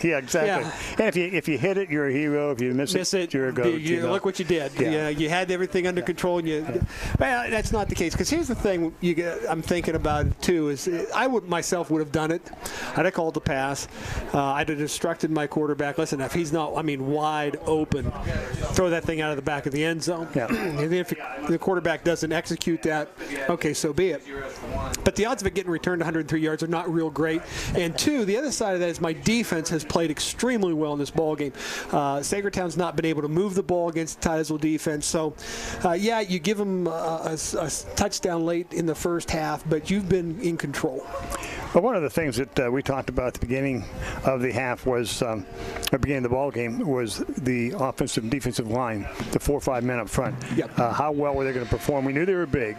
Yeah, exactly. Yeah. And if you hit it, you're a hero. If you miss it, you're a goat. Look what you did. Yeah. You had everything under control. And well, that's not the case. Because here's the thing: I'm thinking about it too is I would myself would have done it. I'd have called the pass. I'd have instructed my quarterback, listen, if he's not, wide open, throw that thing out of the back of the end zone. Yeah. And if the quarterback doesn't execute that, okay, so be it. But the odds of it getting returned 103 yards are not real great. And two, the other side of that is my defense has played extremely well in this ball game. Saegertown's not been able to move the ball against the Titusville defense. So, you give them a touchdown late in the first half, but you've been in control. Well, one of the things that we talked about at the beginning of the half was, at the beginning of the ball game, was the offensive and defensive line, the 4 or 5 men up front. Yep. How well were they going to perform? We knew they were big,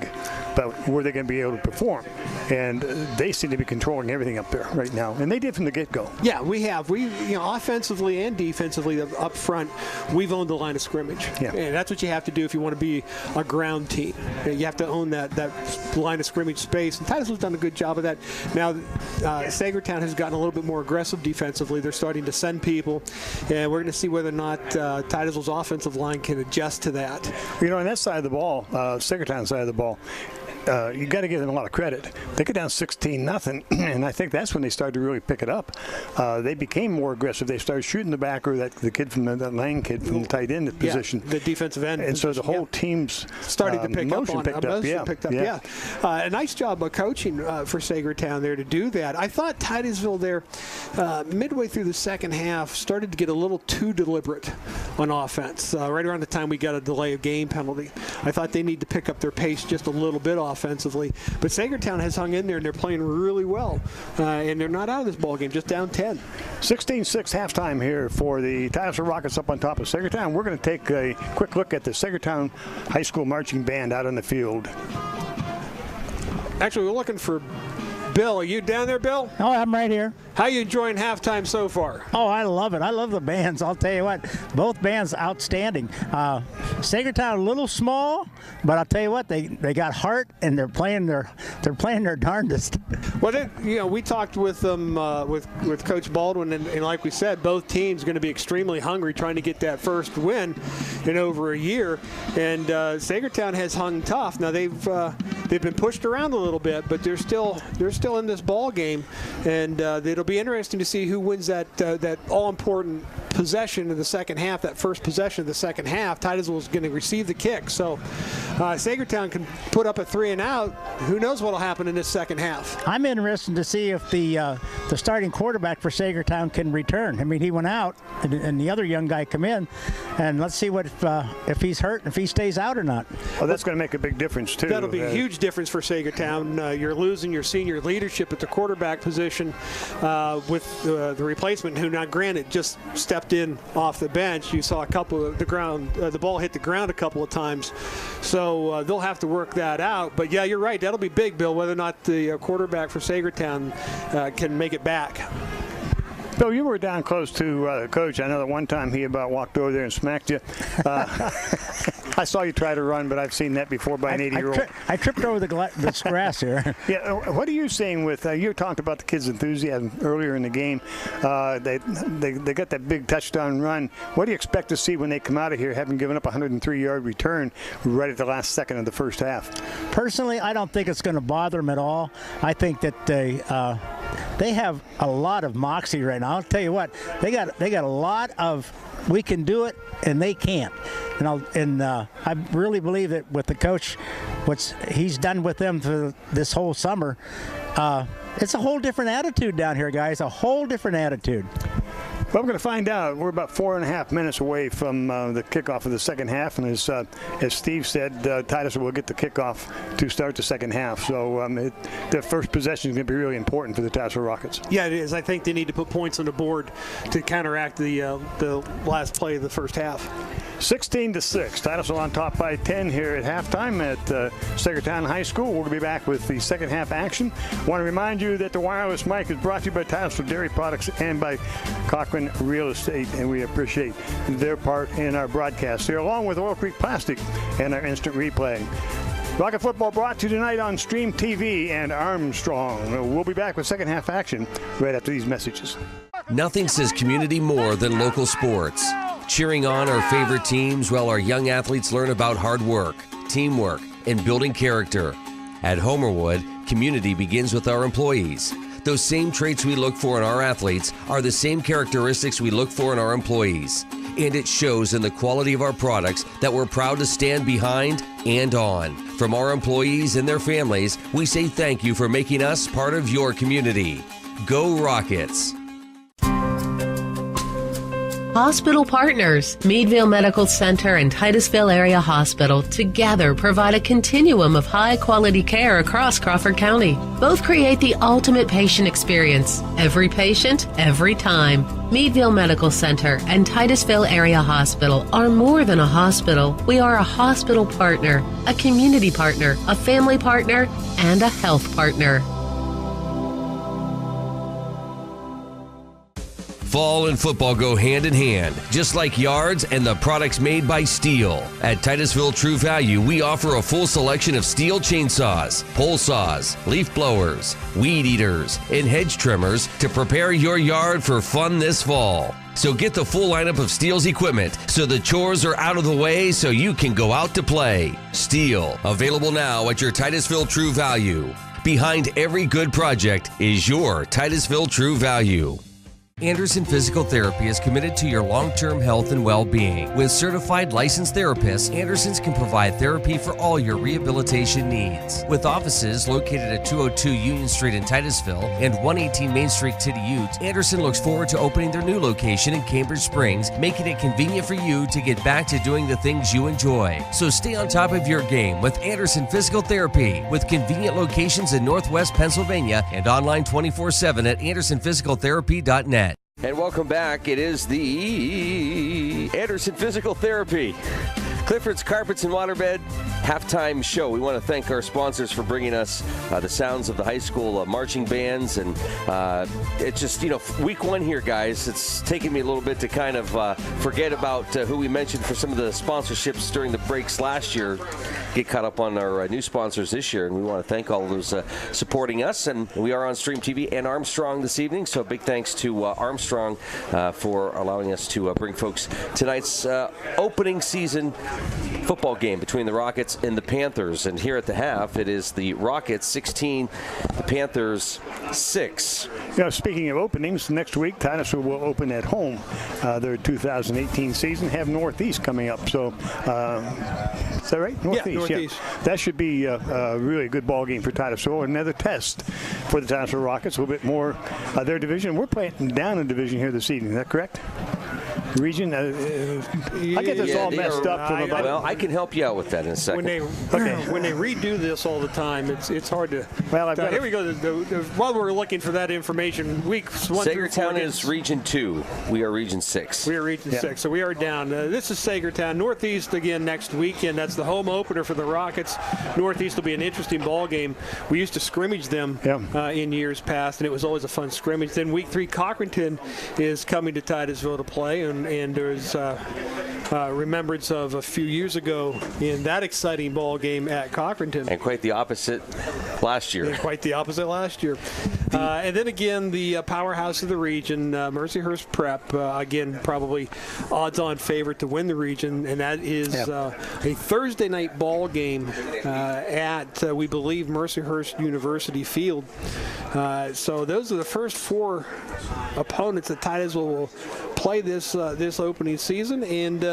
but were they going to be able to perform? And they seem to be controlling everything up there right now, and they did from the get-go. Yeah, we have. Offensively and defensively up front, we've owned the line of scrimmage. Yeah. And that's what you have to do if you want to be a ground team. You have to own that line of scrimmage space, and Titusville's done a good job of that. Now, Saegertown has gotten a little bit more aggressive defensively. They're starting to send people, and we're going to see whether or not Titusville's offensive line can adjust to that. On that side of the ball, Saegertown side of the ball, you got to give them a lot of credit. They go down 16-0, and I think that's when they started to really pick it up. They became more aggressive. They started shooting the backer, the kid from that Lang kid from the tight end position, the defensive end, and so the whole team's starting to pick up on picked up. Yeah. A nice job of coaching for Saegertown there to do that. I thought Titusville there, midway through the second half, started to get a little too deliberate on offense. Right around the time we got a delay of game penalty, I thought they need to pick up their pace just a little bit offensively. But Saegertown has hung in there, and they're playing really well. And they're not out of this ball game, just down 10. 16-6 halftime here for the Titusville Rockets up on top of Saegertown. We're going to take a quick look at the Saegertown High School marching band out on the field. Actually, we're looking for Bill. Are you down there, Bill? Oh, I'm right here. How are you enjoying halftime so far? Oh, I love it. I love the bands. I'll tell you what, both bands outstanding. Saegertown a little small, but I'll tell you what, they got heart and they're playing their darndest. Well, we talked with them with Coach Baldwin, and like we said, both teams going to be extremely hungry trying to get that first win in over a year. And Saegertown has hung tough. Now they've been pushed around a little bit, but they're still in this ball game, and it'll be interesting to see who wins that all-important possession in the second half, that first possession of the second half. Titusville is going to receive the kick. So Saegertown can put up a 3-and-out. Who knows what will happen in this second half? I'm interested to see if the starting quarterback for Saegertown can return. I mean, he went out, and the other young guy come in, and let's see what if he's hurt and if he stays out or not. Well, that's going to make a big difference, too. That'll be a huge difference for Saegertown. You're losing your senior leadership at the quarterback position with the replacement, who, now granted, just stepped in off the bench. You saw a couple of the ball hit the ground a couple of times. So they'll have to work that out. But, yeah, you're right. That'll be big, Bill, whether or not the quarterback for Saegertown can make it back. Bill, you were down close to Coach. I know that one time he about walked over there and smacked you. I saw you try to run, but I've seen that before by an 80-year-old. I tripped over the grass here. Yeah, what are you saying with you talked about the kids' enthusiasm earlier in the game. They got that big touchdown run. What do you expect to see when they come out of here, having given up a 103-yard return right at the last second of the first half? Personally, I don't think it's going to bother them at all. I think that they have a lot of moxie right now. I'll tell you what, they got a lot of we can do it, and they can't. And I really believe that with the coach, what he's done with them for this whole summer, it's a whole different attitude down here, guys. A whole different attitude. Well, we're going to find out. We're about 4.5 minutes away from the kickoff of the second half, and as Steve said, Titusville will get the kickoff to start the second half. So the first possession is going to be really important for the Titusville Rockets. Yeah, it is. I think they need to put points on the board to counteract the last play of the first half. 16-6. Titusville on top by 10 here at halftime at Saegertown High School. We'll be back with the second half action. Want to remind you that the wireless mic is brought to you by Titusville Dairy Products and by Cochran Real Estate, and we appreciate their part in our broadcast here, along with Oil Creek Plastic and our instant replay. Rocket Football brought to you tonight on Stream TV and Armstrong. We'll be back with second half action right after these messages. Nothing says community more than local sports. Cheering on our favorite teams while our young athletes learn about hard work, teamwork, and building character. At Homerwood, community begins with our employees. Those same traits we look for in our athletes are the same characteristics we look for in our employees. And it shows in the quality of our products that we're proud to stand behind and on. From our employees and their families, we say thank you for making us part of your community. Go Rockets! Hospital partners, Meadville Medical Center and Titusville Area Hospital together provide a continuum of high-quality care across Crawford County. Both create the ultimate patient experience. Every patient, every time. Meadville Medical Center and Titusville Area Hospital are more than a hospital. We are a hospital partner, a community partner, a family partner, and a health partner. Fall and football go hand in hand, just like yards and the products made by Steel. At Titusville True Value, we offer a full selection of Steel chainsaws, pole saws, leaf blowers, weed eaters, and hedge trimmers to prepare your yard for fun this fall. So get the full lineup of Steel's equipment so the chores are out of the way so you can go out to play. Steel, available now at your Titusville True Value. Behind every good project is your Titusville True Value. Anderson Physical Therapy is committed to your long-term health and well-being. With certified licensed therapists, Andersons can provide therapy for all your rehabilitation needs. With offices located at 202 Union Street in Titusville and 118 Main Street, Ute, Anderson looks forward to opening their new location in Cambridge Springs, making it convenient for you to get back to doing the things you enjoy. So stay on top of your game with Anderson Physical Therapy, with convenient locations in Northwest Pennsylvania and online 24/7 at andersonphysicaltherapy.net. And welcome back. It is the Anderson Physical Therapy, Clifford's Carpets and Waterbed halftime show. We want to thank our sponsors for bringing us the sounds of the high school marching bands. And it's just, week one here, guys. It's taken me a little bit to kind of forget about who we mentioned for some of the sponsorships during the breaks last year. Get caught up on our new sponsors this year. And we want to thank all of those supporting us. And we are on Stream TV and Armstrong this evening. So big thanks to Armstrong for allowing us to bring folks tonight's opening season football game between the Rockets and the Panthers. And here at the half, it is the Rockets 16, the Panthers 6. Speaking of openings, next week Titusville will open at home their 2018 season. Have Northeast coming up. So is that right? Northeast. Yeah. That should be a really good ball game for Titusville. Another test for the Titusville Rockets. A little bit more their division. We're playing down a division here this evening. Is that correct? Region? I get this all messed up. Well, I can help you out with that in a second. When they redo this all the time, it's hard to. Well, here we go. While we're looking for that information, weeks 1 through 4. Saegertown is Region 2. We are Region 6. We are Region 6, so we are down. This is Saegertown. Northeast again next weekend. That's the home opener for the Rockets. Northeast will be an interesting ball game. We used to scrimmage them in years past, and it was always a fun scrimmage. Then week 3, Cochranton is coming to Titusville to play, and there's remembrance of a few years ago in that exciting ball game at Cochranton. And quite the opposite last year. And then again, the powerhouse of the region, Mercyhurst Prep, again, probably odds-on favorite to win the region, and that is a Thursday night ball game at, we believe, Mercyhurst University Field. So those are the first 4 opponents that Titusville will play this opening season, and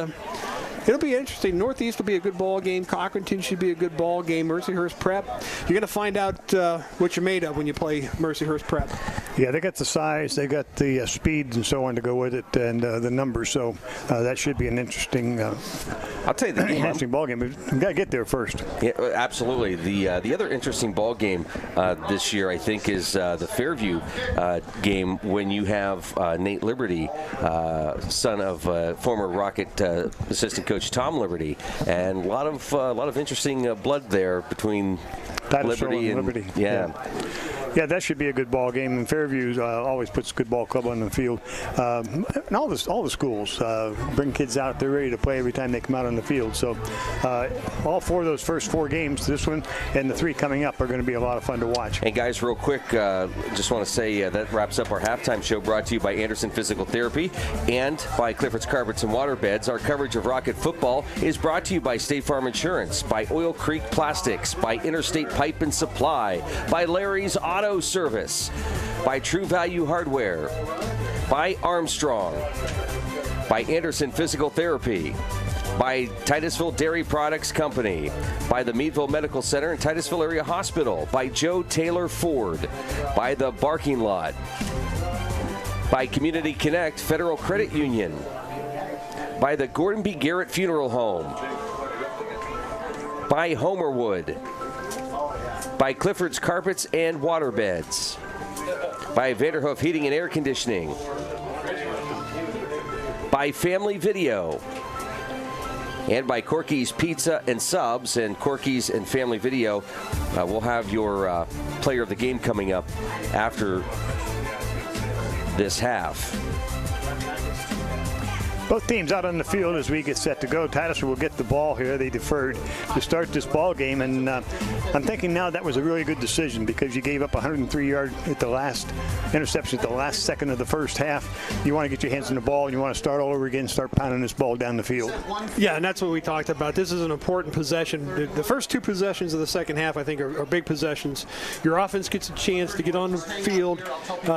it'll be interesting. Northeast will be a good ball game. Cochranton should be a good ball game. Mercyhurst Prep, you're going to find out what you're made of when you play Mercyhurst Prep. Yeah, they got the size, they got the speed and so on to go with it, and the numbers. So that should be an interesting. I'll tell you the game. Interesting ball game. We've got to get there first. Yeah, absolutely. The other interesting ball game this year, I think, is the Fairview game when you have Nate Liberty, son of former Rocket assistant coach Tom Liberty, and a lot of interesting blood there between Titusville Liberty and Liberty. Yeah. Yeah, that should be a good ball game. And Fairview always puts a good ball club on the field. And all the schools bring kids out. They're ready to play every time they come out on the field. So all 4 of those first 4 games, this one and the 3 coming up, are going to be a lot of fun to watch. And guys, real quick, just want to say that wraps up our halftime show, brought to you by Anderson Physical Therapy and by Clifford's Carpets and Waterbeds. Our coverage of Rocket football is brought to you by State Farm Insurance, by Oil Creek Plastics, by Interstate Pipe and Supply, by Larry's Auto Service, by True Value Hardware, by Armstrong, by Anderson Physical Therapy, by Titusville Dairy Products Company, by the Meadville Medical Center and Titusville Area Hospital, by Joe Taylor Ford, by the Barking Lot, by Community Connect Federal Credit Union, by the Gordon B. Garrett Funeral Home, by Homerwood, by Clifford's Carpets and Waterbeds, by Vanderhoof Heating and Air Conditioning, by Family Video, and by Corky's Pizza and Subs. And Corky's and Family Video will have your player of the game coming up after this half. Both teams out on the field as we get set to go. Titusville will get the ball here. They deferred to start this ball game, and I'm thinking now that was a really good decision because you gave up 103 yards at the last interception at the last second of the first half. You want to get your hands on the ball, and you want to start all over again, start pounding this ball down the field. Yeah, and that's what we talked about. This is an important possession. The first 2 possessions of the second half, I think, are big possessions. Your offense gets a chance to get on the field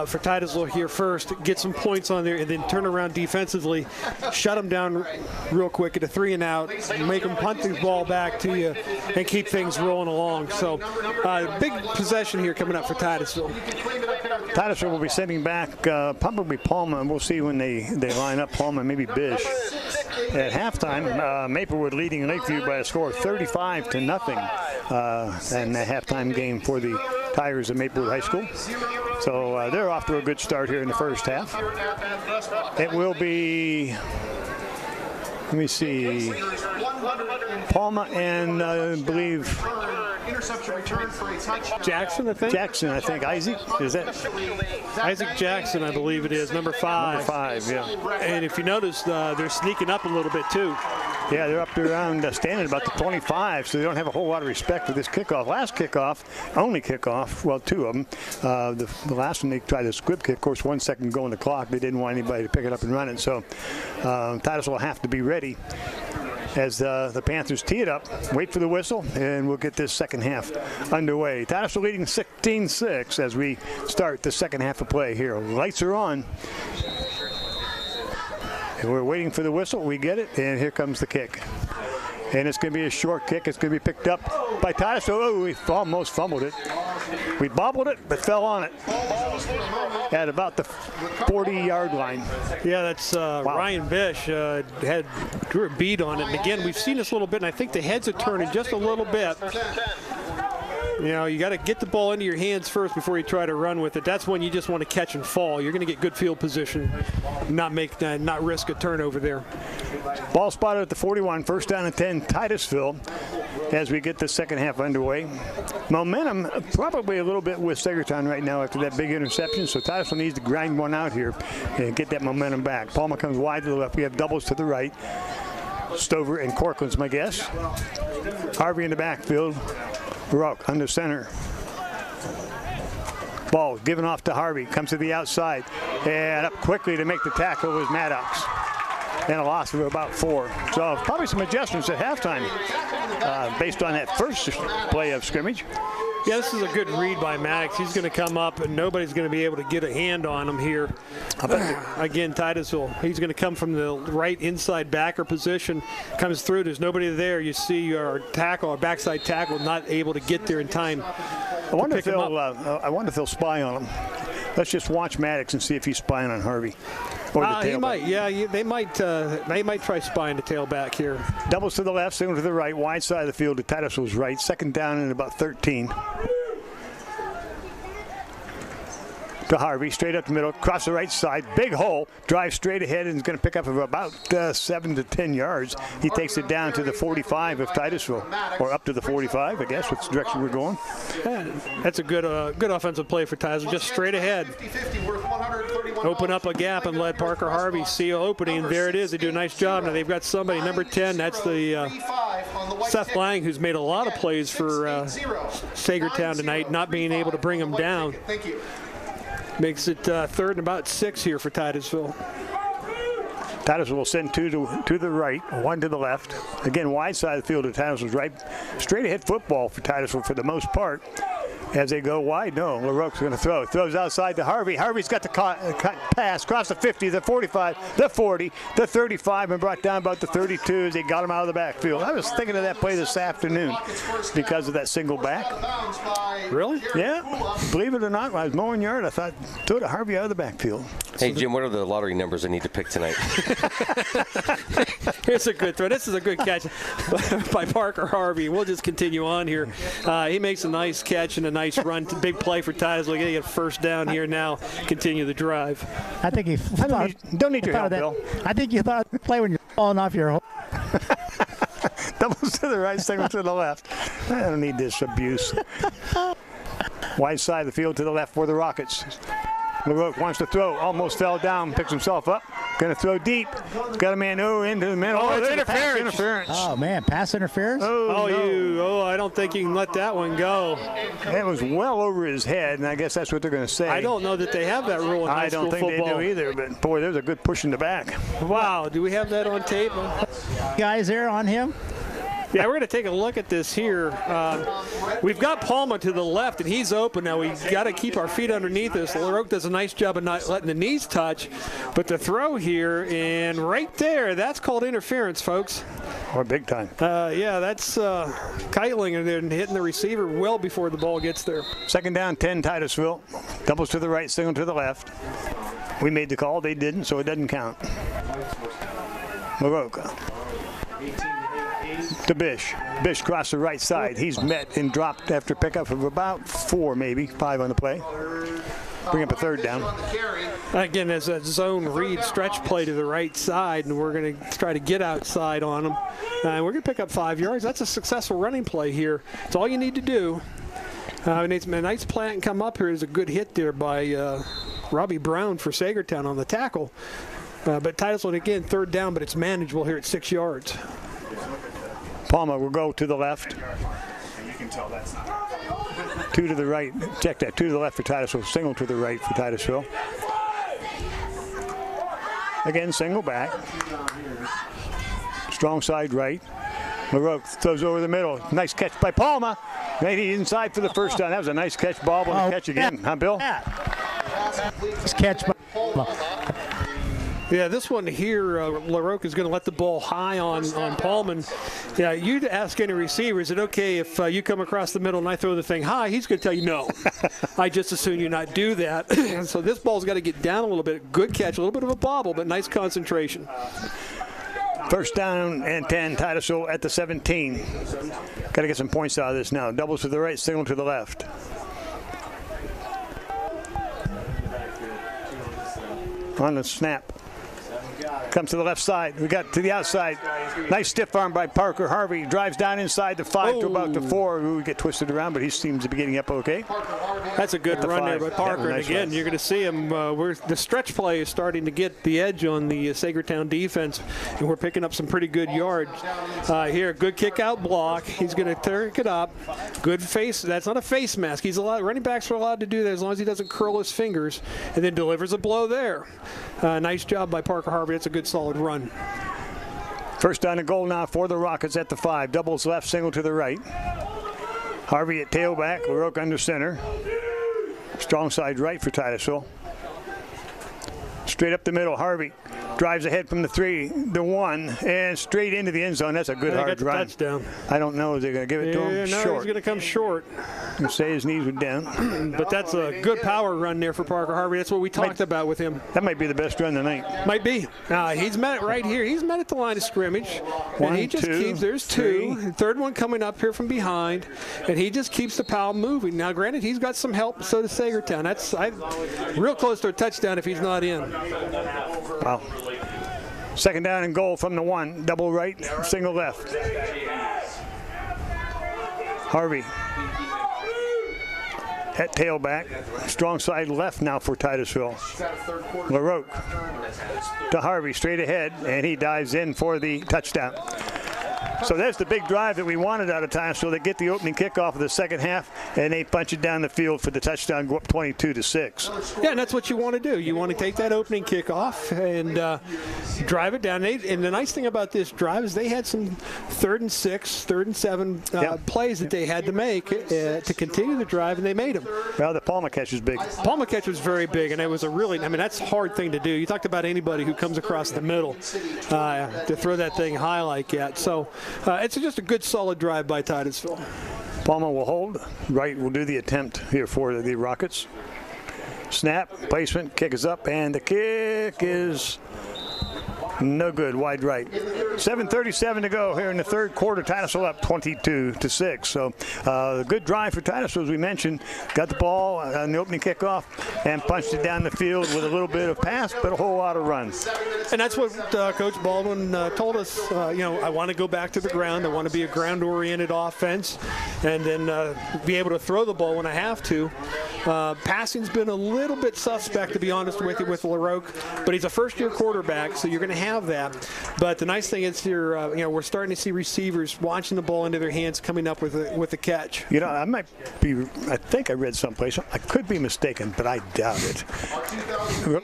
for Titusville here first, get some points on there, and then turn around defensively, shut them down real quick at a 3 and out, make them punt the ball back to you, and keep things rolling along. So big possession here coming up for Titusville. Titusville will be sending back probably Palma, and we'll see when they line up Palma and maybe Bish. At halftime, Maplewood leading Lakeview by a score of 35-0, and the halftime game for the Tigers of Maplewood High School. So they're off to a good start here in the first half. It will be, let me see, Palma and I believe interception return for a touchdown. Jackson, I think. Jackson, I think. Isaac, is that? Isaac Jackson, I believe it is, number 5. Number 5, yeah. And if you notice, they're sneaking up a little bit too. Yeah, they're up to around standing about the 25, so they don't have a whole lot of respect for this kickoff. Last kickoff, only kickoff, well, 2 of them. The last one they tried a squib kick, of course, 1 second go on the clock. They didn't want anybody to pick it up and run it, so Titusville will have to be ready as the Panthers tee it up, wait for the whistle, and we'll get this second half underway. Titusville leading 16-6 as we start the second half of play here. Lights are on. And we're waiting for the whistle. We get it, and here comes the kick. And it's going to be a short kick. It's going to be picked up by Titusville. Oh, we almost fumbled it. We bobbled it, but fell on it at about the 40-yard line. Yeah, that's wow. Ryan Bish drew a bead on it. And again, we've seen this a little bit, and I think the heads are turning just a little bit. You know, you got to get the ball into your hands first before you try to run with it. That's when you just want to catch and fall. You're going to get good field position, not risk a turnover there. Ball spotted at the 41, first down and 10, Titusville, as we get the second half underway. Momentum probably a little bit with Saegertown right now after that big interception, so Titusville needs to grind one out here and get that momentum back. Palma comes wide to the left. We have doubles to the right. Stover and Corcoran's my guess. Harvey in the backfield. Rock under center. Ball given off to Harvey. Comes to the outside. And up quickly to make the tackle was Maddox. And a loss of about 4. So probably some adjustments at halftime based on that first play of scrimmage. Yeah, this is a good read by Maddox. He's going to come up, and nobody's going to be able to get a hand on him here. Again, Titusville, he's going to come from the right inside backer position, comes through. There's nobody there. You see our tackle, our backside tackle, not able to get there in time. I wonder if they'll spy on him. Let's just watch Maddox and see if he's spying on Harvey. He might, yeah. They might try spying the tailback here. Doubles to the left, single to the right, wide side of the field to Titusville's right. Second down and about 13. to Harvey, straight up the middle, across the right side, big hole, drives straight ahead and is going to pick up about 7 to 10 yards. He takes it down to the 45 of Titusville, or up to the 45, I guess, which direction we're going. Yeah, that's a good offensive play for Titusville, just straight ahead. Open up a gap and let Parker Harvey see an opening. There it is. They do a nice job. Now they've got somebody, number 10. That's the Seth Lang, who's made a lot of plays for Saegertown tonight, not being able to bring him down. Makes it 3rd and about 6 here for Titusville. Titusville will send 2 to the right, 1 to the left. Again, wide side of the field of Titusville's right. Straight ahead football for Titusville for the most part. As they go wide, no, LaRoque's going to throw. Throws outside to Harvey. Harvey's got the cut pass across the 50, the 45, the 40, the 35, and brought down about the 32 as they got him out of the backfield. I was thinking of that play this afternoon because of that single back. Really? Yeah. Believe it or not, when I was mowing yard, I thought, throw to Harvey out of the backfield. Hey, Jim, what are the lottery numbers I need to pick tonight? Here's a good throw. This is a good catch by Parker Harvey. We'll just continue on here. He makes a nice catch and a nice run. Big play for Titusville. Going to get a first down here now. Continue the drive. I think he don't need your help, Bill. I think you thought the play when you're falling off your hole. Doubles to the right, single to the left. I don't need this abuse. Wide side of the field to the left for the Rockets. LaRoque wants to throw, almost fell down, picks himself up, going to throw deep. Got a man into the middle. Oh, interference. Oh, man, pass interference? I don't think you can let that one go. It was well over his head, and I guess that's what they're going to say. I don't know that they have that rule in high school football. I don't think they do either, but boy, there's a good push in the back. Wow, do we have that on tape? Guys there on him? Yeah, we're going to take a look at this here. We've got Palma to the left, and he's open. Now, we've got to keep our feet underneath us. LaRoque does a nice job of not letting the knees touch. But the throw here, and right there, that's called interference, folks. Or big time. Yeah, that's Keitling and hitting the receiver well before the ball gets there. 2nd down, 10, Titusville. Doubles to the right, single to the left. We made the call. They didn't, so it doesn't count. LaRoque. To Bish. Bish across the right side. He's met and dropped after pickup of about 4, maybe 5 on the play. Bring up a 3rd down. Again, there's a zone read stretch play to the right side, and we're going to try to get outside on them. And we're going to pick up 5 yards. That's a successful running play here. It's all you need to do. It's a nice plant and come up here. There's a good hit there by Robbie Brown for Saegertown on the tackle. But Titusville, again, 3rd down, but it's manageable here at 6 yards. Palma will go to the left. You can tell that's not. 2 to the right. Check that. 2 to the left for Titusville. Single to the right for Titusville. Again, single back. Strong side right. LaRoque throws over the middle. Nice catch by Palma. Maybe inside for the first down. That was a nice catch. Baldwin catch again. Huh, Bill? Nice catch by Palma. Yeah, this one here, LaRoque is going to let the ball high on Paulman. Yeah, you'd ask any receiver, is it okay if you come across the middle and I throw the thing high? He's going to tell you no. I just assume you not do that. So this ball's got to get down a little bit. Good catch, a little bit of a bobble, but nice concentration. 1st down and 10, Titusville at the 17. Got to get some points out of this now. Doubles to the right, single to the left. On the snap. Comes to the left side. We got to the outside. Nice stiff arm by Parker Harvey. Drives down inside the 5 to about the 4. We get twisted around, but he seems to be getting up okay. That's a good run there by Parker. And again, you're going to see him. The stretch play is starting to get the edge on the Saegertown defense, and we're picking up some pretty good yards. Here, good kick out block. He's going to turk it up. Good face. That's not a face mask. Running backs are allowed to do that as long as he doesn't curl his fingers, and then delivers a blow there. Nice job by Parker Harvey. It's a good solid run. 1st down and goal now for the Rockets at the 5. Doubles left, single to the right. Harvey at tailback, LaRoque under center. Strong side right for Titusville. Straight up the middle, Harvey drives ahead from the 3, the 1, and straight into the end zone. That's a good hard run. Touchdown. I don't know if they're going to give it to him. No, short. he's going to come short. You say his knees were down. But that's a good power run there for Parker Harvey. That's what we talked about with him. That might be the best run tonight. Might be. He's met it right here. He's met at the line of scrimmage. One, and he just two, keeps, there's three. 2. Third one coming up here from behind. And he just keeps the pile moving. Now, granted, he's got some help, so does Saegertown. That's real close to a touchdown if he's not in. Wow. Second down and goal from the 1. Double right, single left. Harvey. At tailback. Strong side left now for Titusville. LaRoque to Harvey, straight ahead, and he dives in for the touchdown. So that's the big drive that we wanted out of Titusville. They get the opening kickoff of the second half, and they punch it down the field for the touchdown, go up 22-6. Yeah, and that's what you want to do. You want to take that opening kickoff and drive it down. And the nice thing about this drive is they had some 3rd and 6, 3rd and 7 plays that they had to make to continue the drive, and they made them. Well, the Palma catch was big. Palma catch was very big, and it was a really, that's a hard thing to do. You talked about anybody who comes across the middle to throw that thing high like that. So it's just a good, solid drive by Titusville. Palma will hold. Wright will do the attempt here for the Rockets. Snap, placement, kick is up, and the kick is no good, wide right. 7:37 to go here in the third quarter. Titusville up 22-6. So good drive for Titusville, as we mentioned. Got the ball on the opening kickoff and punched it down the field with a little bit of pass, but a whole lot of runs. And that's what Coach Baldwin told us. I want to go back to the ground. I want to be a ground-oriented offense, and then be able to throw the ball when I have to. Passing's been a little bit suspect, to be honest with you, with LaRoque, but he's a first-year quarterback, so you're going to have that. But the nice thing is here, we're starting to see receivers watching the ball into their hands, coming up with a catch. I think I read someplace, I could be mistaken, but I doubt it.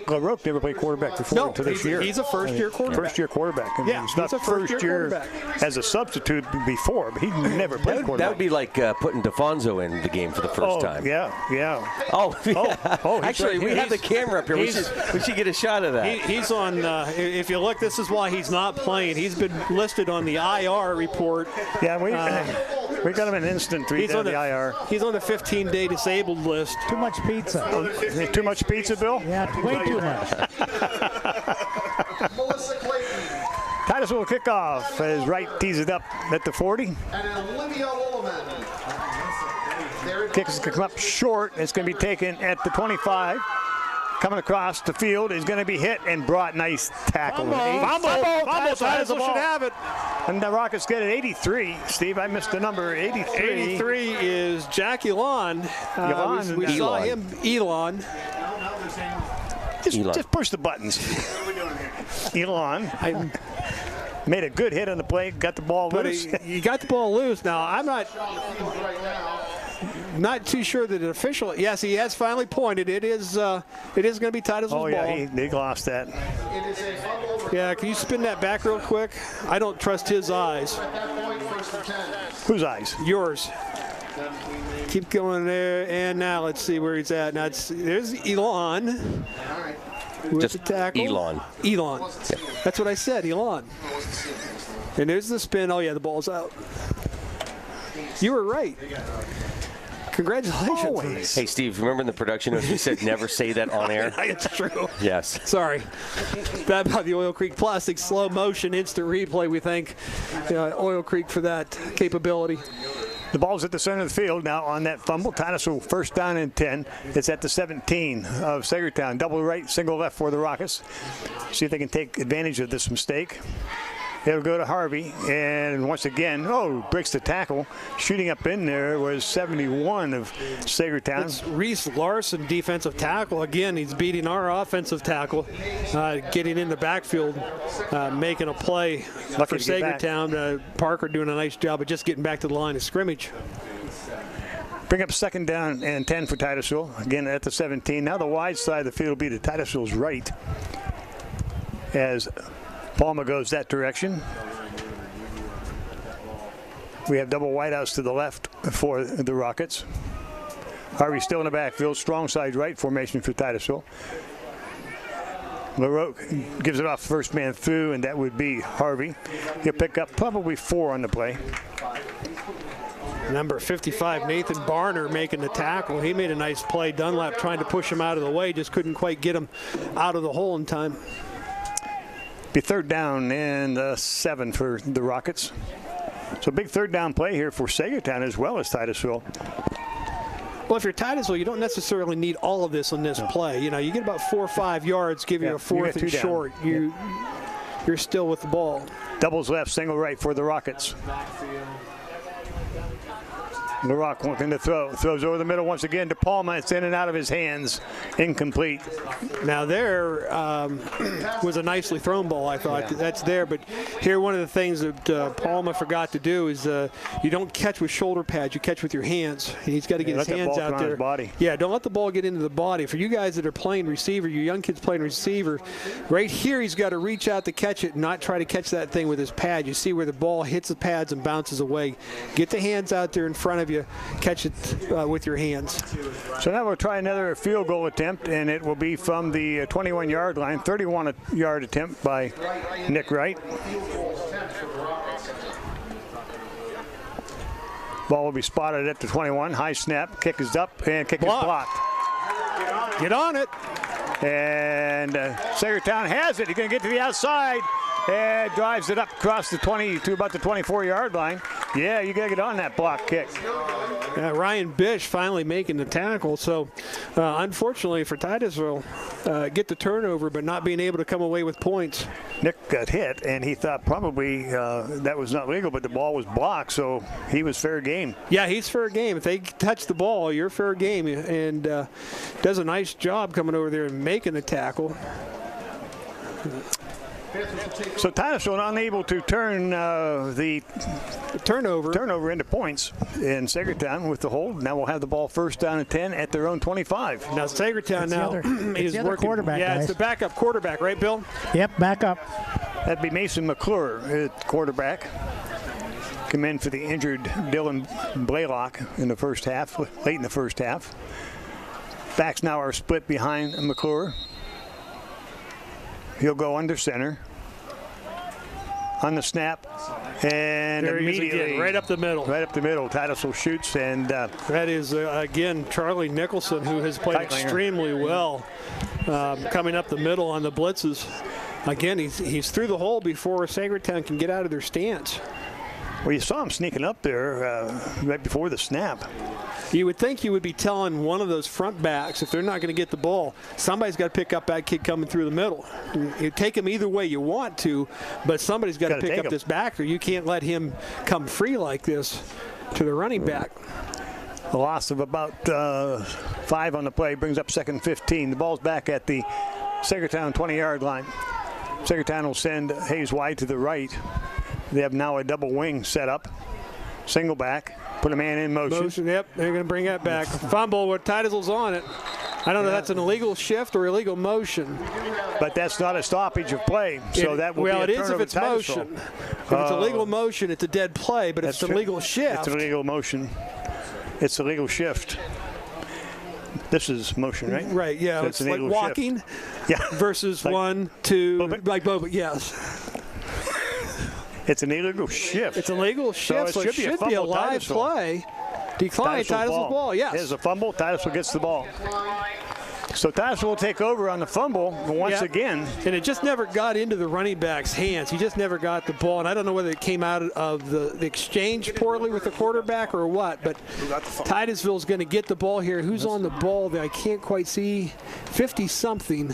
LaRoque never played quarterback before until this year. He's a first-year quarterback. First-year quarterback. He's not a first-year quarterback. As a substitute before, but he never played quarterback. That would be like putting DeFonso in the game for the first time. Yeah. Actually, we have the camera up here. We should get a shot of that. He's on, if you look, this is why he's not playing. He's been listed on the IR report. Yeah, we got him an instant tweet on the IR. He's on the 15-day disabled list. Too much pizza. Too much pizza, Bill? Yeah, way too much. Titusville will kick off as Wright tees it up at the 40. Kick is going to come up short. It's going to be taken at the 25. Coming across the field is going to be hit and brought. Nice tackle. Fumble. Titusville should have it. And the Rockets get it 83. Steve, I missed the number. 83. 83 is Jack Elon. We saw him. Elon. Just push the buttons. Elon. Made a good hit on the play. Got the ball loose. He got the ball loose. Now, I'm not too sure that an official. Yes, he has finally pointed. It is going to be Titusville's ball. Oh yeah, he lost that. Yeah, can you spin that back real quick? I don't trust his eyes. Whose eyes? Yours. Keep going there, and now let's see where he's at. Now there's Elon. With the tackle. Elon. Yeah. That's what I said, Elon. And there's the spin. Oh yeah, the ball's out. You were right. Congratulations. Always. Hey, Steve, remember in the production notes we said never say that on air? It's true. Yes. Sorry. That about the Oil Creek Plastic slow motion instant replay. We thank Oil Creek for that capability. The ball's at the center of the field now on that fumble. Titusville first down and 10. It's at the 17 of Saegertown. Double right, single left for the Rockets. See if they can take advantage of this mistake. It'll go to Harvey, and once again, breaks the tackle. Shooting up in there was 71 of Saegertown. It's Reese Larson, defensive tackle. Again, he's beating our offensive tackle, getting in the backfield, making a play for Saegertown. Parker doing a nice job of just getting back to the line of scrimmage. Bring up second down and 10 for Titusville. Again, at the 17. Now the wide side of the field will be to Titusville's right as Palma goes that direction. We have double wideouts to the left for the Rockets. Harvey still in the backfield. Strong side right formation for Titusville. LaRoque gives it off first man through, and that would be Harvey. He'll pick up probably 4 on the play. Number 55, Nathan Barner, making the tackle. He made a nice play. Dunlap trying to push him out of the way, just couldn't quite get him out of the hole in time. Be third down and 7 for the Rockets. So big third down play here for Saegertown as well as Titusville. Well, if you're Titusville, you don't necessarily need all of this on this play. You know, you get about 4 or 5 yards, give you a fourth and short. You're still with the ball. Doubles left, single right for the Rockets. LaRoque wanting to throw. Throws over the middle once again to Palma. It's in and out of his hands. Incomplete. Now there was a nicely thrown ball, I thought. Yeah. That's there. But here one of the things that Palma forgot to do is you don't catch with shoulder pads. You catch with your hands. He's got to get his hands out there. His body. Yeah, don't let the ball get into the body. For you guys that are playing receiver, you young kids playing receiver, right here he's got to reach out to catch it and not try to catch that thing with his pad. You see where the ball hits the pads and bounces away. Get the hands out there in front of you. Catch it with your hands. So now we'll try another field goal attempt, and it will be from the 21-yard line. 31-yard attempt by Nick Wright. Ball will be spotted at the 21. High snap. Kick is up, and kick is blocked. Get on it. And Saegertown has it. He's going to get to the outside. And drives it up across the 20 to about the 24-yard line. Yeah, you got to get on that block kick. Ryan Bish finally making the tackle. So, unfortunately for Titusville, get the turnover, but not being able to come away with points. Nick got hit, and he thought probably that was not legal, but the ball was blocked, so he was fair game. Yeah, he's fair game. If they touch the ball, you're fair game, and does a nice job coming over there and making the tackle. So Titusville unable to turn the turnover into points in Saegertown with the hold. Now we'll have the ball first down and 10 at their own 25. Now Saegertown is working. Quarterback, yeah, guys. It's the backup quarterback, right, Bill? Yep, backup. That'd be Mason McClure at quarterback. Come in for the injured Dylan Blaylock in the first half, late in the first half. Backs now are split behind McClure. He'll go under center on the snap, and there immediately again, right up the middle. Right up the middle. Titusville shoots, and that is again Charlie Nicholson, who has played extremely well, coming up the middle on the blitzes. Again, he's through the hole before Saegertown can get out of their stance. Well, you saw him sneaking up there right before the snap. You would think you would be telling one of those front backs, if they're not going to get the ball, somebody's got to pick up that kid coming through the middle. You take him either way you want to, but somebody's got to pick up this backer. You can't let him come free like this to the running back. A loss of about 5 on the play brings up 2nd and 15. The ball's back at the Saegertown 20-yard line. Saegertown will send Hayes White to the right. They have now a double wing set up. Single back. Put a man in motion. Yep, they're going to bring that back. Fumble with Titusville's on it. I don't know if that's an illegal shift or illegal motion. But that's not a stoppage of play, so that will be a turnover. Well, it is if it's motion. If it's a legal motion, it's a dead play, but if it's a legal shift. It's a legal motion. It's a legal shift. This is motion, right? Right, yeah. So it's like walking versus like 1, 2, like Boba, yes. It's an illegal shift. It's a legal shift, so it should be a live play. Decline Titusville ball, yes. There's a fumble. Titusville gets the ball. So Titusville will take over on the fumble once again. And it just never got into the running back's hands. He just never got the ball. And I don't know whether it came out of the exchange poorly with the quarterback or what, but Titusville's going to get the ball here. Who's on the ball that I can't quite see? 50-something.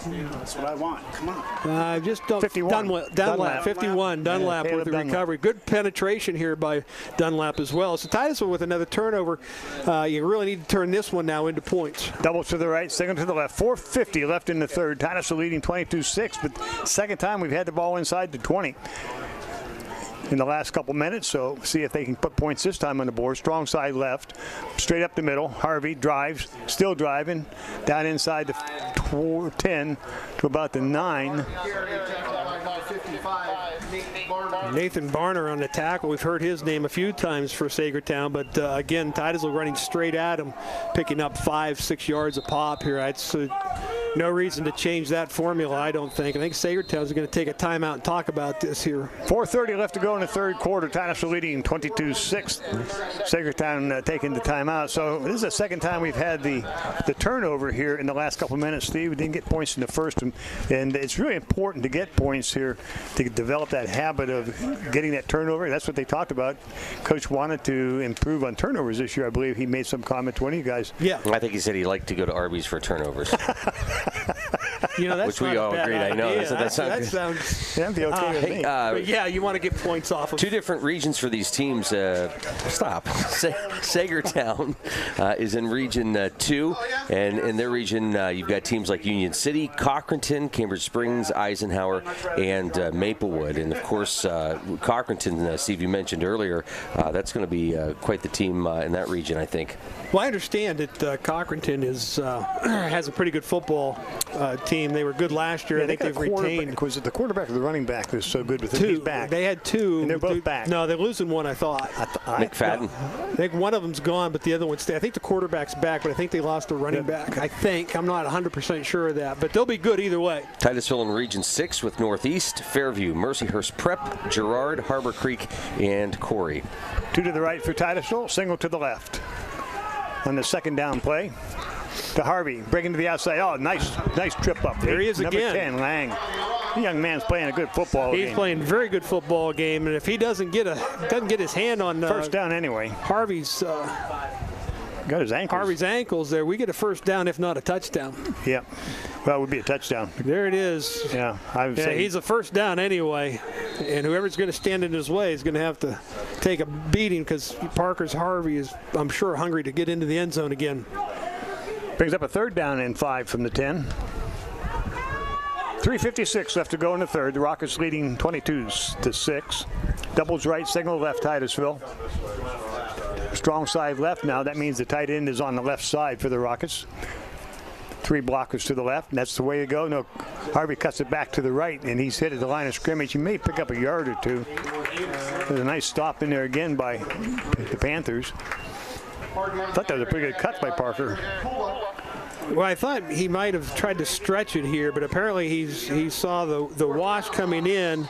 That's what I want. Come on. Just 51. Dunlap. 51. Dunlap with the recovery. Good penetration here by Dunlap as well. So Titusville with another turnover. You really need to turn this one now into points. Double to the right, second to the left. 4:50 left in the third. Titusville leading 22-6, but second time we've had the ball inside the 20 in the last couple minutes, so see if they can put points this time on the board. Strong side left, straight up the middle. Harvey drives, still driving, down inside the 10 to about the 9. Nathan Barner on the tackle. We've heard his name a few times for Saegertown, but again, Titusville running straight at him, picking up 5-6 yards a pop here. It's no reason to change that formula, I don't think. I think Saegertown's going to take a timeout and talk about this here. 4:30 left to go in the third quarter. Titusville leading 22-6. Saegertown taking the timeout. So this is the second time we've had the turnover here in the last couple of minutes, Steve. We didn't get points in the first, and it's really important to get points here to develop that habit of getting that turnover. That's what they talked about. Coach wanted to improve on turnovers this year. I believe he made some comment to one of you guys. Yeah. I think he said he liked to go to Arby's for turnovers. That's which we all agreed. I know. That sounds. Yeah, be okay with me. But yeah, you want to get points off of. Two different regions for these teams. Stop. Saegertown is in Region 2, and in their region, you've got teams like Union City, Cochranton, Cambridge Springs, Eisenhower, and Maplewood. And of course, Cochranton, Steve, you mentioned earlier, that's going to be quite the team in that region, I think. Well, I understand that Cochranton has a pretty good football team. They were good last year. Yeah, I think they've retained. Was it the quarterback or the running back that's so good with him? He's back. They had two. And they're both back. No, they're losing one, I thought. McFadden. I think one of them's gone, but the other one's staying. I think the quarterback's back, but I think they lost a running back. I think. I'm not 100% sure of that, but they'll be good either way. Titusville in Region 6 with Northeast, Fairview, Mercyhurst Prep, Girard, Harbor Creek, and Corey. 2 to the right for Titusville, single to the left. On the second down play to Harvey, breaking to the outside. Oh, nice trip up there. There he is Number again. 10, Lang. The young man's playing a good football game. He's playing a very good football game, and if he doesn't get his hand on first down anyway. Harvey's got his ankles. Harvey's ankles there. We get a first down, if not a touchdown. Yeah. Well, it would be a touchdown. There it is. Yeah, I would say he's a first down anyway, and whoever's going to stand in his way is going to have to take a beating because Parker's Harvey is, I'm sure, hungry to get into the end zone again. Brings up a 3rd down and 5 from the 10. 3:56 left to go in the third. The Rockets leading 22-6. Doubles right, signal left, Titusville. Strong side left now. That means the tight end is on the left side for the Rockets. 3 blockers to the left, and that's the way to go. No, Harvey cuts it back to the right, and he's hit at the line of scrimmage. He may pick up a yard or 2. There's a nice stop in there again by the Panthers. I thought that was a pretty good cut by Parker. Well, I thought he might have tried to stretch it here, but apparently he saw the wash coming in.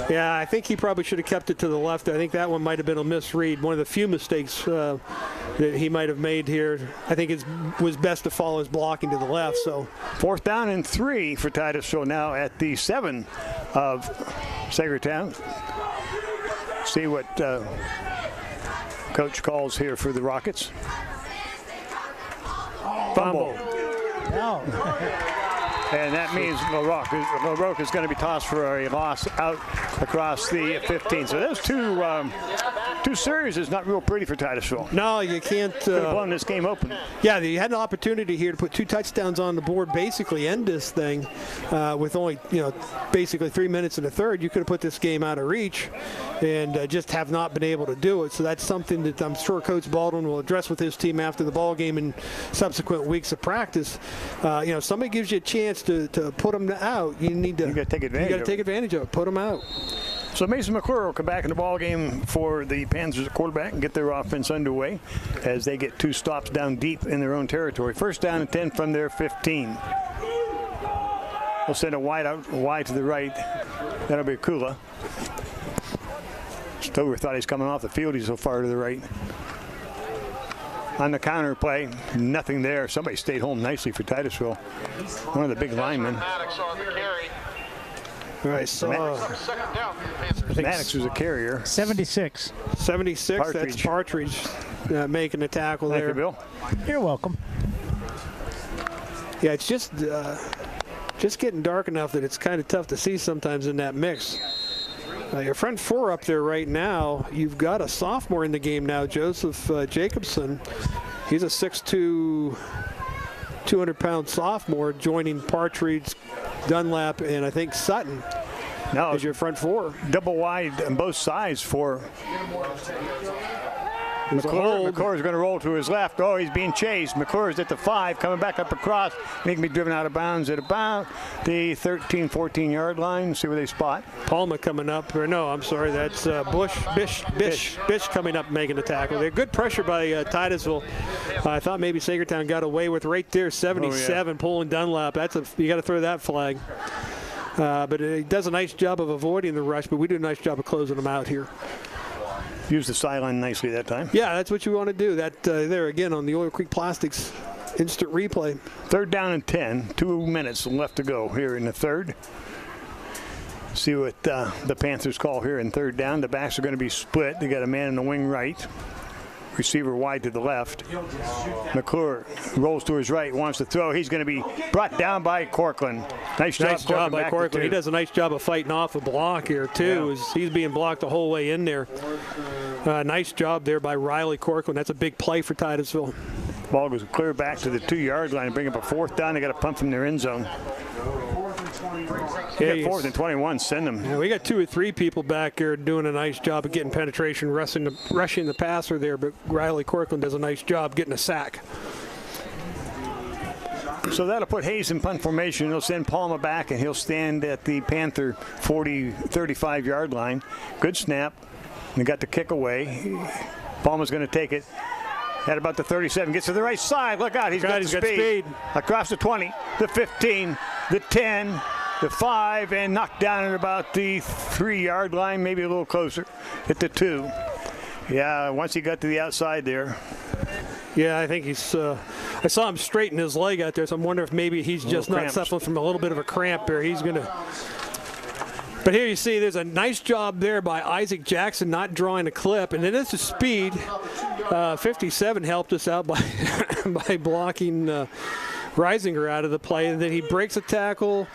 Yeah, I think he probably should have kept it to the left. I think that one might have been a misread. One of the few mistakes that he might have made here. I think it was best to follow his blocking to the left. So 4th down and 3 for Titusville now at the 7 of Saegertown. See what Coach calls here for the Rockets. Fumble. No. And that means LaRocque is going to be tossed for a loss out across the 15. So those two series is not real pretty for Titusville. No, you can't. Could have blown this game open. Yeah, you had an opportunity here to put 2 touchdowns on the board, basically end this thing with only basically 3 minutes in the third. You could have put this game out of reach, and just have not been able to do it. So that's something that I'm sure Coach Baldwin will address with his team after the ball game and subsequent weeks of practice. Somebody gives you a chance to put them out, you got to take advantage. You got to take advantage of it. Put them out. So Mason McClure will come back in the ball game for the Panthers at quarterback and get their offense underway as they get 2 stops down deep in their own territory. 1st down and 10 from their 15. They'll send a wide to the right. That'll be Kula. Stover thought he's coming off the field. He's so far to the right. On the counter play, nothing there. Somebody stayed home nicely for Titusville. One of the big linemen. Right, so Maddox was a carrier. 76. 76, Partridge. That's Partridge making the tackle Thank there. you, Bill. You're welcome. Yeah, it's just getting dark enough that it's kind of tough to see sometimes in that mix. Your front 4 up there right now, you've got a sophomore in the game now, Joseph Jacobson. He's a 6'2", 200-pound sophomore joining Partridge, Dunlap, and I think Sutton as your front 4. Double wide on both sides for McClure's going to roll to his left. Oh, he's being chased. McClure's at the 5, coming back up across. He can be driven out of bounds at about the 13, 14-yard line. See where they spot. Palma coming up. Or no, I'm sorry. That's Bish coming up making the tackle. They're good pressure by Titusville. I thought maybe Saegertown got away with right there. 77 pulling Dunlap. You got to throw that flag. But he does a nice job of avoiding the rush, but we do a nice job of closing them out here. Used the sideline nicely that time. Yeah, that's what you want to do. That there again on the Oil Creek Plastics instant replay. 3rd down and 10. 2 minutes left to go here in the 3rd. See what the Panthers call here in 3rd down. The backs are going to be split. They got a man in the wing right. Receiver wide to the left. McClure rolls to his right, wants to throw. He's going to be brought down by Corcoran. Nice job by Corcoran. He does a nice job of fighting off a block here, too. Yeah. He's being blocked the whole way in there. Nice job there by Riley Corcoran. That's a big play for Titusville. Ball goes clear back to the 2-yard line and bring up a 4th down. They got a punt from their end zone. Yeah, 4th and 21, send them. Yeah, we got 2 or 3 people back there doing a nice job of getting penetration, rushing the passer there, but Riley Corcoran does a nice job getting a sack. So that'll put Hayes in punt formation. He'll send Palma back, and he'll stand at the Panther 35-yard line. Good snap. They got the kick away. Palma's going to take it. At about the 37, gets to the right side. Look out, he's got the speed. Across the 20, the 15, the 10, the 5, and knocked down at about the 3-yard line, maybe a little closer at the 2. Yeah, once he got to the outside there. Yeah, I think he's I saw him straighten his leg out there, so I'm wondering if maybe he's just not suffering from a little bit of a cramp there. He's going to. But here you see there's a nice job there by Isaac Jackson not drawing a clip. And then it's a speed. 57 helped us out by by blocking Reisinger out of the play. And then he breaks a tackle.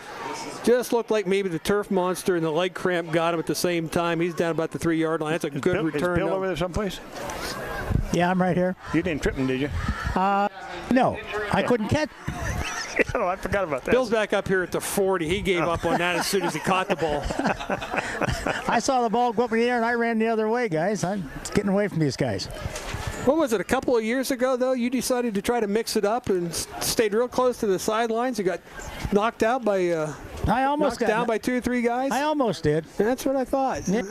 Just looked like maybe the turf monster and the leg cramp got him at the same time. He's down about the 3-yard line. That's a good return. Is Bill over there someplace? Yeah, I'm right here. You didn't trip him, did you? No, I couldn't catch. Oh, I forgot about that. Bill's back up here at the 40. He gave up on that as soon as he caught the ball. I saw the ball go up in the air, and I ran the other way, guys. I'm getting away from these guys. What was it, a couple of years ago, though? You decided to try to mix it up and stayed real close to the sidelines. You got knocked out by I almost knocked down by 2 or 3 guys? I almost did. That's what I thought. Yeah.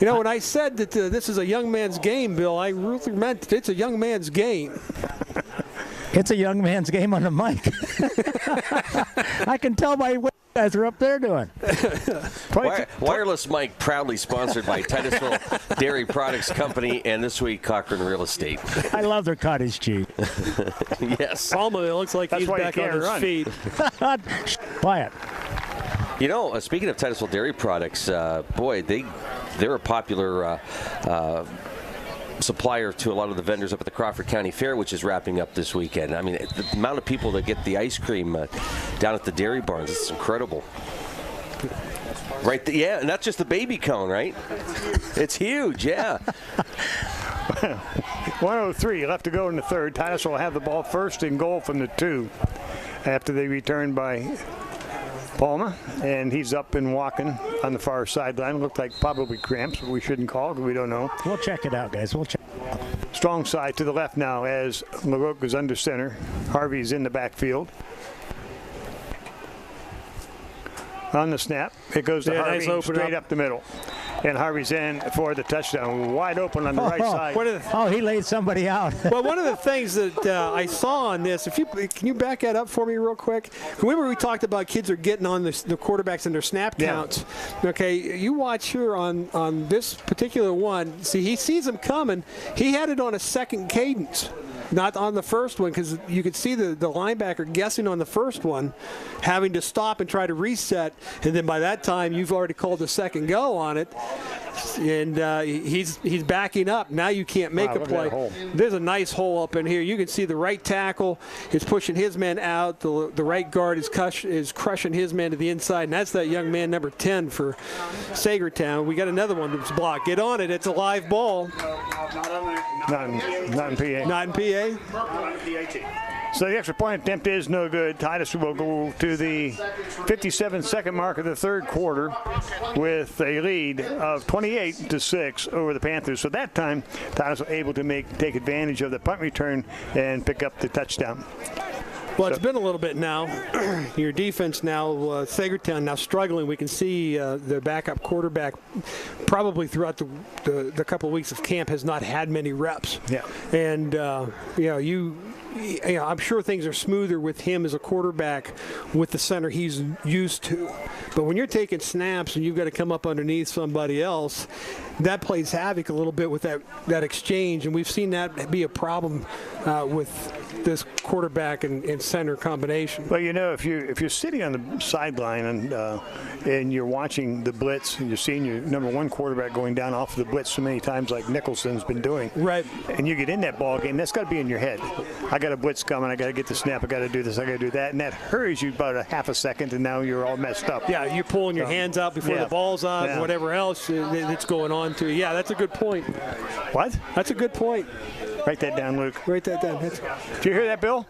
You know, when I said that this is a young man's game, Bill, I really meant it's a young man's game. It's a young man's game on the mic. I can tell by what you guys are up there doing. Wireless mic proudly sponsored by Titusville Dairy Products Company and this week Cochran Real Estate. I love their cottage cheese. Yes. Palma, it looks like he's back on his feet. Quiet. You know, speaking of Titusville Dairy Products, boy, they're a popular supplier to a lot of the vendors up at the Crawford County Fair, which is wrapping up this weekend. I mean, the amount of people that get the ice cream down at the dairy barns, it's incredible. Right, yeah, and that's just the baby cone, right? It's huge, yeah. 1:03 left to go in the 3rd. Titusville will have the ball 1st and goal from the 2 after they return by Palma, and he's up and walking on the far sideline. Looked like probably cramps, but we shouldn't call because we don't know. We'll check it out, guys. We'll check. Strong side to the left now as LaRoque is under center. Harvey's in the backfield. On the snap, it goes to Harvey, nice straight up the middle. And Harvey's in for the touchdown. Wide open on the right side. He laid somebody out. Well, one of the things that I saw on this, can you back that up for me real quick? Remember we talked about kids are getting on the quarterbacks and their snap counts. Yeah. Okay, you watch here on this particular one. See, he sees them coming. He had it on a second cadence. Not on the first one, because you could see the linebacker guessing on the first one, having to stop and try to reset, and then by that time you've already called the second go on it, and he's backing up. Now you can't make a play. There's a nice hole up in here. You can see the right tackle is pushing his man out. The right guard is crushing his man to the inside, and that's that young man number 10 for Saegertown. We got another one that's blocked. Get on it. It's a live ball. Not in PA. Not in PA. So the extra point attempt is no good. Titusville will go to the 57-second mark of the third quarter with a lead of 28-6 over the Panthers. So that time, Titusville able to take advantage of the punt return and pick up the touchdown. Well, it's been a little bit now. Your defense now, Saegertown now struggling. We can see the backup quarterback probably throughout the couple of weeks of camp has not had many reps. Yeah. And, I'm sure things are smoother with him as a quarterback with the center he's used to. But when you're taking snaps and you've got to come up underneath somebody else, that plays havoc a little bit with that exchange. And we've seen that be a problem with this quarterback and center combination. Well, if you're sitting on the sideline and you're watching the blitz and you're seeing your number one quarterback going down off of the blitz so many times like Nicholson's been doing, right? And you get in that ball game, that's got to be in your head. I got a blitz coming, I got to get the snap, I got to do this, I got to do that, and that hurries you about a half a second, and now you're all messed up. Yeah, you're pulling your hands out before the ball's out, and whatever else that's going on to you. Yeah, that's a good point. What? That's a good point. Write that down, Luke. Write that down. Did you hear that, Bill?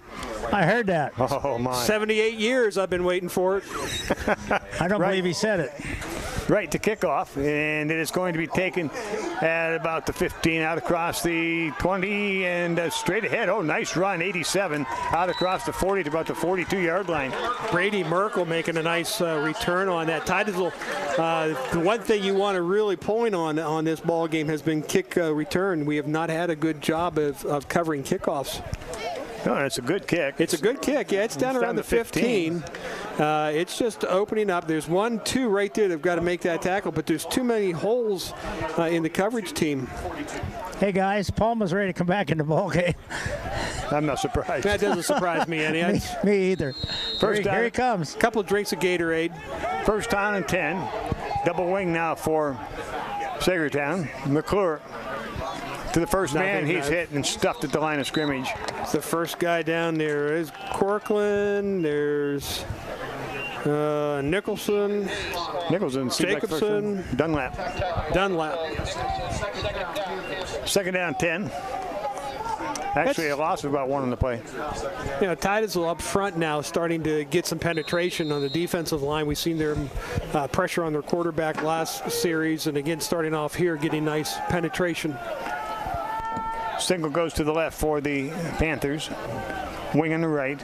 I heard that. Oh, my. 78 years I've been waiting for it. I don't believe he said it. Right to kickoff, and it is going to be taken at about the 15, out across the 20, and straight ahead. Oh, nice run, 87, out across the 40 to about the 42-yard line. Brady Merkel making a nice return on that. Titusville, the one thing you want to really point on this ball game has been kick return. We have not had a good job of covering kickoffs. No, it's a good kick. It's a good kick. Yeah, it's down around the 15. It's just opening up. There's 1-2 right there. They've got to make that tackle, but there's too many holes in the coverage team. Hey, guys, Palma's ready to come back in the ball game. I'm not surprised. That doesn't surprise me any. Me either. Here he comes. A couple of drinks of Gatorade. First down and 10. Double wing now for Saegertown. McClure to the first man. He's hit and stuffed at the line of scrimmage. It's the first guy down there is Corkland. There's Nicholson, Jacobson, Dunlap. Second down 10. Actually, a loss of about one on the play. Titusville up front now starting to get some penetration on the defensive line. We've seen their pressure on their quarterback last series, and again, starting off here, getting nice penetration. Single goes to the left for the Panthers. Wing on the right.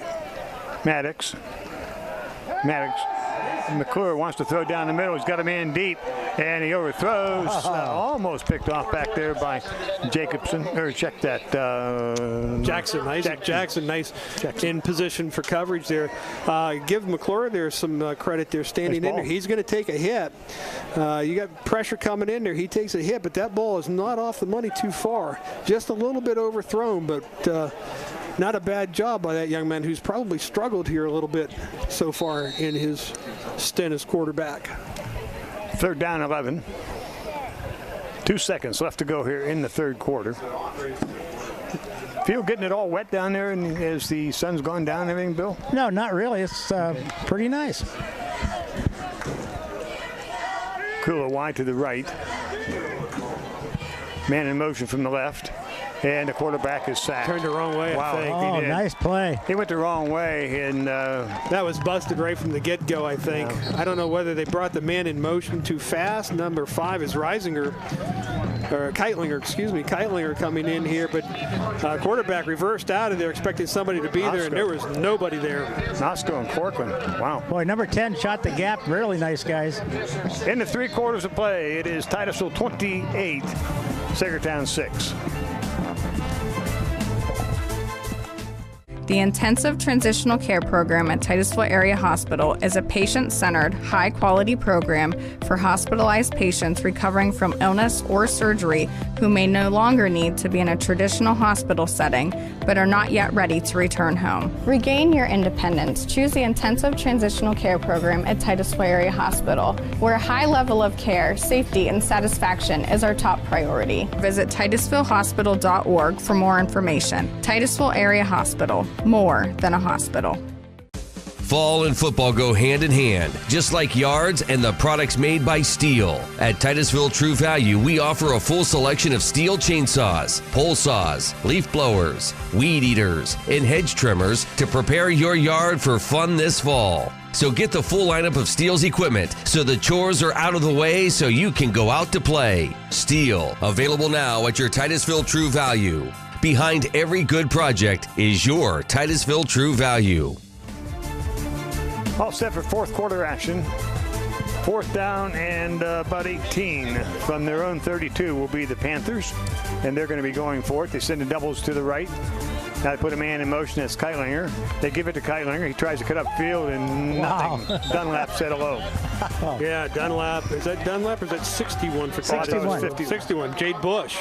Maddox. McClure wants to throw down the middle. He's got a man deep, and he overthrows. Almost picked off back there by Jacobson. Or check that. Jackson. Isaac Jackson. Nice in position for coverage there. Give McClure there some credit there standing in there. He's going to take a hit. You got pressure coming in there. He takes a hit, but that ball is not off the money too far. Just a little bit overthrown, but not a bad job by that young man who's probably struggled here a little bit so far in his stint as quarterback. Third down 11. 2 seconds left to go here in the third quarter. Feel getting it all wet down there and as the sun's gone down and everything, Bill? No, not really. It's pretty nice. Kula wide to the right. Man in motion from the left. And the quarterback is sacked. Turned the wrong way, wow. I think. Oh, nice play. He went the wrong way, and that was busted right from the get-go, I think. I don't know whether they brought the man in motion too fast. Number 5 is Keitlinger coming in here, but quarterback reversed out of there, expecting somebody to be there, and there was nobody there. Nosko and Corkland. Wow. Boy, number 10 shot the gap. Really nice, guys. In the 3 quarters of play, it is Titusville 28, Saegertown 6. The Intensive Transitional Care Program at Titusville Area Hospital is a patient-centered, high-quality program for hospitalized patients recovering from illness or surgery who may no longer need to be in a traditional hospital setting but are not yet ready to return home. Regain your independence. Choose the Intensive Transitional Care Program at Titusville Area Hospital, where a high level of care, safety, and satisfaction is our top priority. Visit titusvillehospital.org for more information. Titusville Area Hospital. More than a hospital. Fall and football go hand in hand, just like yards and the products made by Steel. At Titusville True Value, we offer a full selection of Steel chainsaws, pole saws, leaf blowers, weed eaters, and hedge trimmers to prepare your yard for fun this fall. So get the full lineup of Steel's equipment so the chores are out of the way so you can go out to play. Steel, available now at your Titusville True Value. Behind every good project is your Titusville True Value. All set for fourth quarter action. Fourth down and about 18 from their own 32 will be the Panthers, and they're going to be going for it. They send the doubles to the right. Now they put a man in motion. That's Keitlinger. They give it to Keitlinger. He tries to cut up field and nothing. Wow. Dunlap said hello. Yeah, Dunlap. Is that Dunlap or is that 61 for 61. 61. Jade Bush.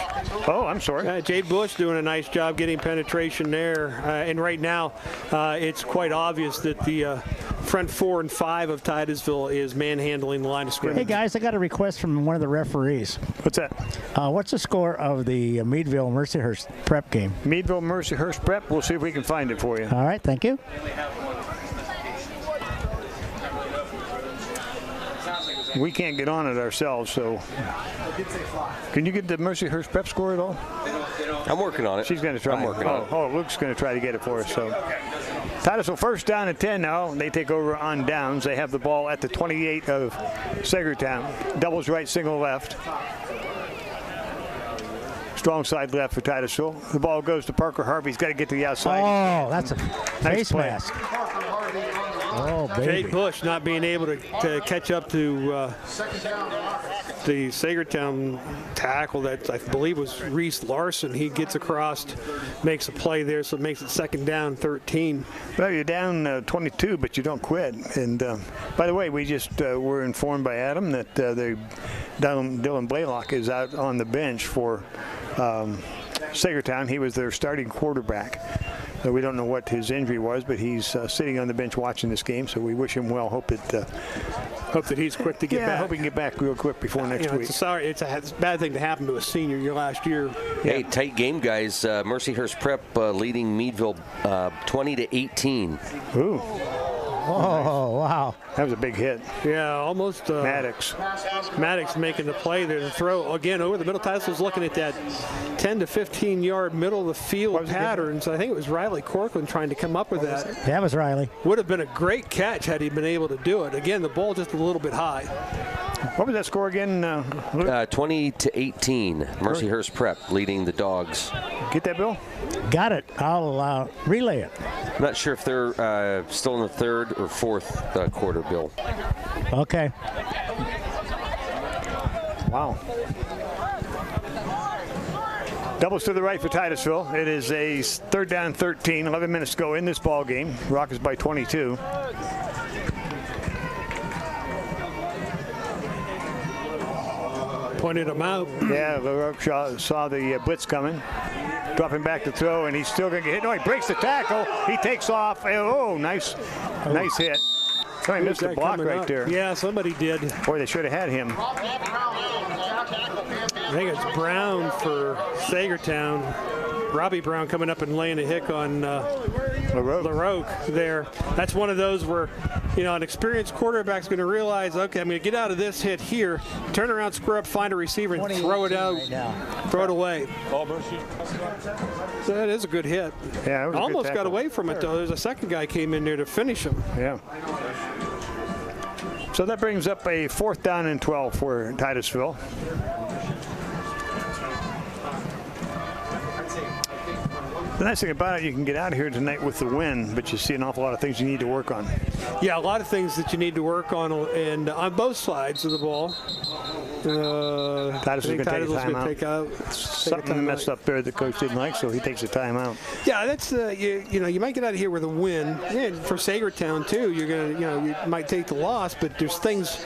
Oh, I'm sorry. Jade Bush doing a nice job getting penetration there. And right now, it's quite obvious that the front 4 and 5 of Titusville is manhandling the line of scrimmage. Hey, guys, I got a request from one of the referees. What's that? What's the score of the Meadville-Mercyhurst prep game? Meadville-Mercyhurst prep. We'll see if we can find it for you. All right, thank you. We can't get on it ourselves, so. Can you get the Mercyhurst prep score at all? I'm working on it. She's going to try. I'm working on it. Oh, Luke's going to try to get it for us. So, Titusville first down and 10 now. They take over on downs. They have the ball at the 28 of Saegertown. Doubles right, single left. Strong side left for Titusville. The ball goes to Parker Harvey. He's got to get to the outside. Oh, that's a face play. mask. Oh, baby. Jade Bush not being able to catch up to the Saegertown tackle that I believe was Reese Larson. He gets across, makes a play there, so it makes it second down, 13. Well, you're down 22, but you don't quit. And by the way, we just were informed by Adam that Dylan Blaylock is out on the bench for Saegertown. He was their starting quarterback. We don't know what his injury was, but he's sitting on the bench watching this game, so we wish him well. Hope that he's quick to get back. I hope he can get back real quick before next week. It's a bad thing to happen to a senior year last year. Hey, tight game, guys. Mercyhurst Prep leading Meadville 20-18. Ooh. Oh, wow. That was a big hit. Yeah, almost. Maddox making the play there to throw. Again, over the middle. Titusville's looking at that 10 to 15-yard middle of the field patterns. I think it was Riley Corcoran trying to come up with that. That was Riley. Would have been a great catch had he been able to do it. Again, the ball just a little bit high. What was that score again, Luke? 20-18. Mercyhurst Prep leading the Dogs. Get that, Bill? Got it. I'll relay it. I'm not sure if they're still in the third or fourth quarter, Bill. Okay. Wow. Doubles to the right for Titusville. It is a third down 13. 11 minutes to go in this ball game. Rockets by 22. Pointed him out. Yeah, LaRoque saw the blitz coming. Dropping back to throw, and he's still going to get hit. No, he breaks the tackle. He takes off. Oh, nice hit. Somebody missed the block right there. Yeah, somebody did. Boy, they should have had him. I think it's Brown for Saegertown. Robbie Brown coming up and laying a hick on LaRoque there. That's one of those where, an experienced quarterback's going to realize, okay, I'm going to get out of this hit here, turn around, screw up, find a receiver, and throw it out, throw it away. So that is a good hit. Yeah, it was almost got away from it, though. There's a second guy came in there to finish him. Yeah. So that brings up a fourth down and 12 for Titusville. The nice thing about it, you can get out of here tonight with the win, but you see an awful lot of things you need to work on. Yeah, a lot of things that you need to work on, and on both sides of the ball. Titusville's going to take out. Something messed up there that coach didn't like, so he takes a timeout. Yeah, that's you might get out of here with a win. And for Saegertown too, you're gonna you might take the loss, but there's things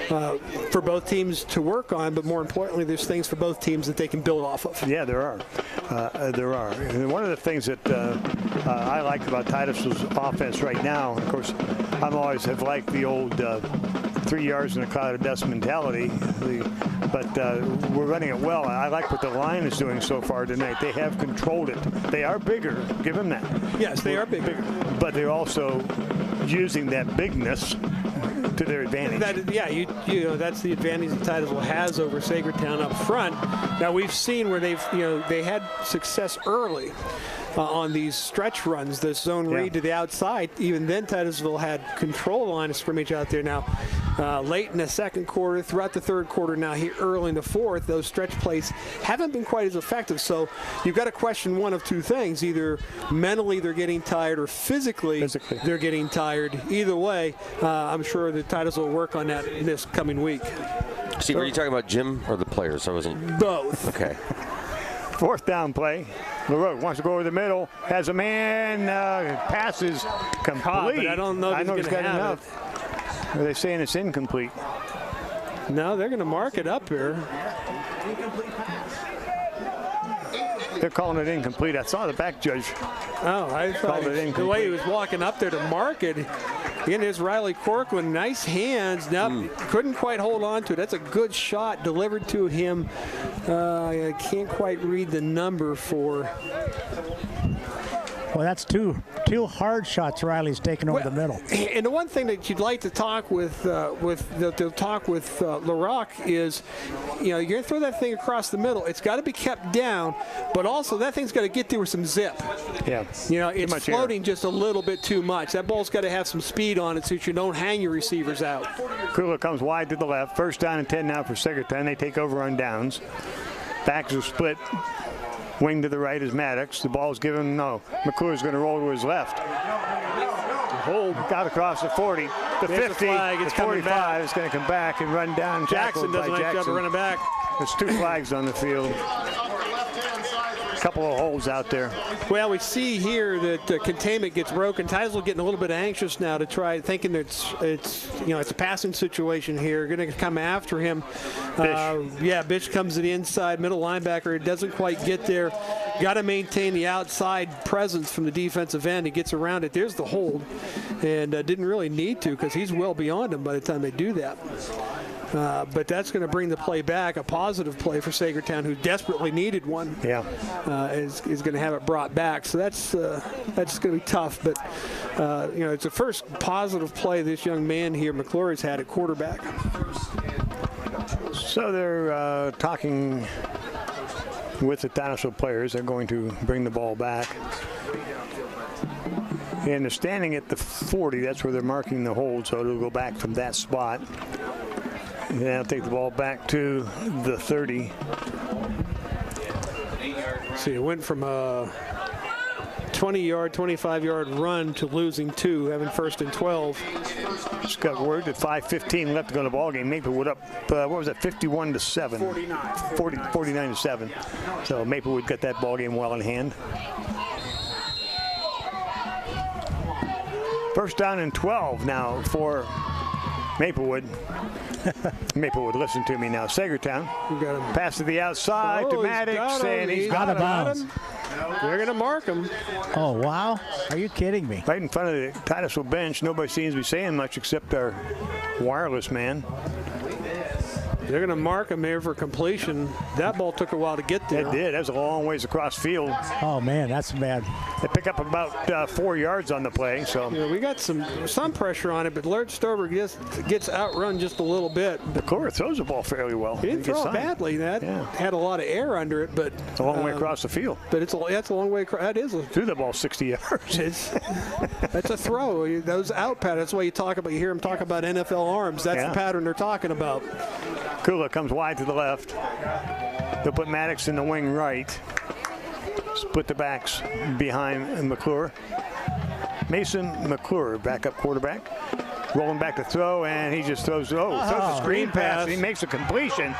for both teams to work on, but more importantly, there's things for both teams that they can build off of. Yeah, there are. And one of the things that I like about Titusville's offense right now, of course, I've always have liked the old 3 yards in a cloud of dust mentality. But we're running it well. I like what the line is doing so far tonight. They have controlled it. They are bigger. Give them that. Yes, they are bigger. But they're also using that bigness to their advantage. You know, that's the advantage that Titusville has over Saegertown up front. Now we've seen where they had success early on these stretch runs, the zone read to the outside. Even then, Titusville had control line of scrimmage out there. Now, late in the second quarter, throughout the third quarter, now here early in the fourth, those stretch plays haven't been quite as effective. So you've got to question one of two things: either mentally they're getting tired, or physically they're getting tired. Either way, I'm sure that Titusville will work on that this coming week. Steve, were you talking about Jim or the players? I wasn't. Both. Okay. Fourth down play. LaRoque wants to go over the middle. Has a man. Passes complete. But I don't know if he's going to have enough. Are they saying it's incomplete? No, they're going to mark it up here. They're calling it incomplete. I saw the back judge. Oh, I thought the way he was walking up there to mark it. Again, here's Riley Corcoran. Nice hands. Nope, couldn't quite hold on to it. That's a good shot delivered to him. I can't quite read the number for. Well, that's two hard shots Riley's taken over the middle. And the one thing that you'd like to talk with LaRoque is, you know, you're going to throw that thing across the middle. It's got to be kept down, but also that thing's got to get there with some zip. Yeah. You know, it's floating just a little bit too much. That ball's got to have some speed on it so that you don't hang your receivers out. Kula comes wide to the left. First down and 10 now for Saegertown. They take over on downs. Backs are split. Wing to the right is Maddox. The ball's given. No. McClure's going to roll to his left. Hold. Got across the 40. The 50. The 45 is going to come back and run down. Jackson does a nice job of running back. There's two flags on the field. A couple of holes out there. Well, we see here that containment gets broken. Titusville getting a little bit anxious now to try, thinking it's a passing situation here. Going to come after him. Bish comes to the inside, middle linebacker. It doesn't quite get there. Got to maintain the outside presence from the defensive end. He gets around it. There's the hold, and didn't really need to because he's well beyond him by the time they do that. But that's going to bring the play back, a positive play for Saegertown, who desperately needed one. Yeah, is going to have it brought back. So that's going to be tough. But it's the first positive play this young man here, McClure, has had at quarterback. So they're talking with the Titusville players. They're going to bring the ball back. And they're standing at the 40. That's where they're marking the hold. So it'll go back from that spot. And they'll take the ball back to the 30. See, it went from a 20-yard, 25-yard run to losing 2, having first and 12. Just got word that 5:15 left to go in the ball game. Maplewood up, what was it, 51-7? 49-7. So Maplewood got that ball game well in hand. First down and 12 now for Maplewood. Maplewood, listen to me now. Saegertown. Pass to the outside to Maddox, and he's out of bounds. They're going to mark him. Oh, wow. Are you kidding me? Right in front of the Titusville bench. Nobody seems to be saying much except our wireless man. They're going to mark him here for completion. That ball took a while to get there. It did. That was a long ways across field. Oh, man, that's bad. They pick up about 4 yards on the play. So we got some pressure on it, but Laird Stover gets outrun just a little bit. McClure throws the ball fairly well. He didn't throw it badly. That had a lot of air under it, but it's a long way across the field. But that's a long way across. That is threw the ball 60 yards. That's a throw. Those out patterns. That's why you hear them talk about NFL arms. That's the pattern they're talking about. Kula comes wide to the left. They'll put Maddox in the wing right. Split the backs behind McClure. Mason McClure, backup quarterback. Rolling back to throw, and he just throws a screen pass. And he makes a completion.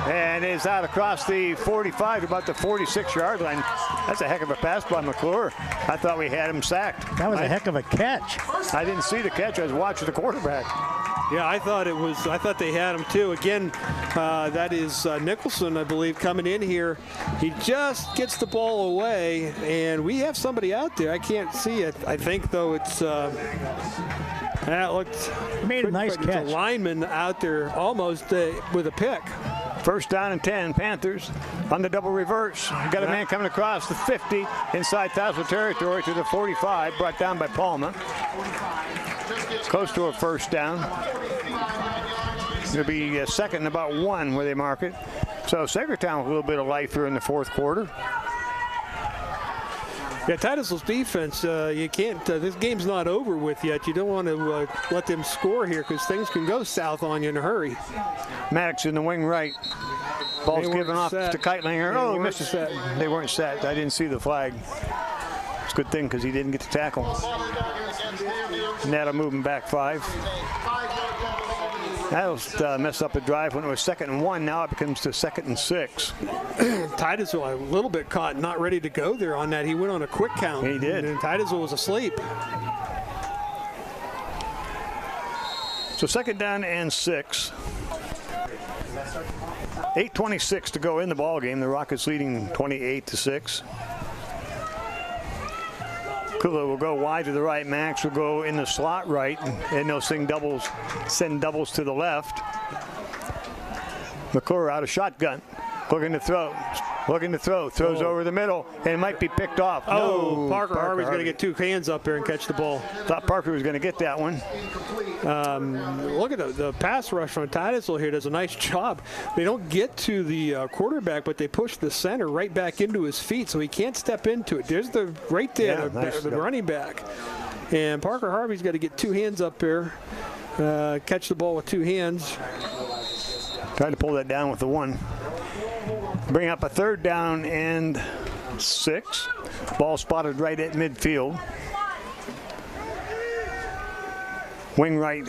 And is out across the 45 to about the 46-yard line. That's a heck of a pass by McClure. I thought we had him sacked. That was a heck of a catch. I didn't see the catch. I was watching the quarterback. Yeah, I thought they had him too. Again, that is Nicholson, I believe, coming in here. He just gets the ball away, and we have somebody out there. I can't see it. I think, though, it's That looked made a nice catch. The lineman out there almost with a pick. First down and 10, Panthers on the double reverse. Got a man coming across the 50 inside Titusville territory to the 45, brought down by Palma. Close to a first down. It'll be second and about 1 where they mark it. So Saegertown with a little bit of life here in the fourth quarter. Yeah, Titusville's defense, you can't, this game's not over with yet. You don't want to let them score here because things can go south on you in a hurry. Maddox in the wing right. Ball's given off to Keitlinger. Oh, he missed it. They weren't set. I didn't see the flag. It's a good thing because he didn't get the tackle. And that'll move him back 5. That'll mess up the drive when it was 2nd and 1. Now it becomes to 2nd and 6. Titusville a little bit caught, not ready to go there on that. He went on a quick count. He did. And Titusville was asleep. So 2nd down and 6. 8:26 to go in the ball game. The Rockets leading 28-6. Kula will go wide to the right. Max will go in the slot right, and they'll send doubles to the left. McClure out of shotgun, looking to throw, throws over the middle, and it might be picked off. Oh, Parker Harvey's going to get 2 hands up there and catch the ball. Thought Parker was going to get that one. Look at the pass rush from Titusville here. Does a nice job. They don't get to the quarterback, but they push the center right back into his feet, so he can't step into it. There's the running back. And Parker Harvey's got to get 2 hands up there, catch the ball with 2 hands. Trying to pull that down with the 1. Bring up a 3rd down and 6. Ball spotted right at midfield. Wing right,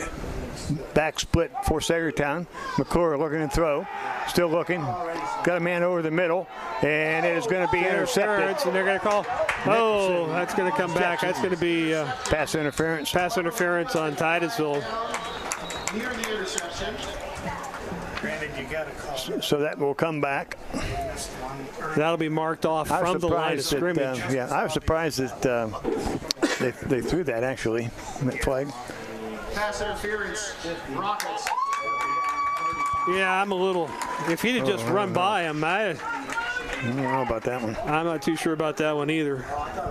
back split for Saegertown. McClure looking to throw, still looking. Got a man over the middle, and it is going to be intercepted. And they're going to call. Oh, that's going to come back. That's going to be pass interference. Pass interference on Titusville. Near the interception. So that will come back. That'll be marked off from the line of scrimmage. I was surprised that they threw that actually, that flag. Pass interference, Rockets. Yeah, I'm a little. If he'd have just run by him, I don't know about that one. I'm not too sure about that one either.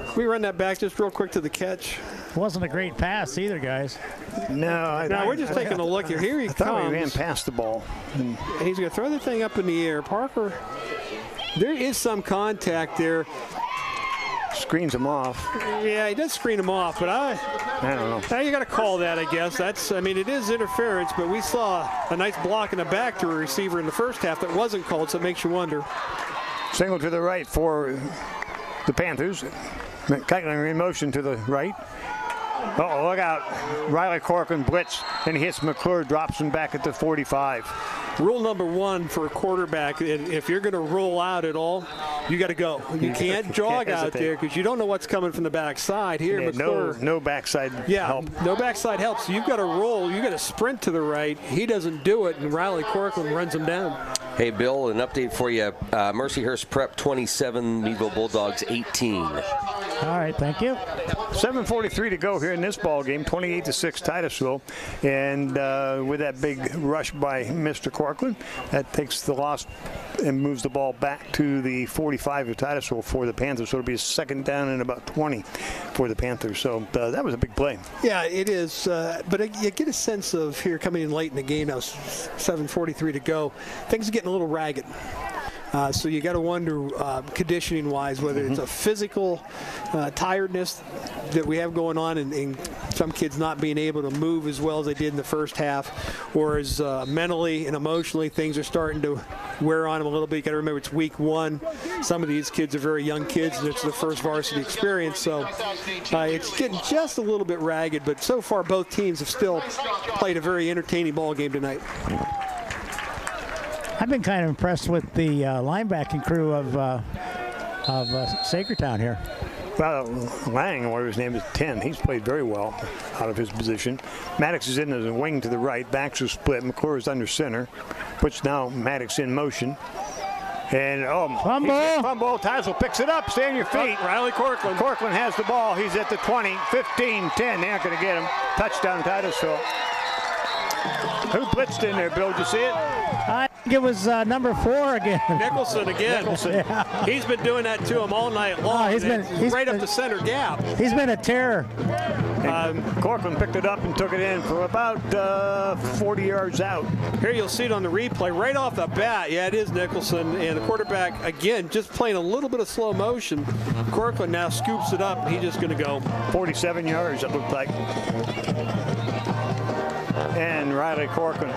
Can we run that back just real quick to the catch? Wasn't a great pass either, guys. No. We're just taking a look here. Here he comes. I thought he ran past the ball. And he's going to throw the thing up in the air. Parker, there is some contact there. Screens him off. Yeah, he does screen him off, but I don't know. Now you got to call that, I guess. It is interference, but we saw a nice block in the back to a receiver in the first half that wasn't called, so it makes you wonder. Single to the right for the Panthers. Keitlinger in motion to the right. Uh-oh, look out. Riley Corcoran blitz, and he hits McClure, drops him back at the 45. Rule number 1 for a quarterback, if you're going to roll out at all, you got to go. You can't jog out there because you don't know what's coming from the backside. Here, McClure. No backside help. No backside help. So you've got to roll. You've got to sprint to the right. He doesn't do it, and Riley Corcoran runs him down. Hey, Bill, an update for you. Mercyhurst Prep 27, Meadville Bulldogs 18. All right, thank you. 7:43 to go here in this ball game, 28-6 Titusville. And with that big rush by Mr. Corcoran, that takes the loss and moves the ball back to the 45 of Titusville for the Panthers. So it'll be a 2nd down and about 20 for the Panthers. So that was a big play. Yeah, it is. But you get a sense of here coming in late in the game, now 7:43 to go, things are getting a little ragged. So you got to wonder, conditioning-wise, whether it's a physical tiredness that we have going on, and some kids not being able to move as well as they did in the first half, or as mentally and emotionally things are starting to wear on them a little bit. You got to remember it's week 1. Some of these kids are very young kids, and it's their first varsity experience. So it's getting just a little bit ragged. But so far, both teams have still played a very entertaining ball game tonight. I've been kind of impressed with the linebacking crew of Saegertown here. Well, Lang, whatever his name is, 10. He's played very well out of his position. Maddox is in as a wing to the right. Backs are split. McClure is under center. Puts now Maddox in motion. And fumble. Titusville picks it up. Stay on your feet. Riley Corcoran. Corcoran has the ball. He's at the 20, 15, 10. They aren't going to get him. Touchdown, Titusville. Who blitzed in there, Bill? Did you see it? I think it was number 4 again. Nicholson again. Yeah. He's been doing that to him all night long. He's right up the center gap. He's been a terror. Corcoran picked it up and took it in for about 40 yards out. Here you'll see it on the replay right off the bat. Yeah, it is Nicholson. And the quarterback, again, just playing a little bit of slow motion. Corcoran now scoops it up. He's just going to go 47 yards, it looked like. And Riley Corcoran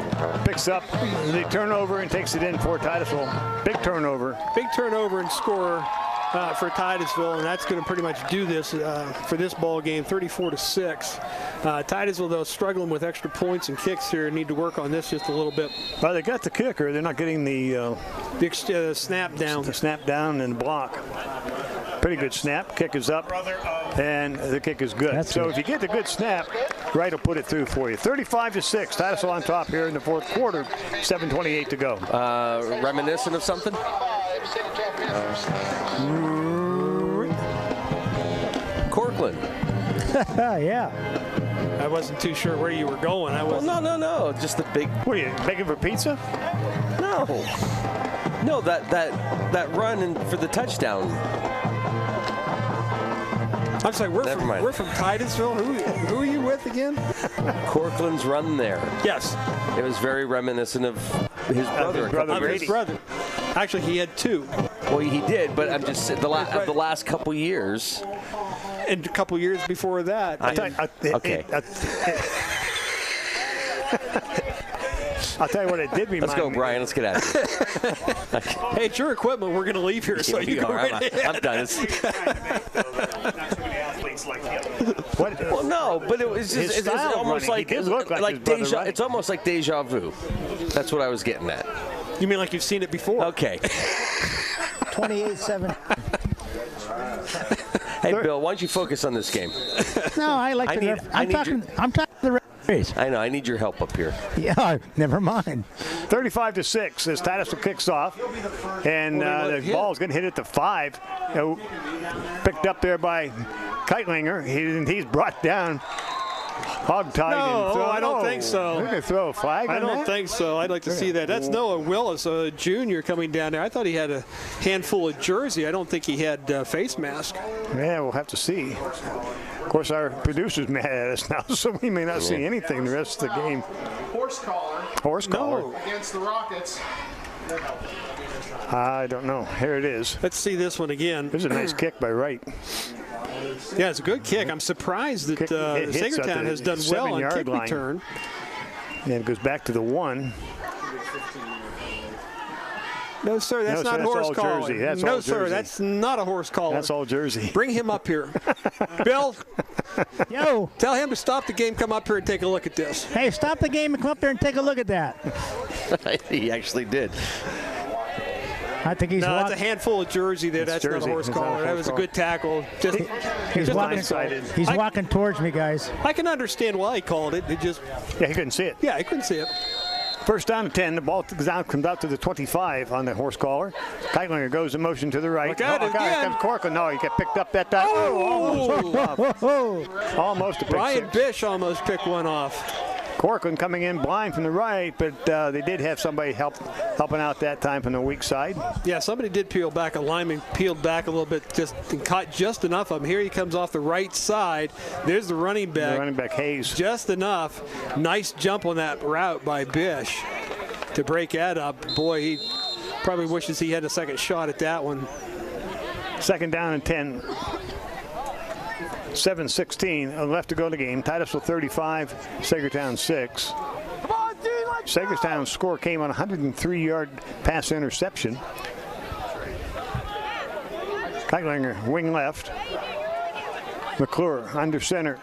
picks up the turnover and takes it in for Titusville. Big turnover. Big turnover and score for Titusville, and that's going to pretty much do this for this ball game, 34-6. Titusville, though, struggling with extra points and kicks here. Need to work on this just a little bit. Well, they got the kicker. They're not getting the snap down. The snap down and block. Pretty good snap. Kick is up, and the kick is good. So if you get the good snap, Wright will put it through for you. 35-6. Titusville on top here in the fourth quarter. 7:28 to go. Reminiscent of something? Corcoran. Yeah. I wasn't too sure where you were going. No. Just the big. What are you begging for pizza? No, that run for the touchdown. I'm sorry, we're from Titusville. Who are you with again? Corcoran's run there. Yes. It was very reminiscent of his brother. His brother. Actually, he had 2. Well, he did, but I'm just the last couple years. And a couple years before that. Okay. I'll tell you what it did remind me. Let's go, Brian. Let's get out of here. Hey, it's your equipment. We're going to leave here, so you go right ahead. I'm done. Well, no, but it was just, it's almost like deja. It's almost like deja vu. That's what I was getting at. You mean like you've seen it before? Okay. 28-7. Hey, Bill, why don't you focus on this game? No, I like I'm talking to the referees. I know. I need your help up here. Yeah, never mind. 35-6 as Titusville kicks off, and the ball's going to hit at the 5. Picked up there by Keitlinger. He's brought down. Hogtied. No, I don't think so. They're going to throw a flag. I don't think so. I'd like to see that. That's Noah Willis, a junior, coming down there. I thought he had a handful of jersey. I don't think he had face mask. Yeah, we'll have to see. Of course, our producer's mad at us now, so we may not see anything the rest of the game. Horse collar. Horse collar. Against the Rockets. I don't know. Here it is. Let's see this one again. There's a nice kick by Wright. Yeah, it's a good kick. I'm surprised that Saegertown has done well on kick return. And it goes back to the 1. No, sir, that's not horse collar. No, sir, that's not a horse collar. That's all jersey. Bring him up here. Bill, yo, tell him to stop the game, come up here and take a look at this. Hey, stop the game and come up there and take a look at that. He actually did. I think he's that's a handful of jersey there. That's not a horse collar. That was a good tackle. He's walking towards me, guys. I can understand why he called it. Yeah, he couldn't see it. Yeah, he couldn't see it. First down and 10. The ball comes out to the 25 on the horse collar. Keitlinger goes in motion to the right. Look at it again. Corcoran. No, he got picked up that time. Almost a pick. Brian Bish almost picked one off. Corcoran coming in blind from the right, but they did have somebody helping out that time from the weak side. Yeah, somebody did peel back. A lineman peeled back a little bit, and caught just enough of him. Here he comes off the right side. There's the running back. The running back, Hayes. Just enough. Nice jump on that route by Bish to break that up. Boy, he probably wishes he had a second shot at that one. Second down and 10. 7:16 left to go in the game. Titusville 35, Saegertown 6. Saegertown's score came on a 103-yard pass interception. Keitlinger, wing left. McClure under center.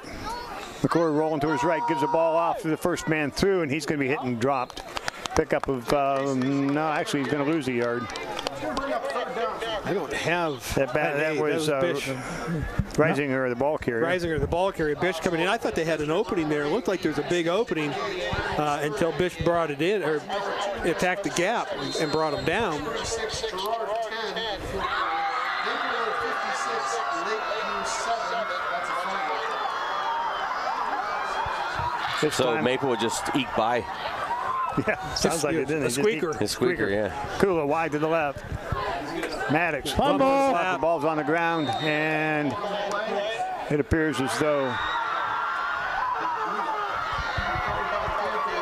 McClure rolling to his right, gives the ball off to the first man through, and he's going to be hit and dropped. Pickup of, no, actually he's going to lose a yard. I don't have that was Bish. Reisinger, the ball carrier. Reisinger, the ball carrier. Bish coming in. I thought they had an opening there. It looked like there was a big opening until Bish brought it in, or attacked the gap and brought them down. So Maple would just eke by. Yeah, sounds like it, didn't it? A squeaker. A squeaker, yeah. Kula wide to the left. Maddox. Fumble. The ball's on the ground, and it appears as though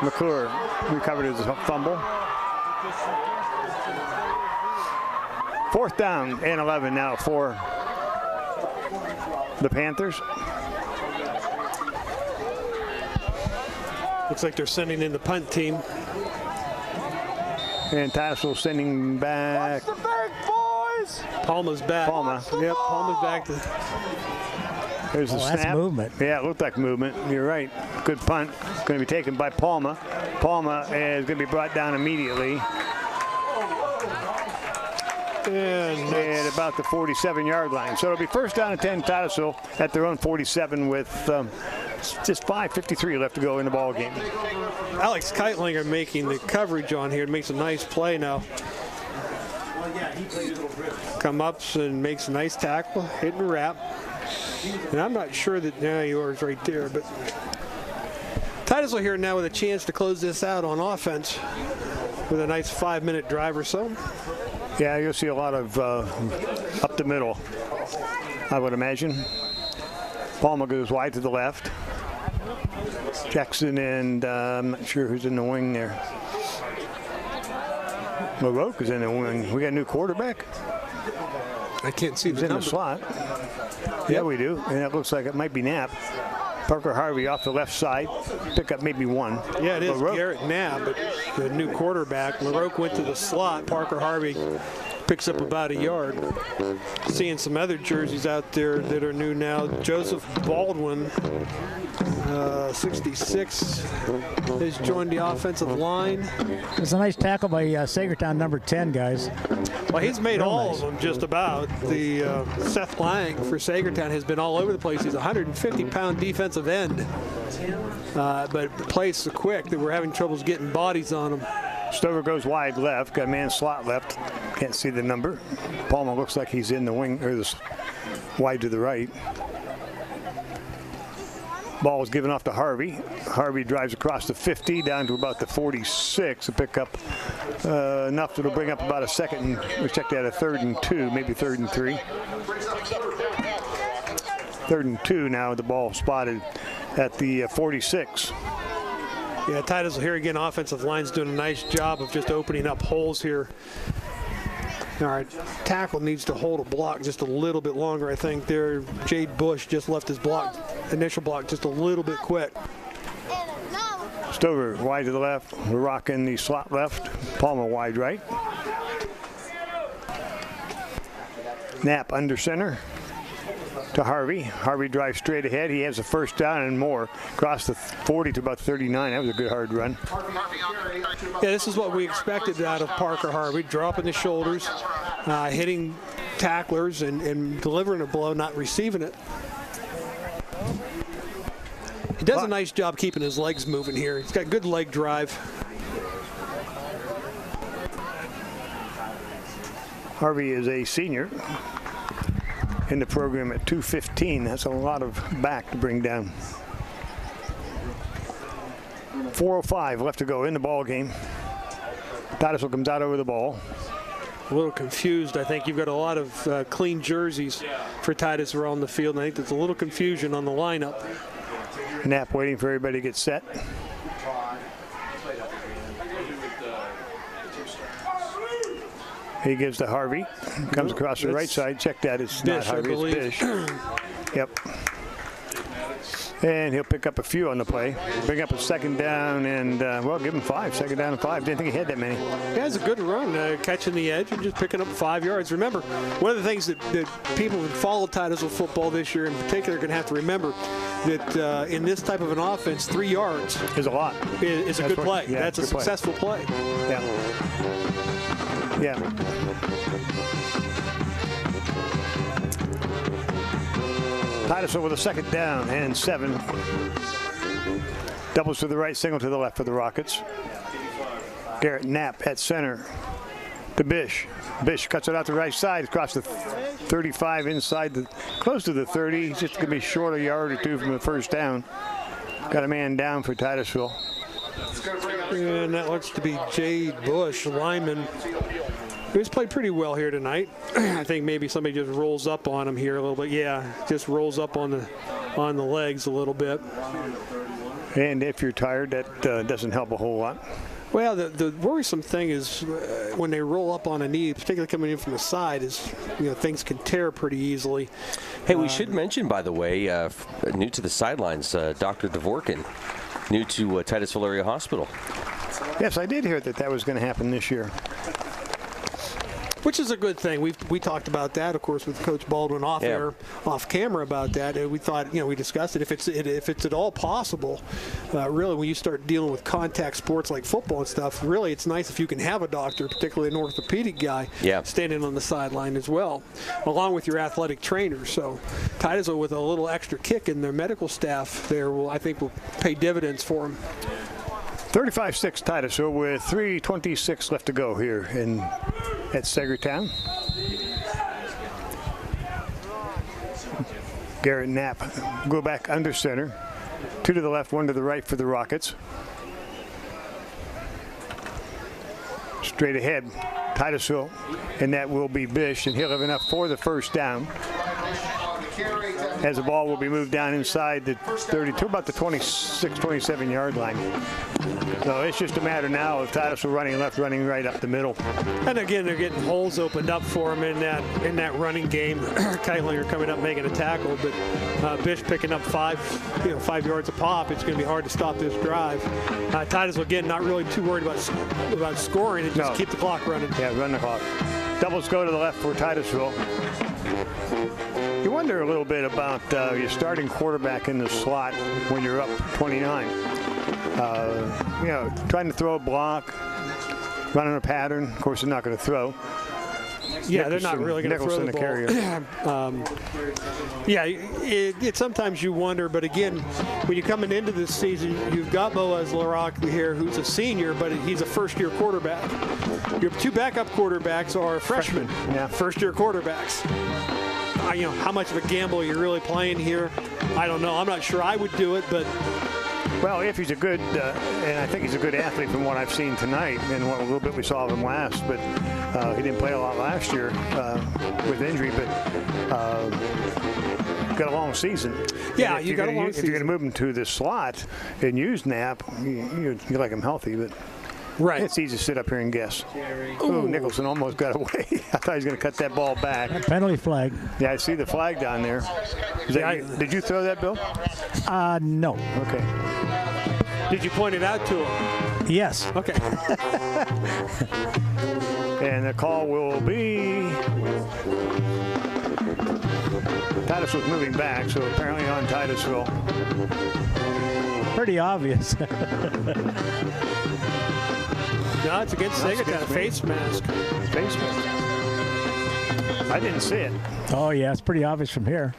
McClure recovered his fumble. 4th down and 11 now for the Panthers. Looks like they're sending in the punt team. And Titusville sending back. Watch the big boys! Palma's back. Palma. Yep, Palma's back. There's a snap. That's movement. Yeah, it looked like movement. You're right. Good punt. Going to be taken by Palma. Palma is going to be brought down immediately. And at about the 47-yard line. So it'll be 1st down and 10 Titusville at their own 47 with just 5:53 left to go in the ball game. Alex Keitlinger making the coverage on here. Makes a nice play now. Come up and makes a nice tackle, hit and wrap. And I'm not sure that yours right there, but Titusville here now with a chance to close this out on offense with a nice 5-minute drive or so. Yeah, you'll see a lot of up the middle, I would imagine. Palma goes wide to the left. Jackson and I'm not sure who's in the wing there. LaRoque is in the wing. We got a new quarterback. I can't see He's in the slot. Yeah, we do. And it looks like it might be Knapp. Parker Harvey off the left side. Pick up maybe one. Yeah, it is LaRoque. Garrett Knapp, but the new quarterback. LaRoque went to the slot. Parker Harvey picks up about a yard. Seeing some other jerseys out there that are new now. Joseph Baldwin, 66, has joined the offensive line. It's a nice tackle by Saegertown, number 10, guys. Well, he's made all of them just about. The Seth Lang for Saegertown has been all over the place. He's a 150-pound defensive end, but plays so quick that we're having troubles getting bodies on him. Stover goes wide left, got a man slot left. Can't see the number. Palma looks like he's in the wing, or the wide to the right. Ball is given off to Harvey. Harvey drives across the 50 down to about the 46 to pick up enough that'll bring up about a second. We check that at 3rd and 2, maybe 3rd and 3. 3rd and 2 now. The ball spotted at the 46. Yeah, Titusville here again. Offensive line's doing a nice job of just opening up holes here. All right, tackle needs to hold a block just a little bit longer, I think. There, Jade Bush just left his block, initial block, just a little bit quick. Stover wide to the left. We're rocking the slot left. Palma wide right. Knapp under center to Harvey. Harvey drives straight ahead. He has a 1st down and more. Across the 40 to about 39. That was a good hard run. Yeah, this is what we expected out of Parker Harvey. Dropping the shoulders, hitting tacklers, and delivering a blow, not receiving it. He does a nice job keeping his legs moving here. He's got good leg drive. Harvey is a senior in the program at 215. That's a lot of back to bring down. 4:05 left to go in the ball game. Titusville comes out over the ball. A little confused. I think you've got a lot of clean jerseys for Titusville on the field. And I think there's a little confusion on the lineup. Knapp waiting for everybody to get set. He gives to Harvey. Comes across the right side. Check that. It's not Harvey. It's Bish. Yep. And he'll pick up a few on the play. Bring up a 2nd down and, well, give him 5. 2nd down and 5. Didn't think he had that many. Yeah, it's a good run, catching the edge and just picking up 5 yards. Remember, one of the things that people who follow Titusville football this year in particular are going to have to remember that in this type of an offense, 3 yards is a lot. Is a good play. Yeah, that's a successful play. Yeah. Yeah. Titusville with a 2nd down and 7. Doubles to the right, single to the left for the Rockets. Garrett Knapp at center to Bish. Bish cuts it out the right side across the 35 inside, close to the 30. He's just going to be short a yard or two from the first down. Got a man down for Titusville. And that looks to be Jade Bush, lineman. He's played pretty well here tonight. I think maybe somebody just rolls up on him here a little bit. Yeah, just rolls up on the legs a little bit. And if you're tired, that doesn't help a whole lot. Well, the worrisome thing is when they roll up on a knee, particularly coming in from the side, is things can tear pretty easily. Hey, we should mention, by the way, new to the sidelines, Dr. Dvorkin, new to Titusville Area Hospital. Yes, I did hear that was going to happen this year. Which is a good thing. We talked about that, of course, with Coach Baldwin off camera about that. And we thought, we discussed it. If it's at all possible, really, when you start dealing with contact sports like football and stuff, really, it's nice if you can have a doctor, particularly an orthopedic guy, standing on the sideline as well, along with your athletic trainer. So Titusville, with a little extra kick in their medical staff there, I think will pay dividends for them. 35-6 Titusville with 3:26 left to go here at Saegertown. Garrett Knapp go back under center. 2 to the left, 1 to the right for the Rockets. Straight ahead, Titusville, and that will be Bish, and he'll have enough for the first down. As the ball will be moved down inside the 32, about the 26, 27-yard line. So it's just a matter now of Titusville running left, running right up the middle. And again, they're getting holes opened up for them in that running game. Keitlinger coming up making a tackle, but Bish picking up 5 yards a pop. It's going to be hard to stop this drive. Titusville, again, not really too worried about scoring. It just keep the clock running. Yeah, run the clock. Doubles go to the left for Titusville. You wonder a little bit about your starting quarterback in the slot when you're up 29. Trying to throw a block, running a pattern. Of course, they're not going to throw. Yeah, they're not really going to throw the ball. Carrier. Sometimes you wonder, but again, when you're coming into this season, you've got Boaz Larock here, who's a senior, but he's a first-year quarterback. Your 2 backup quarterbacks are freshmen, first-year quarterbacks. How much of a gamble you're really playing here, I don't know. I'm not sure I would do it, but... Well, if he's a good, and I think he's a good athlete from what I've seen tonight and what a little bit we saw of him last, but he didn't play a lot last year with injury, but got a long season. Yeah, you got a long season. If you're going to move him to the slot and use Knapp, you like him healthy, but... Right. It's easy to sit up here and guess. Ooh, Nicholson almost got away. I thought he was going to cut that ball back. Penalty flag. Yeah, I see the flag down there. Did you throw that, Bill? No. Okay. Did you point it out to him? Yes. Okay. And the call will be... Titusville's moving back, so apparently on Titusville. Pretty obvious. No, it's against Saegertown. Face mask. Face mask. I didn't see it. Oh, yeah, it's pretty obvious from here.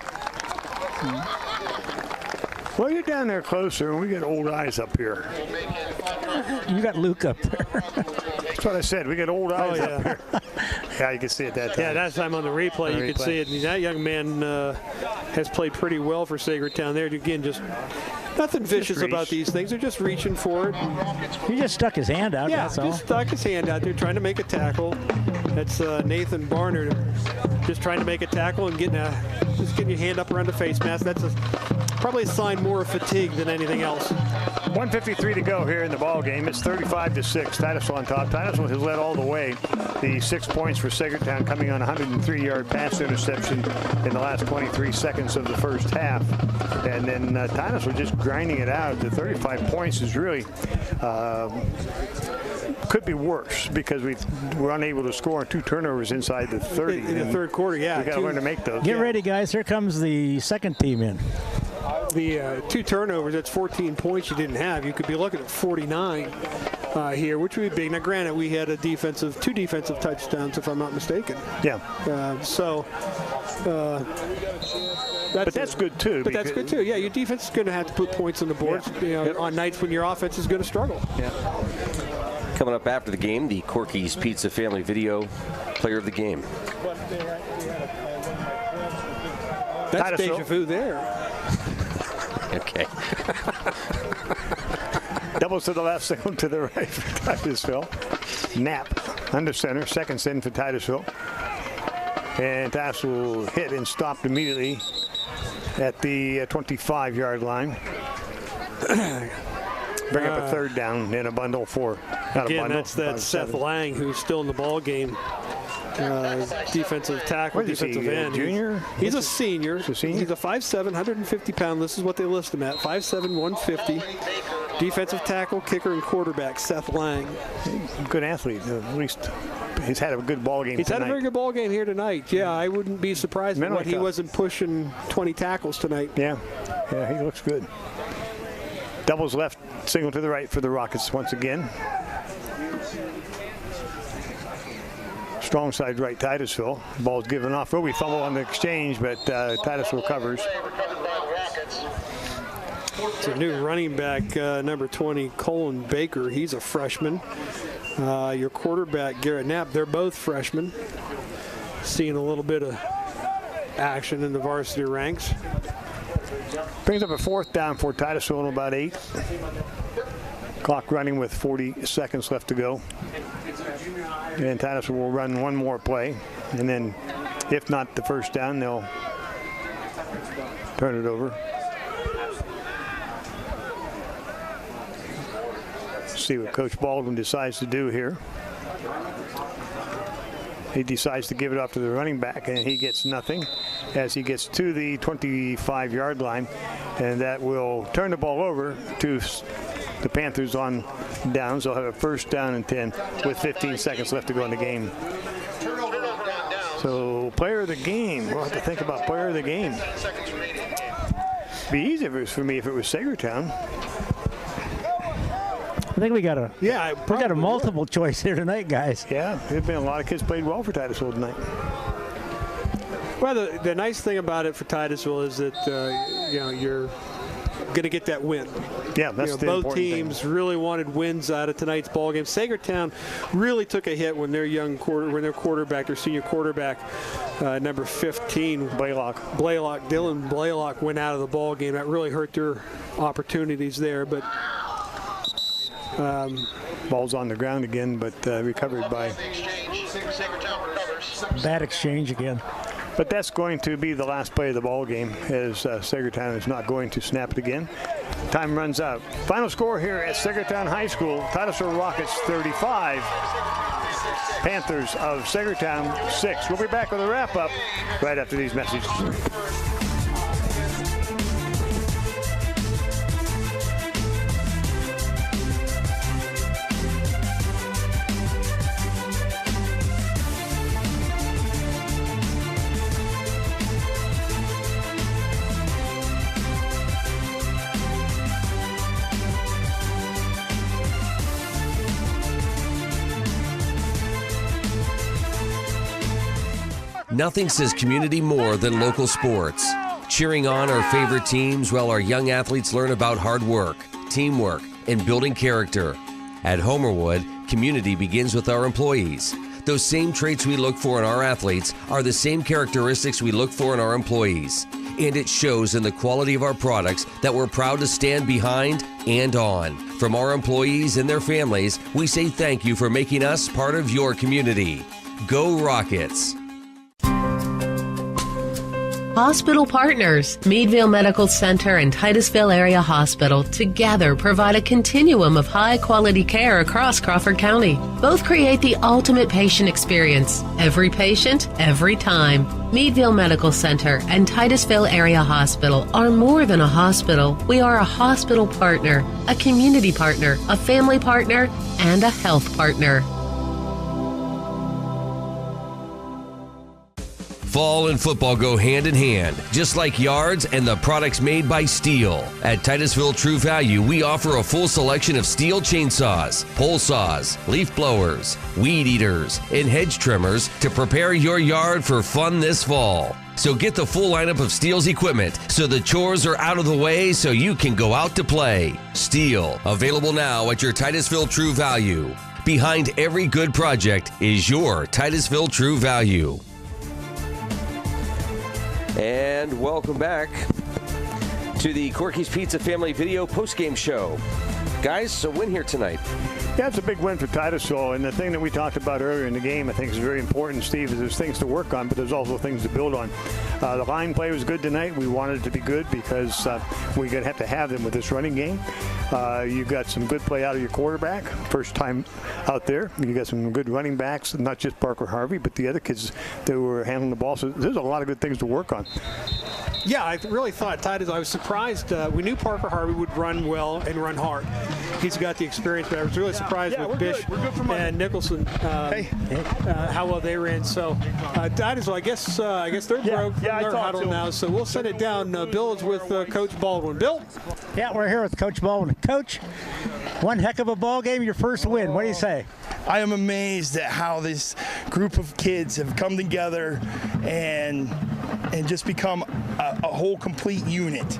Well, you're down there closer, and we get old eyes up here. You got Luke up there. That's what I said. We get old eyes up here. Yeah, you can see it that time. Yeah, that time on the replay, you could see it. That young man has played pretty well for Saegertown there. Again, just nothing vicious about these things. They're just reaching for it. He just stuck his hand out. Yeah, that's all. just stuck his hand out there trying to make a tackle. That's Nathan Barner just trying to make a tackle and getting your hand up around the face mask. That's probably a sign more of fatigue than anything else. 1:53 to go here in the ball game. It's 35-6. Titusville on top. Titusville has led all the way. The 6 points for Saegertown coming on a 103-yard pass interception in the last 23 seconds of the first half. And then Titusville just grinding it out. The 35 points is really could be worse because we're unable to score on 2 turnovers inside the 30. In the third quarter, yeah. We got to learn to make those. Get ready, guys. Here comes the second team in. The 2 turnovers, that's 14 points you didn't have. You could be looking at 49 here, which would be big. Now, granted, we had 2 defensive touchdowns, if I'm not mistaken. Yeah. But that's good, too. But that's good, too. Yeah, your defense is going to have to put points on the board on nights when your offense is going to struggle. Yeah. Coming up after the game, the Corky's Pizza Family Video Player of the Game. That's deja vu there. Okay. Doubles to the left, single to the right for Titusville. Knapp under center, second sin for Titusville. And Titusville hit and stopped immediately at the 25-yard line. Bring up a third down in a bundle for, not again, a bundle. That's Seth Lang, who's still in the ball game. Defensive tackle, defensive end. Junior? He's a senior. He's a 5'7", 150-pound. This is what they list him at, 5'7", 150. Defensive tackle, kicker, and quarterback, Seth Lang. Good athlete. At least he's had a good ball game He's tonight. had a very good ball game here tonight. Yeah, I wouldn't be surprised if he wasn't pushing 20 tackles tonight. Yeah, he looks good. Doubles left, single to the right for the Rockets once again. Strong side right, Titusville. Ball's given off. Will be fumble on the exchange, but Titusville covers. It's a new running back, number 20, Colin Baker. He's a freshman. Your quarterback, Garrett Knapp, they're both freshmen. Seeing a little bit of action in the varsity ranks. Brings up a fourth down for Titusville in about 8. Clock running with 40 seconds left to go. And Titusville will run one more play. And then, if not the first down, they'll turn it over. See what Coach Baldwin decides to do here. He decides to give it off to the running back, and he gets nothing as he gets to the 25-yard line, and that will turn the ball over to the Panthers on downs. They'll have a first down and 10 with 15 seconds left to go in the game. So player of the game, we'll have to think about player of the game. Be easy if it was for me if it was Saegertown. I think we got a multiple choice here tonight, guys. Yeah, there's been a lot of kids played well for Titusville tonight. Well, the nice thing about it for Titusville is that you're going to get that win. Yeah, that's the both important teams thing. really wanted wins out of tonight's ball game. Saegertown really took a hit when their quarterback, their senior quarterback, number 15, Dylan Blaylock went out of the ball game. That really hurt their opportunities there, but. Ball's on the ground again, but recovered by. Bad exchange again. But that's going to be the last play of the ball game, as Saegertown is not going to snap it again. Time runs out. Final score here at Saegertown High School: Titusville Rockets 35, Panthers of Saegertown 6. We'll be back with a wrap-up right after these messages. Nothing says community more than local sports. Cheering on our favorite teams while our young athletes learn about hard work, teamwork, and building character. At Homerwood, community begins with our employees. Those same traits we look for in our athletes are the same characteristics we look for in our employees. And it shows in the quality of our products that we're proud to stand behind and on. From our employees and their families, we say thank you for making us part of your community. Go Rockets! Hospital partners, Meadville Medical Center and Titusville Area Hospital together provide a continuum of high-quality care across Crawford County. Both create the ultimate patient experience. Every patient, every time. Meadville Medical Center and Titusville Area Hospital are more than a hospital. We are a hospital partner, a community partner, a family partner, and a health partner. Fall and football go hand in hand, just like yards and the products made by Steel. At Titusville True Value, we offer a full selection of Steel chainsaws, pole saws, leaf blowers, weed eaters, and hedge trimmers to prepare your yard for fun this fall. So get the full lineup of Steel's equipment so the chores are out of the way so you can go out to play. Steel, available now at your Titusville True Value. Behind every good project is your Titusville True Value. And welcome back to the Corky's Pizza Family Video postgame show. Guys, a win here tonight. Yeah, it's a big win for Titusville, and the thing that we talked about earlier in the game I think is very important, Steve, is there's things to work on, but there's also things to build on. The line play was good tonight. We wanted it to be good because we're going to have them with this running game. You got some good play out of your quarterback, first time out there. You got some good running backs, not just Parker Harvey, but the other kids that were handling the ball. So there's a lot of good things to work on. Yeah, I really thought Titus. I was surprised. We knew Parker Harvey would run well and run hard. He's got the experience, but I was really surprised with Bish and Nicholson how well they ran. So Titus, I guess they're broke from their huddle now. So we'll send it down. Bill is with Coach Baldwin. Bill? Yeah, we're here with Coach Baldwin. Coach, one heck of a ball game. Your first win. What do you say? I am amazed at how this group of kids have come together and just become a whole complete unit,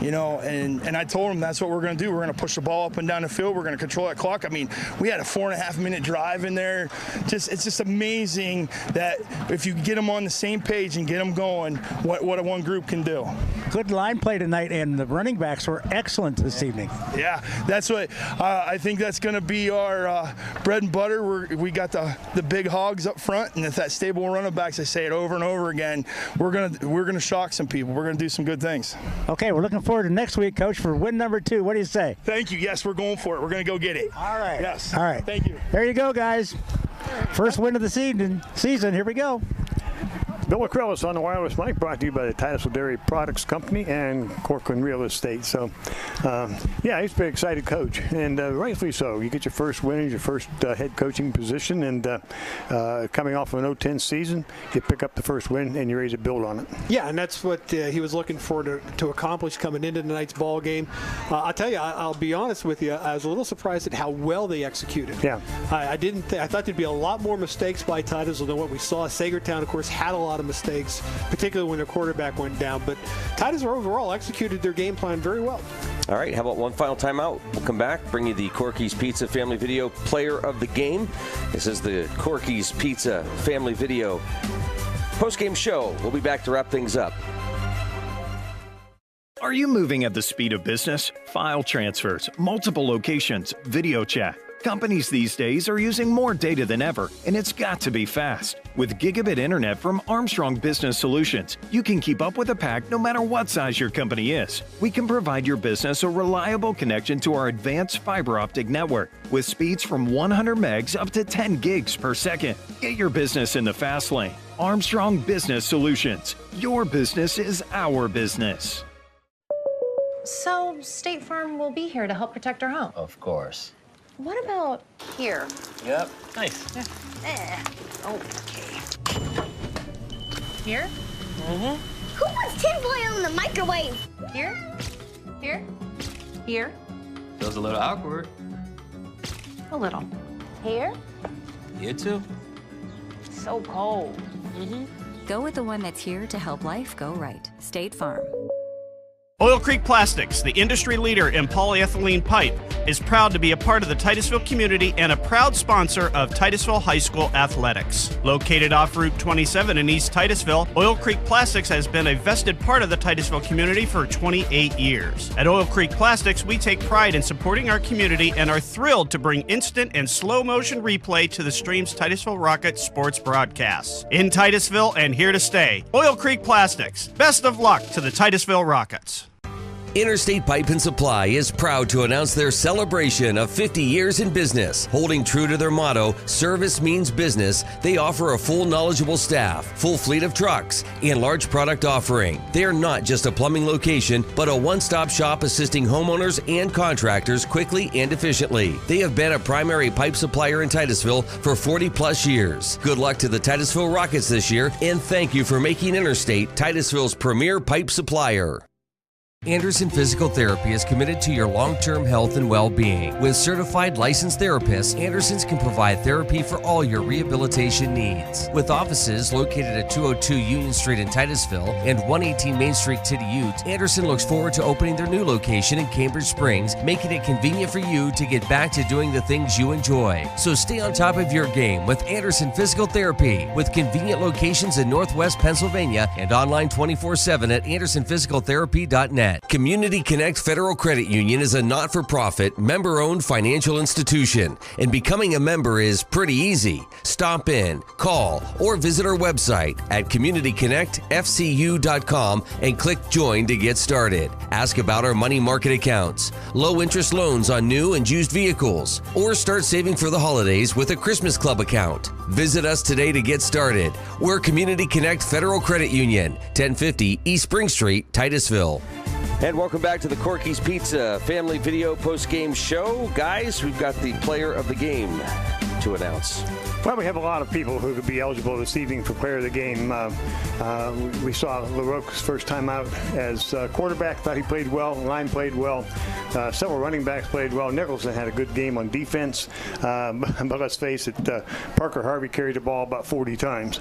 you know, and I told them that's what we're going to do. We're going to push the ball up and down the field. We're going to control that clock. I mean, we had a 4.5-minute drive in there. It's just amazing that if you get them on the same page and get them going, what one group can do. Good line play tonight, and the running backs were excellent this evening. Yeah, that's what I think that's going to be our bread and butter. We got the big hogs up front, and if that stable running backs, I say it over and over again, we're gonna shock some people. We're gonna do some good things. Okay, we're looking forward to next week, Coach, for win number 2. What do you say? Thank you. Yes, we're going for it. We're gonna go get it. All right. Yes. All right. Thank you. There you go, guys. First win of the season. Here we go. Bill Acrelis on the wireless mic, brought to you by the Titusville Dairy Products Company and Corcoran Real Estate. So, yeah, he's a very excited coach, and rightfully so. You get your first win, your first head coaching position, and coming off of an 0-10 season, you pick up the first win, and you're ready to build on it. Yeah, and that's what he was looking for to accomplish coming into tonight's ball game. I'll tell you, I'll be honest with you, I was a little surprised at how well they executed. Yeah. I thought there'd be a lot more mistakes by Titusville than what we saw. Saegertown, of course, had a lot of mistakes, particularly when their quarterback went down. But Titusville overall executed their game plan very well. All right, how about one final timeout? We'll come back, bring you the Corky's Pizza Family Video Player of the Game. This is the Corky's Pizza Family Video post-game show. We'll be back to wrap things up. Are you moving at the speed of business? File transfers, multiple locations, video chat. Companies these days are using more data than ever, and it's got to be fast. With gigabit internet from Armstrong Business Solutions, you can keep up with the pack no matter what size your company is. We can provide your business a reliable connection to our advanced fiber optic network with speeds from 100 megs up to 10 gigs per second. Get your business in the fast lane. Armstrong Business Solutions. Your business is our business. So State Farm will be here to help protect our home. Of course. What about here? Yep. Nice. Okay. Here? Mm-hmm. Who puts tinfoil in the microwave? Here? Here? Here? Feels a little awkward. A little. Here? You too. So cold. Go with the one that's here to help life go right. State Farm. Oil Creek Plastics, the industry leader in polyethylene pipe, is proud to be a part of the Titusville community and a proud sponsor of Titusville High School athletics. Located off Route 27 in East Titusville, Oil Creek Plastics has been a vested part of the Titusville community for 28 years. At Oil Creek Plastics, we take pride in supporting our community and are thrilled to bring instant and slow motion replay to the stream's Titusville Rocket sports broadcasts. In Titusville and here to stay, Oil Creek Plastics. Best of luck to the Titusville Rockets. Interstate Pipe and Supply is proud to announce their celebration of 50 years in business. Holding true to their motto, service means business, they offer a full knowledgeable staff, full fleet of trucks, and large product offering. They are not just a plumbing location, but a one-stop shop assisting homeowners and contractors quickly and efficiently. They have been a primary pipe supplier in Titusville for 40-plus years. Good luck to the Titusville Rockets this year, and thank you for making Interstate Titusville's premier pipe supplier. Anderson Physical Therapy is committed to your long-term health and well-being. With certified licensed therapists, Anderson's can provide therapy for all your rehabilitation needs. With offices located at 202 Union Street in Titusville and 118 Main Street, Tiddy Ute, Anderson looks forward to opening their new location in Cambridge Springs, making it convenient for you to get back to doing the things you enjoy. So stay on top of your game with Anderson Physical Therapy, with convenient locations in Northwest Pennsylvania and online 24/7 at andersonphysicaltherapy.net. Community Connect Federal Credit Union is a not-for-profit, member-owned financial institution, and becoming a member is pretty easy. Stop in, call, or visit our website at communityconnectfcu.com and click Join to get started. Ask about our money market accounts, low-interest loans on new and used vehicles, or start saving for the holidays with a Christmas Club account. Visit us today to get started. We're Community Connect Federal Credit Union, 1050 East Spring Street, Titusville. And welcome back to the Corky's Pizza Family Video Post-Game Show. Guys, we've got the player of the game to announce. Well, we have a lot of people who could be eligible this evening for player of the game. We saw LaRocque's first time out as quarterback. Thought he played well. Line played well. Several running backs played well. Nicholson had a good game on defense. But let's face it, Parker Harvey carried the ball about 40 times.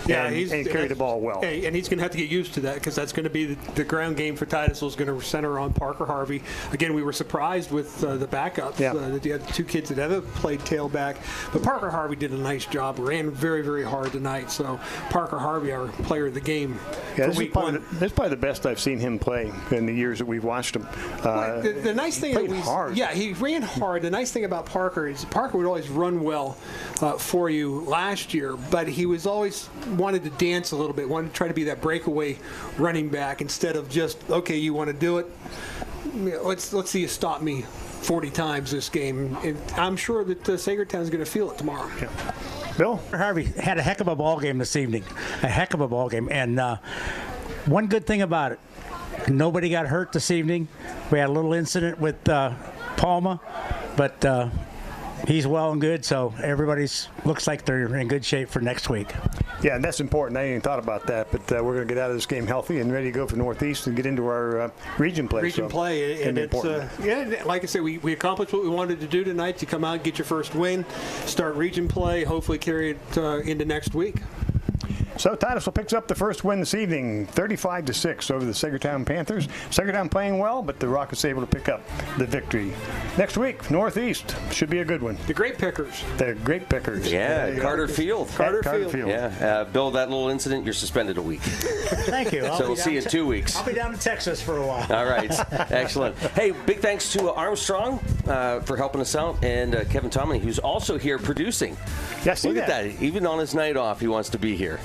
Yeah, and carried the ball well. And he's going to have to get used to that because that's going to be the ground game for Titusville is going to center on Parker Harvey. Again, we were surprised with the backups. Yeah. The other two kids that ever played tailback. But Parker Harvey did a nice job, ran very, very hard tonight. So Parker Harvey, our player of the game for week one. This is probably the best I've seen him play in the years that we've watched him. The nice thing played hard. Yeah, he ran hard. The nice thing about Parker is Parker would always run well for you last year, but he was always wanted to dance a little bit, wanted to try to be that breakaway running back instead of just, okay, you want to do it? Let's see you stop me 40 times this game. And I'm sure that Saegertown is going to feel it tomorrow. Yeah. Bill? Harvey had a heck of a ball game this evening. A heck of a ball game. And one good thing about it, nobody got hurt this evening. We had a little incident with Palma, but he's well and good, so everybody's looks like they're in good shape for next week. Yeah, and that's important. I ain't even thought about that, but we're going to get out of this game healthy and ready to go for Northeast and get into our region play. Region play, and it's like I said, we accomplished what we wanted to do tonight. To come out, get your first win, start region play, hopefully carry it into next week. So Titusville picks up the first win this evening, 35-6 over the Saegertown Panthers. Saegertown playing well, but the Rockets able to pick up the victory. Next week, Northeast should be a good one. The Great Pickers. The Great Pickers. Yeah, Carter Field. Carter Field. Yeah, Bill, that little incident, you're suspended a week. Thank you. So we'll see you in 2 weeks. I'll be down to Texas for a while. All right. Excellent. Hey, big thanks to Armstrong for helping us out, and Kevin Tomlin, who's also here producing. Yeah, see Look at that. Even on his night off, he wants to be here.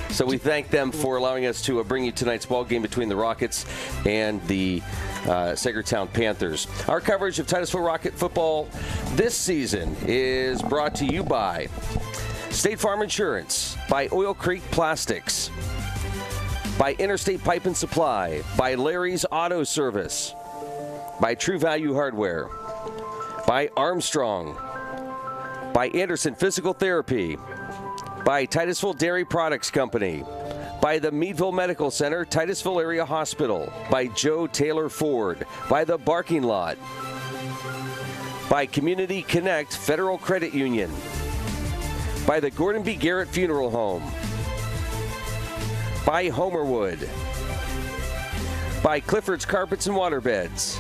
So we thank them for allowing us to bring you tonight's ball game between the Rockets and the Saegertown Panthers. Our coverage of Titusville Rocket football this season is brought to you by State Farm Insurance, by Oil Creek Plastics, by Interstate Pipe and Supply, by Larry's Auto Service, by True Value Hardware, by Armstrong, by Anderson Physical Therapy, by Titusville Dairy Products Company, by the Meadville Medical Center, Titusville Area Hospital, by Joe Taylor Ford, by the Barking Lot, by Community Connect Federal Credit Union, by the Gordon B. Garrett Funeral Home, by Homerwood, by Clifford's Carpets and Waterbeds,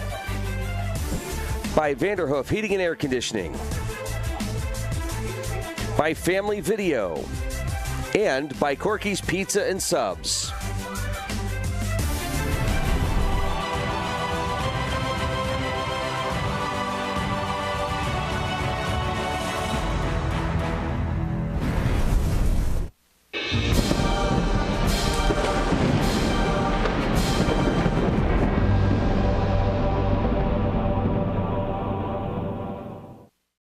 by Vanderhoof Heating and Air Conditioning, by Family Video, and by Corky's Pizza and Subs.